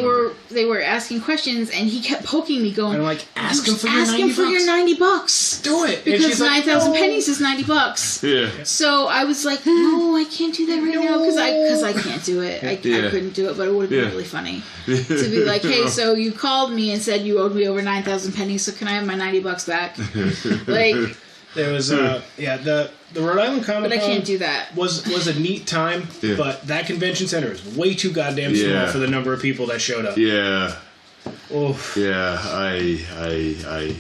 were asking questions, and he kept poking me, going, and I'm like, ask him for your $90. Do it. Because 9,000 pennies is $90. Yeah. So I was like, no, I can't do that right now because I can't do it. I couldn't do it, but it would have been really funny to be like, hey, so you called me and said you owed me over 9,000 pennies, so can I have my $90 back? Like... There was the Rhode Island Comic Con. But I can't do that. Was a neat time, but that convention center is way too goddamn small for the number of people that showed up. Yeah. Oof. Yeah, I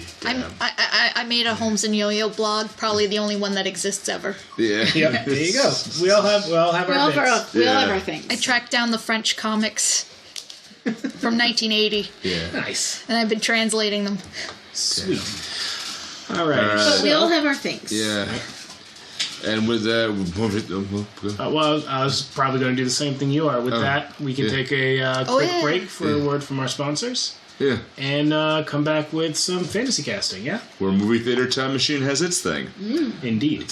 made a Holmes and Yo-Yo blog, probably the only one that exists ever. Yeah. Yep, there you go. We all have our things. I tracked down the French comics from 1980. Yeah. Nice. And I've been translating them. Sweet. All right. But we all have our things. Yeah. And with that, well, I was probably going to do the same thing you are. With that, we can take a quick break for a word from our sponsors. Yeah. And come back with some fantasy casting, yeah? Where Movie Theater Time Machine has its thing. Indeed.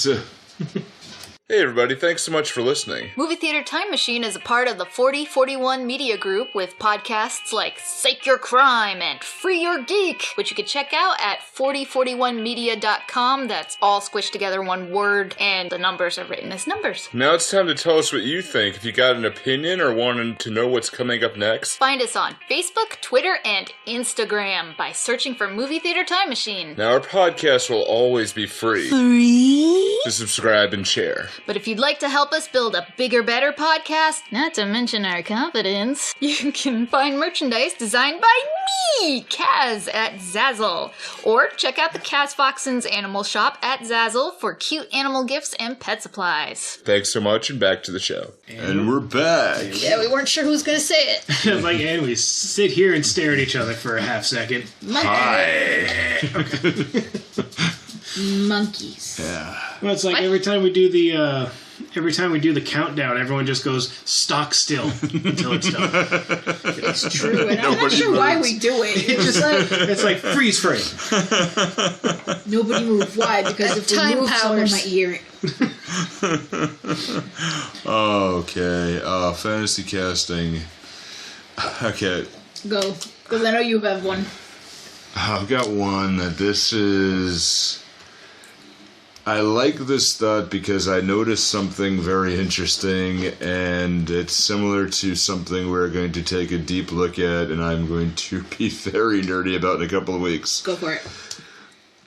Hey everybody, thanks so much for listening. Movie Theater Time Machine is a part of the 4041 Media Group with podcasts like Sake Your Crime and Free Your Geek, which you can check out at 4041media.com. That's all squished together one word, and the numbers are written as numbers. Now it's time to tell us what you think. If you got an opinion or wanted to know what's coming up next, Find us on Facebook, Twitter, and Instagram by searching for Movie Theater Time Machine. now our podcast will always be free to subscribe and share. But if you'd like to help us build a bigger, better podcast, not to mention our confidence, you can find merchandise designed by me, Kaz, at Zazzle. Or check out the Kaz Foxen's Animal Shop at Zazzle for cute animal gifts and pet supplies. Thanks so much, and back to the show. And we're back. Yeah, we weren't sure who was going to say it. Like, and we sit here and stare at each other for a half second. Hi. Monkeys. Yeah. Well, it's like every time we do the countdown, everyone just goes stock still until it's done. It's true, and I'm not sure why we do it. It's like freeze frame. Nobody move. Why? Because if we Time move, someone powers. might hear it. Okay, fantasy casting. Okay, Go. Because I know you have one. I've got one that this is... I like this thought because I noticed something very interesting, and it's similar to something we're going to take a deep look at, and I'm going to be very nerdy about in a couple of weeks. Go for it.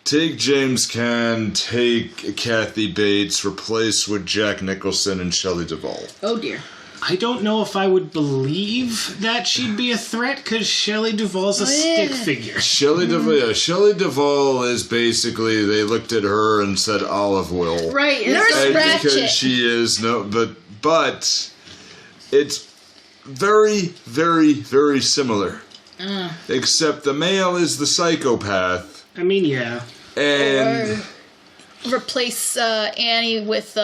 Take James Caan, take Kathy Bates, replace with Jack Nicholson and Shelley Duvall. Oh dear. I don't know if I would believe that she'd be a threat because Shelley Duvall's a stick figure. Shelley Duvall is basically, they looked at her and said olive oil. Right. Nurse It's Ratchet. Because she is but it's very, very, very similar. Except the male is the psychopath, I mean, yeah. and Or replace Annie with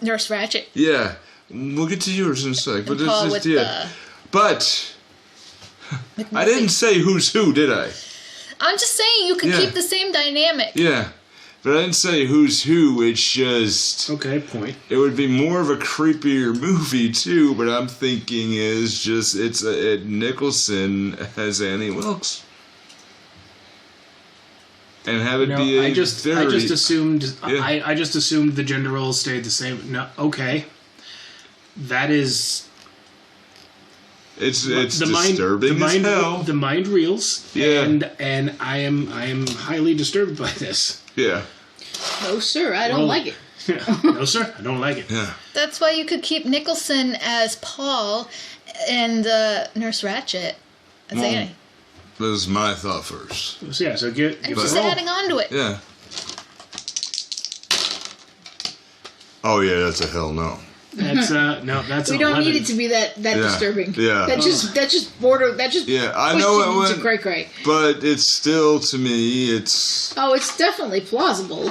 Nurse Ratchet. yeah, we'll get to yours in a sec. But Paul this is with But I didn't say who's who, did I? I'm just saying you can Yeah. keep the same dynamic. Yeah, but I didn't say who's who. It's just Okay, point. it would be more of a creepier movie too. But I'm thinking is just it's Nicholson as Annie Wilkes. And have it be a I just very... assumed Yeah. I just assumed the gender roles stayed the same. No, okay. That is It's the disturbing as hell. The mind reels. Yeah. And I am highly disturbed by this. Yeah. No, sir. I don't Roll like it. it. No, sir. I don't like it. Yeah. That's why you could keep Nicholson as Paul and Nurse Ratchet as Well, Annie. That was my thought first. So, yeah. So get I'm the just roll. adding on to it. Yeah. Oh yeah, that's a hell no. That's no. That's We 11. don't need it to be that disturbing. Yeah. That just Yeah, I pushed know it it into went, cray-cray. but it's still to me it's Oh, it's definitely plausible.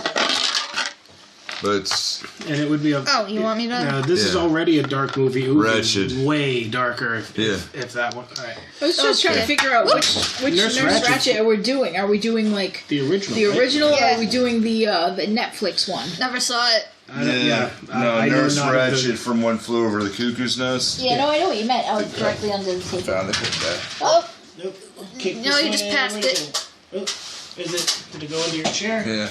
but And it would be a. Oh, you want me to? No, this is Yeah. already a dark movie. It would be Wretched. way darker if, Yeah. if that one. All right. I was just trying to figure out which Nurse Nurse Ratchet. Ratchet are we doing? Are we doing like The original. the right? original, or Yeah. are we doing the Netflix one? Never saw it. Yeah. No, I know Nurse not of Ratchet the- from One Flew Over the Cuckoo's Nest. Yeah, no, I know what you meant. I was directly under the table. Found it. Okay. Oh, Nope. Kick no, this you one just in. passed Where'd it. go? Oh, is it? Did it go into your chair? Yeah.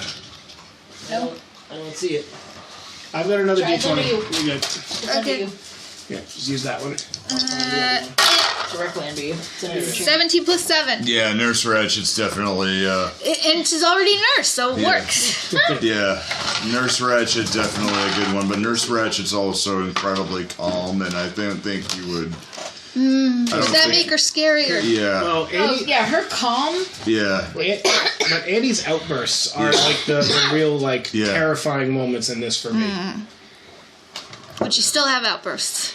I don't see it. I've got another Try it D20. under you. We got. It's under Okay. you. Yeah, just use that one. Directly under you. It's under your chin. 17 plus 7. Yeah, Nurse Ratchet's definitely And she's already a nurse, so it Yeah. works. yeah. Nurse Ratchet definitely a good one, but Nurse Ratchet's also incredibly calm, and I don't think you would. Does that make her scarier? Yeah. Well, Oh, Andy, yeah, her calm. Yeah. but Andy's outbursts are like the real Yeah. terrifying moments in this for me. But you still have outbursts.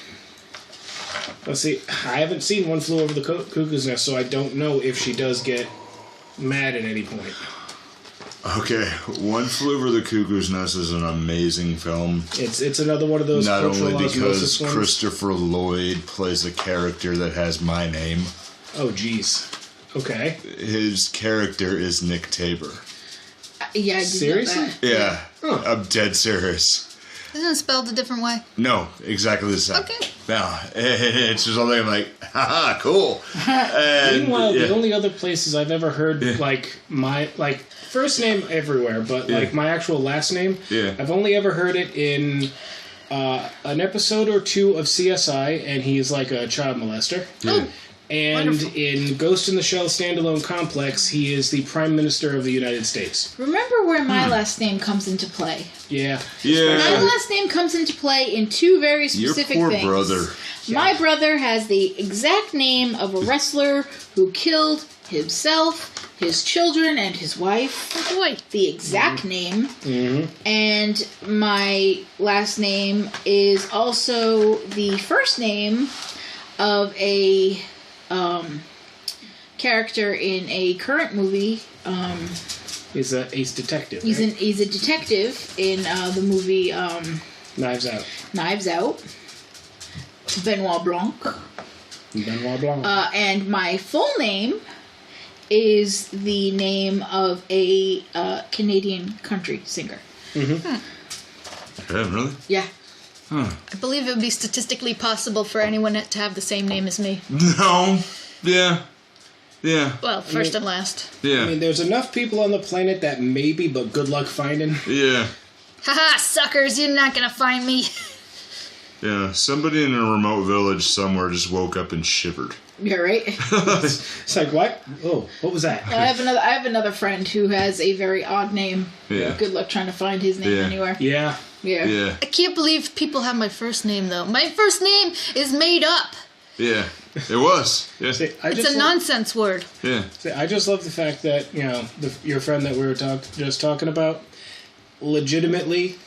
Let's see. I haven't seen One Flew Over the Cuckoo's Nest, so I don't know if she does get mad at any point. Okay, One Flew Over the Cuckoo's Nest is an amazing film. It's another one of those Not cultural only osmosis because ones. Christopher Lloyd plays a character that has my name. Oh, jeez. Okay. His character is Nick Tabor. Yeah, I did Seriously? know that. Yeah, Huh. I'm dead serious. Isn't it spelled a different way? No, exactly the same. Okay. No, it's just something I'm like, haha, cool. And, Meanwhile, the only other places I've ever heard my first name everywhere, but like my actual last name, I've only ever heard it in an episode or two of CSI, and he's like a child molester. Yeah. And Wonderful. in Ghost in the Shell Standalone Complex, he is the Prime Minister of the United States. Remember where my last name comes into play. Yeah. My last name comes into play in two very specific Your poor things. brother. My brother has the exact name of a wrestler who killed himself, his children, and his wife. Oh boy. The exact name. Mm-hmm. And my last name is also the first name of a character in a current movie. He's a detective. He's a detective in the movie Knives Out. Knives Out. Benoit Blanc. Benoit Blanc. And my full name is the name of a Canadian country singer. Mm-hmm. Yeah, really? Yeah. Huh. I believe it would be statistically possible for anyone to have the same name as me. No. Yeah. Yeah. Well, first and last. Yeah. I mean, there's enough people on the planet that maybe, but good luck finding. Yeah. Haha, suckers, you're not gonna find me. Yeah. Somebody in a remote village somewhere just woke up and shivered. Yeah, right. It's like, what? Oh, what was that? I have another friend who has a very odd name. Yeah. Good luck trying to find his name Yeah. anywhere. Yeah. Yeah. Yeah. I can't believe people have my first name, though. My first name is made up. Yeah. It was. Yeah. See, It's a nonsense word. Yeah. I just love the fact that, you know, your friend that we were just talking about, legitimately,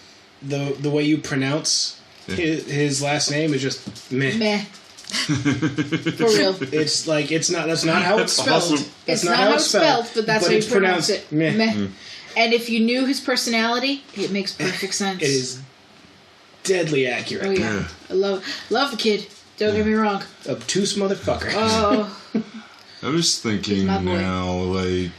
the way you pronounce his last name is just meh. Meh. For real. It's like, that's not how it's spelled. Awesome. It's not how it's spelled, but that's how you it's pronounce it. Meh. Meh. And if you knew his personality, it makes perfect sense. It is deadly accurate. Oh yeah. I love the kid. Don't get me wrong. Obtuse motherfucker. Oh. I was thinking my boy. now, like,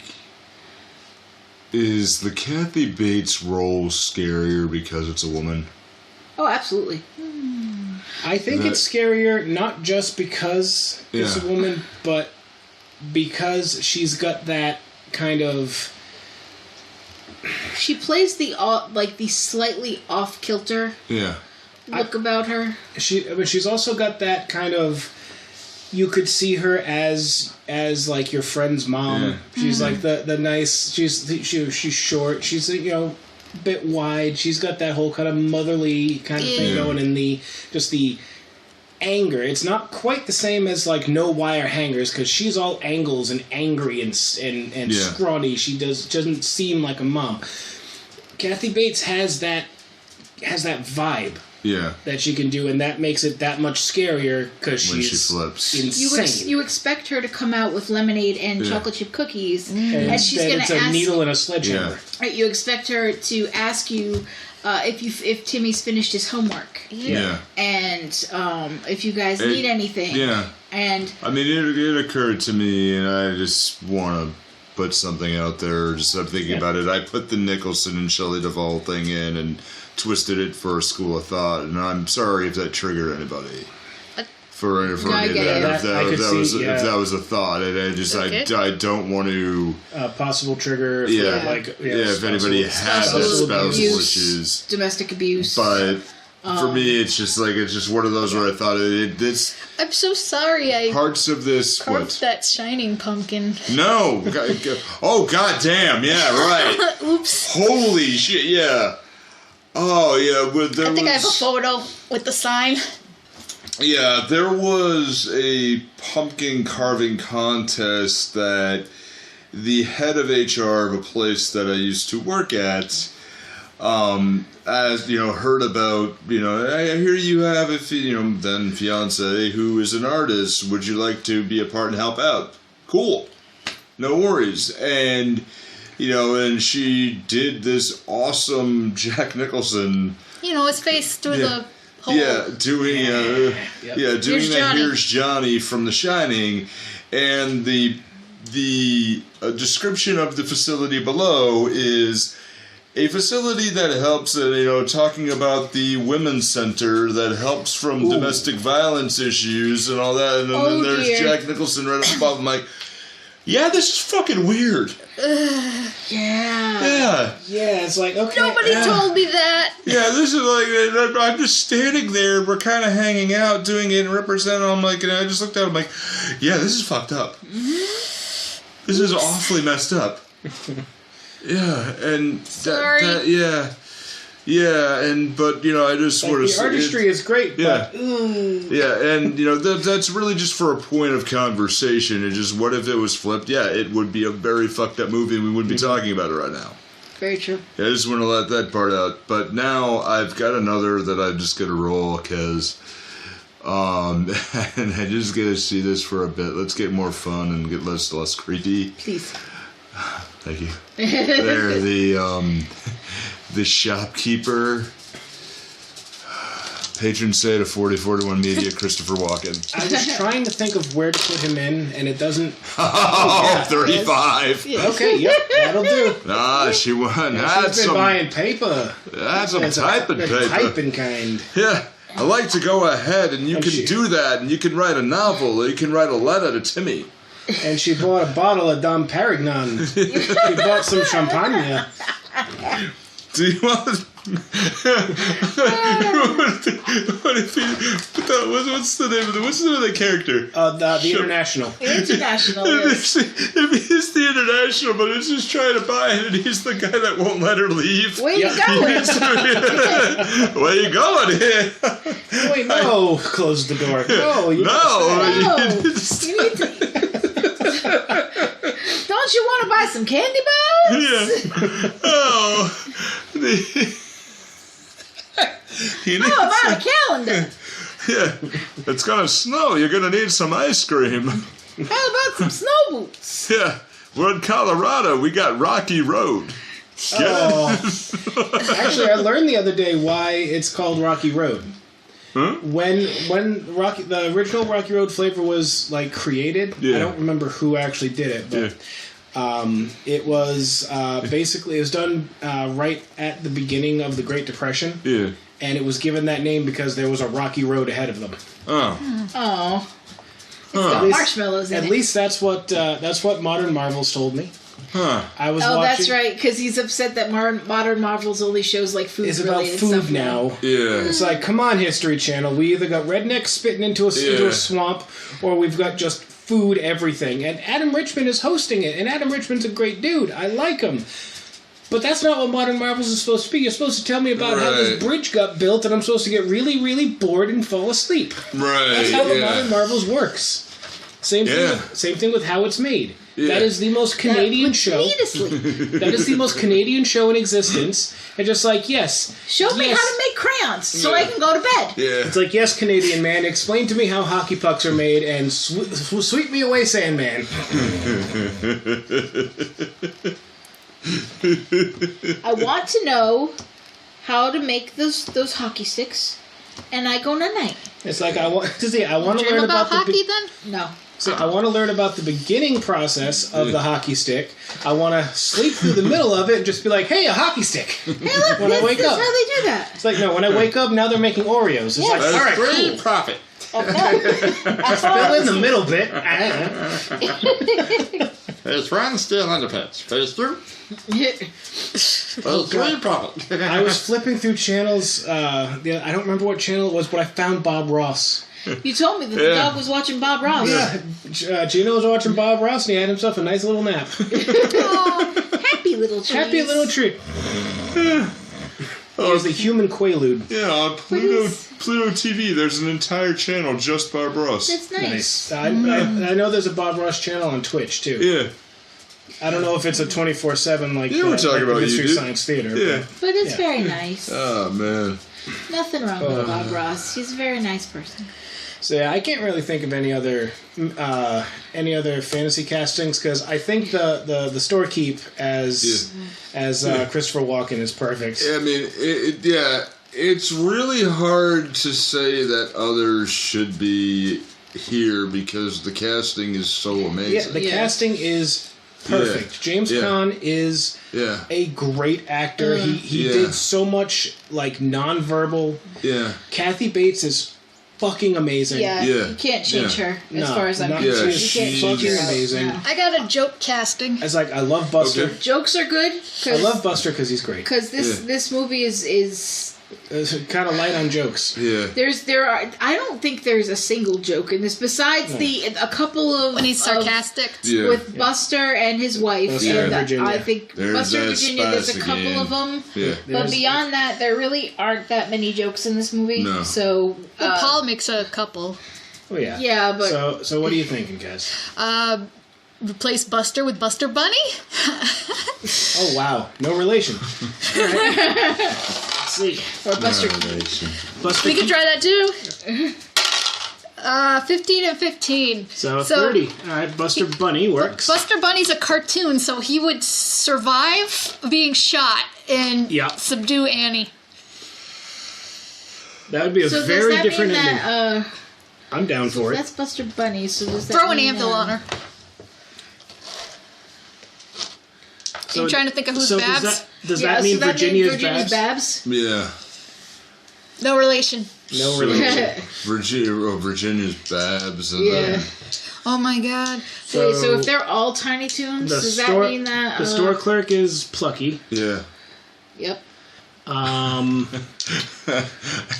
is the Kathy Bates role scarier because it's a woman? Oh, absolutely. I think it's scarier not just because it's a woman, but because she's got that kind of. She plays the slightly off kilter look about her. She's also got that kind of. You could see her as like your friend's mom. Yeah. She's like the nice. She's short. She's a bit wide. She's got that whole kind of motherly kind of thing going, and the anger. It's not quite the same as like No Wire Hangers, because she's all angles and angry and scrawny. She doesn't seem like a mom. Kathy Bates has that vibe. Yeah. That she can do, and that makes it that much scarier because When she's she flips. insane. You expect her to come out with lemonade and chocolate chip cookies, and she's Instead, going it's to a ask. needle and a sledgehammer. Yeah. Right, you expect her to ask you if Timmy's finished his homework, Yeah. and if you guys need anything. Yeah. And I mean, it occurred to me, and I just want to put something out there. Just I'm thinking about it. I put the Nicholson and Shelley Duvall thing in and twisted it for a school of thought, and I'm sorry if that triggered anybody. For any of I get it. that, if that was a thought, and I don't want to Possible trigger. For if anybody has spousal issues, domestic abuse. but for me, it's just one of those where I thought it's I'm so sorry I parts of this. carved that shining pumpkin. No. Oh, goddamn. Yeah, right. Oops. Holy shit. Yeah. Oh, yeah. I think I have a photo with the sign. Yeah, there was a pumpkin carving contest that the head of HR of a place that I used to work at, heard about, I hear you have a, then fiance who is an artist. Would you like to be a part and help out? Cool. No worries. And, and she did this awesome Jack Nicholson. His face through the hole. Yeah, doing Here's that Johnny. Here's Johnny from The Shining, and the description of the facility below is a facility that helps, talking about the women's center that helps from domestic violence issues and all that. And then there's Jack Nicholson right up above. I'm like, yeah, this is fucking weird. Yeah, it's like, okay. Nobody told me that. Yeah, this is like, I'm just standing there, we're kind of hanging out, doing it and representing. I'm like, and I just looked at him like, yeah, this is fucked up. This is awfully messed up. Yeah, and Sorry. but I just sort of the artistry is great, but and that's really just for a point of conversation. It's just, what if it was flipped? Yeah, it would be a very fucked up movie, and we wouldn't be talking about it right now. Very true. Yeah, I just want to let that part out. But now I've got another that I'm just gonna roll because, and I just gotta see this for a bit. Let's get more fun and get less creepy. Please. Thank you. They're the shopkeeper, patron saint of 4041 Media, Christopher Walken. I was trying to think of where to put him in, and it doesn't. 35. Yeah. Okay, yep, that'll do. She won. She's been buying paper. That's some typing paper. Typing kind. Yeah. I like to go ahead, and you can do that, and you can write a novel, or you can write a letter to Timmy. And she bought a bottle of Dom Perignon. She bought some champagne. Do you want? What's the name of the character? The International. International. Yes. If he's the International, but it's just trying to buy it, and he's the guy that won't let her leave. Where you going? Where you going here? Wait, no! Close the door. No, you You need to. Don't you want to buy some candy bars? Yeah. Oh. How about a calendar? Yeah. It's gonna snow. You're gonna need some ice cream. How about some snow boots? Yeah. We're in Colorado. We got Rocky Road. Oh. Actually, I learned the other day why it's called Rocky Road. Huh? When the original Rocky Road flavor was created, I don't remember who actually did it, but it was basically, it was done right at the beginning of the Great Depression. Yeah. And it was given that name because there was a rocky road ahead of them. Oh. Oh. It's got marshmallows in it. At least that's what Modern Marvels told me. Huh. I was watching. That's right, because he's upset that Modern Marvels only shows food. It's about food now. Yeah. It's like, come on, History Channel. We either got rednecks spitting into a swamp, or we've got just food everything. And Adam Richman is hosting it, and Adam Richman's a great dude. I like him. But that's not what Modern Marvels is supposed to be. You're supposed to tell me about how this bridge got built, and I'm supposed to get really, really bored and fall asleep. Right. That's how the Modern Marvels works. Same thing with how it's made. Yeah. That is the most Canadian show. That is the most Canadian show in existence. And just show me how to make crayons so I can go to bed. Yeah. It's like, yes, Canadian man, explain to me how hockey pucks are made, and sweep me away, Sandman. I want to know how to make those hockey sticks, and I go night. It's like, I want to learn about hockey then? No. So I want to learn about the beginning process of the hockey stick. I want to sleep through the middle of it and just be like, hey, a hockey stick. Hey, look, when I wake up. That's how they do that. It's like, no, when I wake up, now they're making Oreos. It's like, all right, cool. Profit. Fill in the middle bit. Phase 1 still underpants. Phase 2. Phase 3 profit. I was flipping through channels. I don't remember what channel it was, but I found Bob Ross. You told me that the dog was watching Bob Ross. Yeah, Gino was watching Bob Ross, and he had himself a nice little nap. Oh, happy little treat. Happy little treat. He was the human Quaalude. Yeah, on Pluto TV, there's an entire channel just Bob Ross. That's nice. I know there's a Bob Ross channel on Twitch, too. Yeah. I don't know if it's a 24/7 we're talking about Mystery you, Science Theater. Yeah. But it's very nice. Oh, man. Nothing wrong with Bob Ross. He's a very nice person. So yeah, I can't really think of any other fantasy castings because I think the storekeep as Christopher Walken is perfect. I mean, it's really hard to say that others should be here because the casting is so amazing. Yeah, the casting is perfect. James Caan is a great actor. He did so much like nonverbal. Yeah. Kathy Bates is fucking amazing. Yeah, you can't change her as far as I'm concerned. You can't change fucking her. amazing. No. I got a joke casting. It's like I love Buster. Okay. Jokes are good. I love Buster because he's great. Because this movie is kind of light on jokes. Yeah. I don't think there's a single joke in this besides a couple of When he's sarcastic. with Buster and his wife. Buster and and Virginia. I think There's Buster and that Virginia. There's a spice couple again. of them. Yeah. But beyond that, there really aren't that many jokes in this movie. No. So Well, Paul makes a couple. Oh yeah. Yeah, but so what are you thinking, Cass? Replace Buster with Buster Bunny? Oh wow, no relation. All right. Let's see. or Buster. Buster. We could try that too. 15 and 15. So 30. All right, Buster Bunny works. Buster Bunny's a cartoon, so he would survive being shot and subdue Annie. That would be a So very does that different mean ending. that, I'm down for it. That's Buster Bunny. So does that Throw an mean, anvil on her. So I'm trying to think of who's so Babs. Does that mean Virginia's Babs? Babs? Yeah. No relation. No relation. Virginia's Babs. And Yeah. Oh my god. Wait, so if they're all Tiny Toons, does that mean that... the store clerk is Plucky. Yeah. Yep.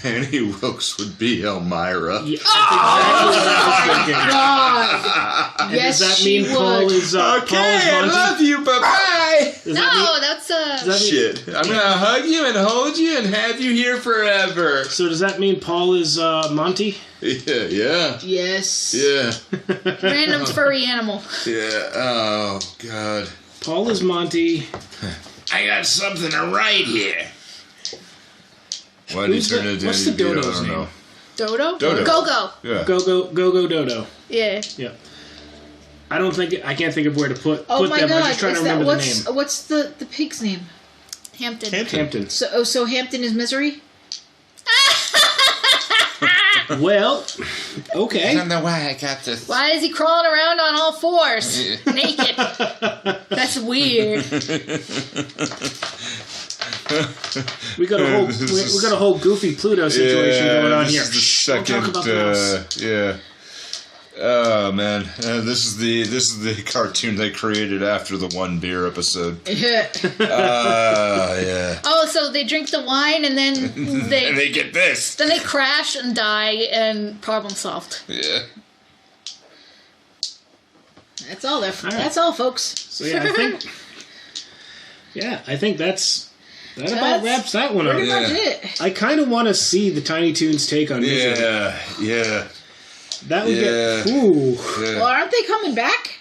Annie Wilkes would be Elmira. Yeah, that's exactly what I was thinking. God. And Yes, does that she mean Paul would. is Okay, Paul is I Monty? love you, bye-bye. Does No, that that's mean, Shit. I'm gonna hug you and hold you and have you here forever. so does that mean Paul is Monty? Yeah. Yes. Yeah. random furry animal. Yeah. Oh, God. Paul is Monty. I got something to write here. Why did he turn into what's the Danny DeVito? dodo's I don't name? know. Dodo? Dodo. Go-Go. Yeah. Go Dodo. Yeah. Yeah. I can't think of where to put Oh my them. God. I'm just trying to remember the name. What's the pig's name? Hampton. Hampton. So Hampton is Misery? Well, okay. I don't know why I got this. Why is he crawling around on all fours? Naked. That's weird. We got a whole goofy Pluto situation going on here. This is the Don't talk second. about the mouse. Yeah. Oh man, this is the cartoon they created after the One Beer episode. Yeah. Oh, so they drink the wine and then And they get this. then they crash and die and problem solved. Yeah. That's all there. right. That's all, folks. So I think that about wraps that one up. Pretty much Yeah. it. I kind of want to see the Tiny Toons take on Misery. Yeah. That would Yeah. get. Ooh. Well, aren't they coming back?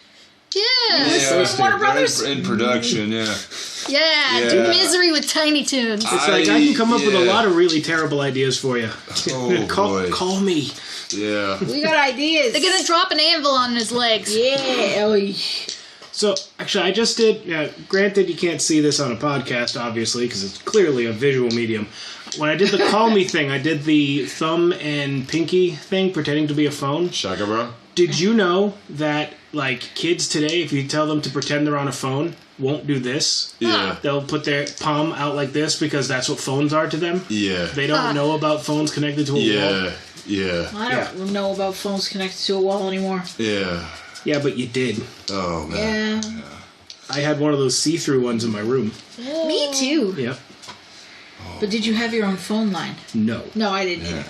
Yeah. Warner Brothers? They're in production, yeah. Yeah, do Yeah. Misery with Tiny Toons. It's like I can come up with a lot of really terrible ideas for you. Oh, boy. Call me. Yeah. We got ideas. They're gonna drop an anvil on his legs. Yeah. Oh, So, actually, I just did. Granted, you can't see this on a podcast, obviously, because it's clearly a visual medium. When I did the call me thing, I did the thumb and pinky thing, pretending to be a phone. Shaka bro? Did you know that, like, kids today, if you tell them to pretend they're on a phone, won't do this? Yeah. They'll put their palm out like this because that's what phones are to them. Yeah. They don't know about phones connected to a wall. Yeah. I don't know about phones connected to a wall anymore. Yeah. Yeah, but you did. Oh, man. Yeah. I had one of those see-through ones in my room. Me too. Yep. But did you have your own phone line? No. No, I didn't. Yeah.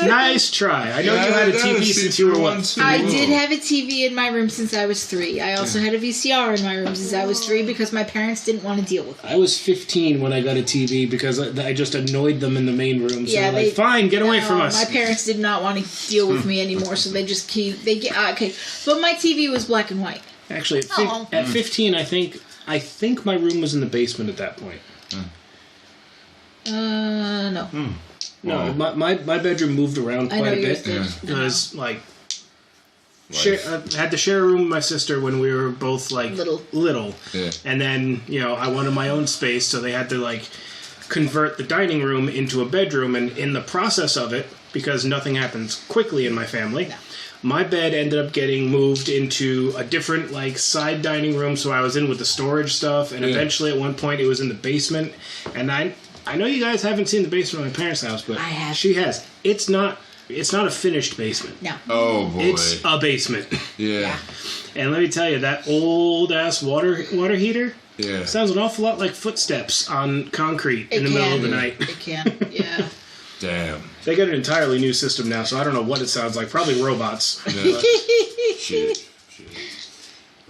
Nice try. I know you had a TV since you were one. I did have a TV in my room since I was 3. I also had a VCR in my room since I was 3 because my parents didn't want to deal with it. I was 15 when I got a TV because I just annoyed them in the main room. So Yeah, they're like, fine, get away from us. My parents did not want to deal with me anymore, so they just okay. But my TV was black and white. Actually, at 15, I think my room was in the basement at that point. No. No, my bedroom moved around I know quite a yours bit did. because I had to share a room with my sister when we were both like little. Yeah. And then I wanted my own space, so they had to like convert the dining room into a bedroom. And in the process of it, because nothing happens quickly in my family, my bed ended up getting moved into a different, like, side dining room, so I was in with the storage stuff, and eventually at one point it was in the basement, and I know you guys haven't seen the basement of my parents' house, but I have. she has. It's not a finished basement. No. Oh boy. It's a basement. Yeah. And let me tell you, that old-ass water heater Yeah. sounds an awful lot like footsteps on concrete in the middle of the night. It can, yeah. Damn. They got an entirely new system now, so I don't know what it sounds like. Probably robots. Yeah. Shit.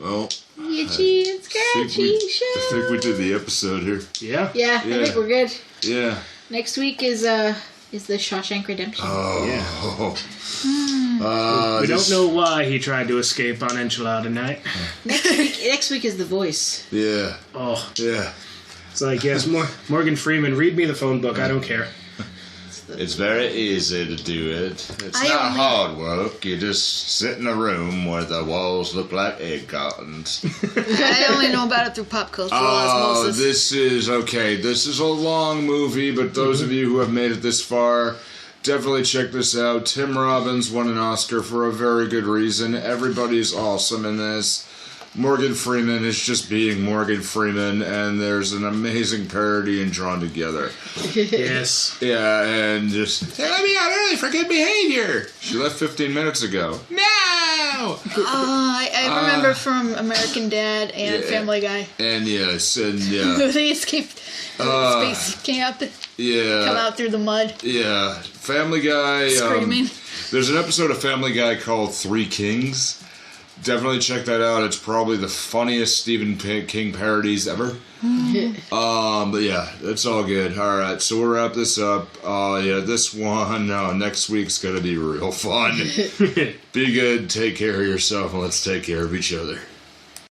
Well, Itchy and scratchy I think we did the episode here. Yeah? Yeah, I think we're good. Yeah. Next week is the Shawshank Redemption. Oh. We don't know why he tried to escape on Enchilada Night. Next week is The Voice. Yeah. Oh. Yeah. It's like, yes, Morgan Freeman, read me the phone book. I don't care. It's very easy to do it. It's I not only- hard work. You just sit in a room where the walls look like egg cartons. I only know about it through pop cultural Oh, osmosis. this is okay. This is a long movie, but those of you who have made it this far, definitely check this out. Tim Robbins won an Oscar for a very good reason. Everybody's awesome in this. Morgan Freeman is just being Morgan Freeman, and there's an amazing parody and drawn together. Yes. Yeah, and just, hey, let me out early for good behavior. She left 15 minutes ago. No! I remember from American Dad and Yeah. Family Guy. And yes, and yeah. They escaped space camp, come Yeah. out through the mud, Yeah. Family Guy. screaming. There's an episode of Family Guy called Three Kings. Definitely check that out. It's probably the funniest Stephen King parodies ever. But yeah, it's all good. All right, so we'll wrap this up. Yeah, this one, next week's gonna be real fun. Be good, take care of yourself, and let's take care of each other.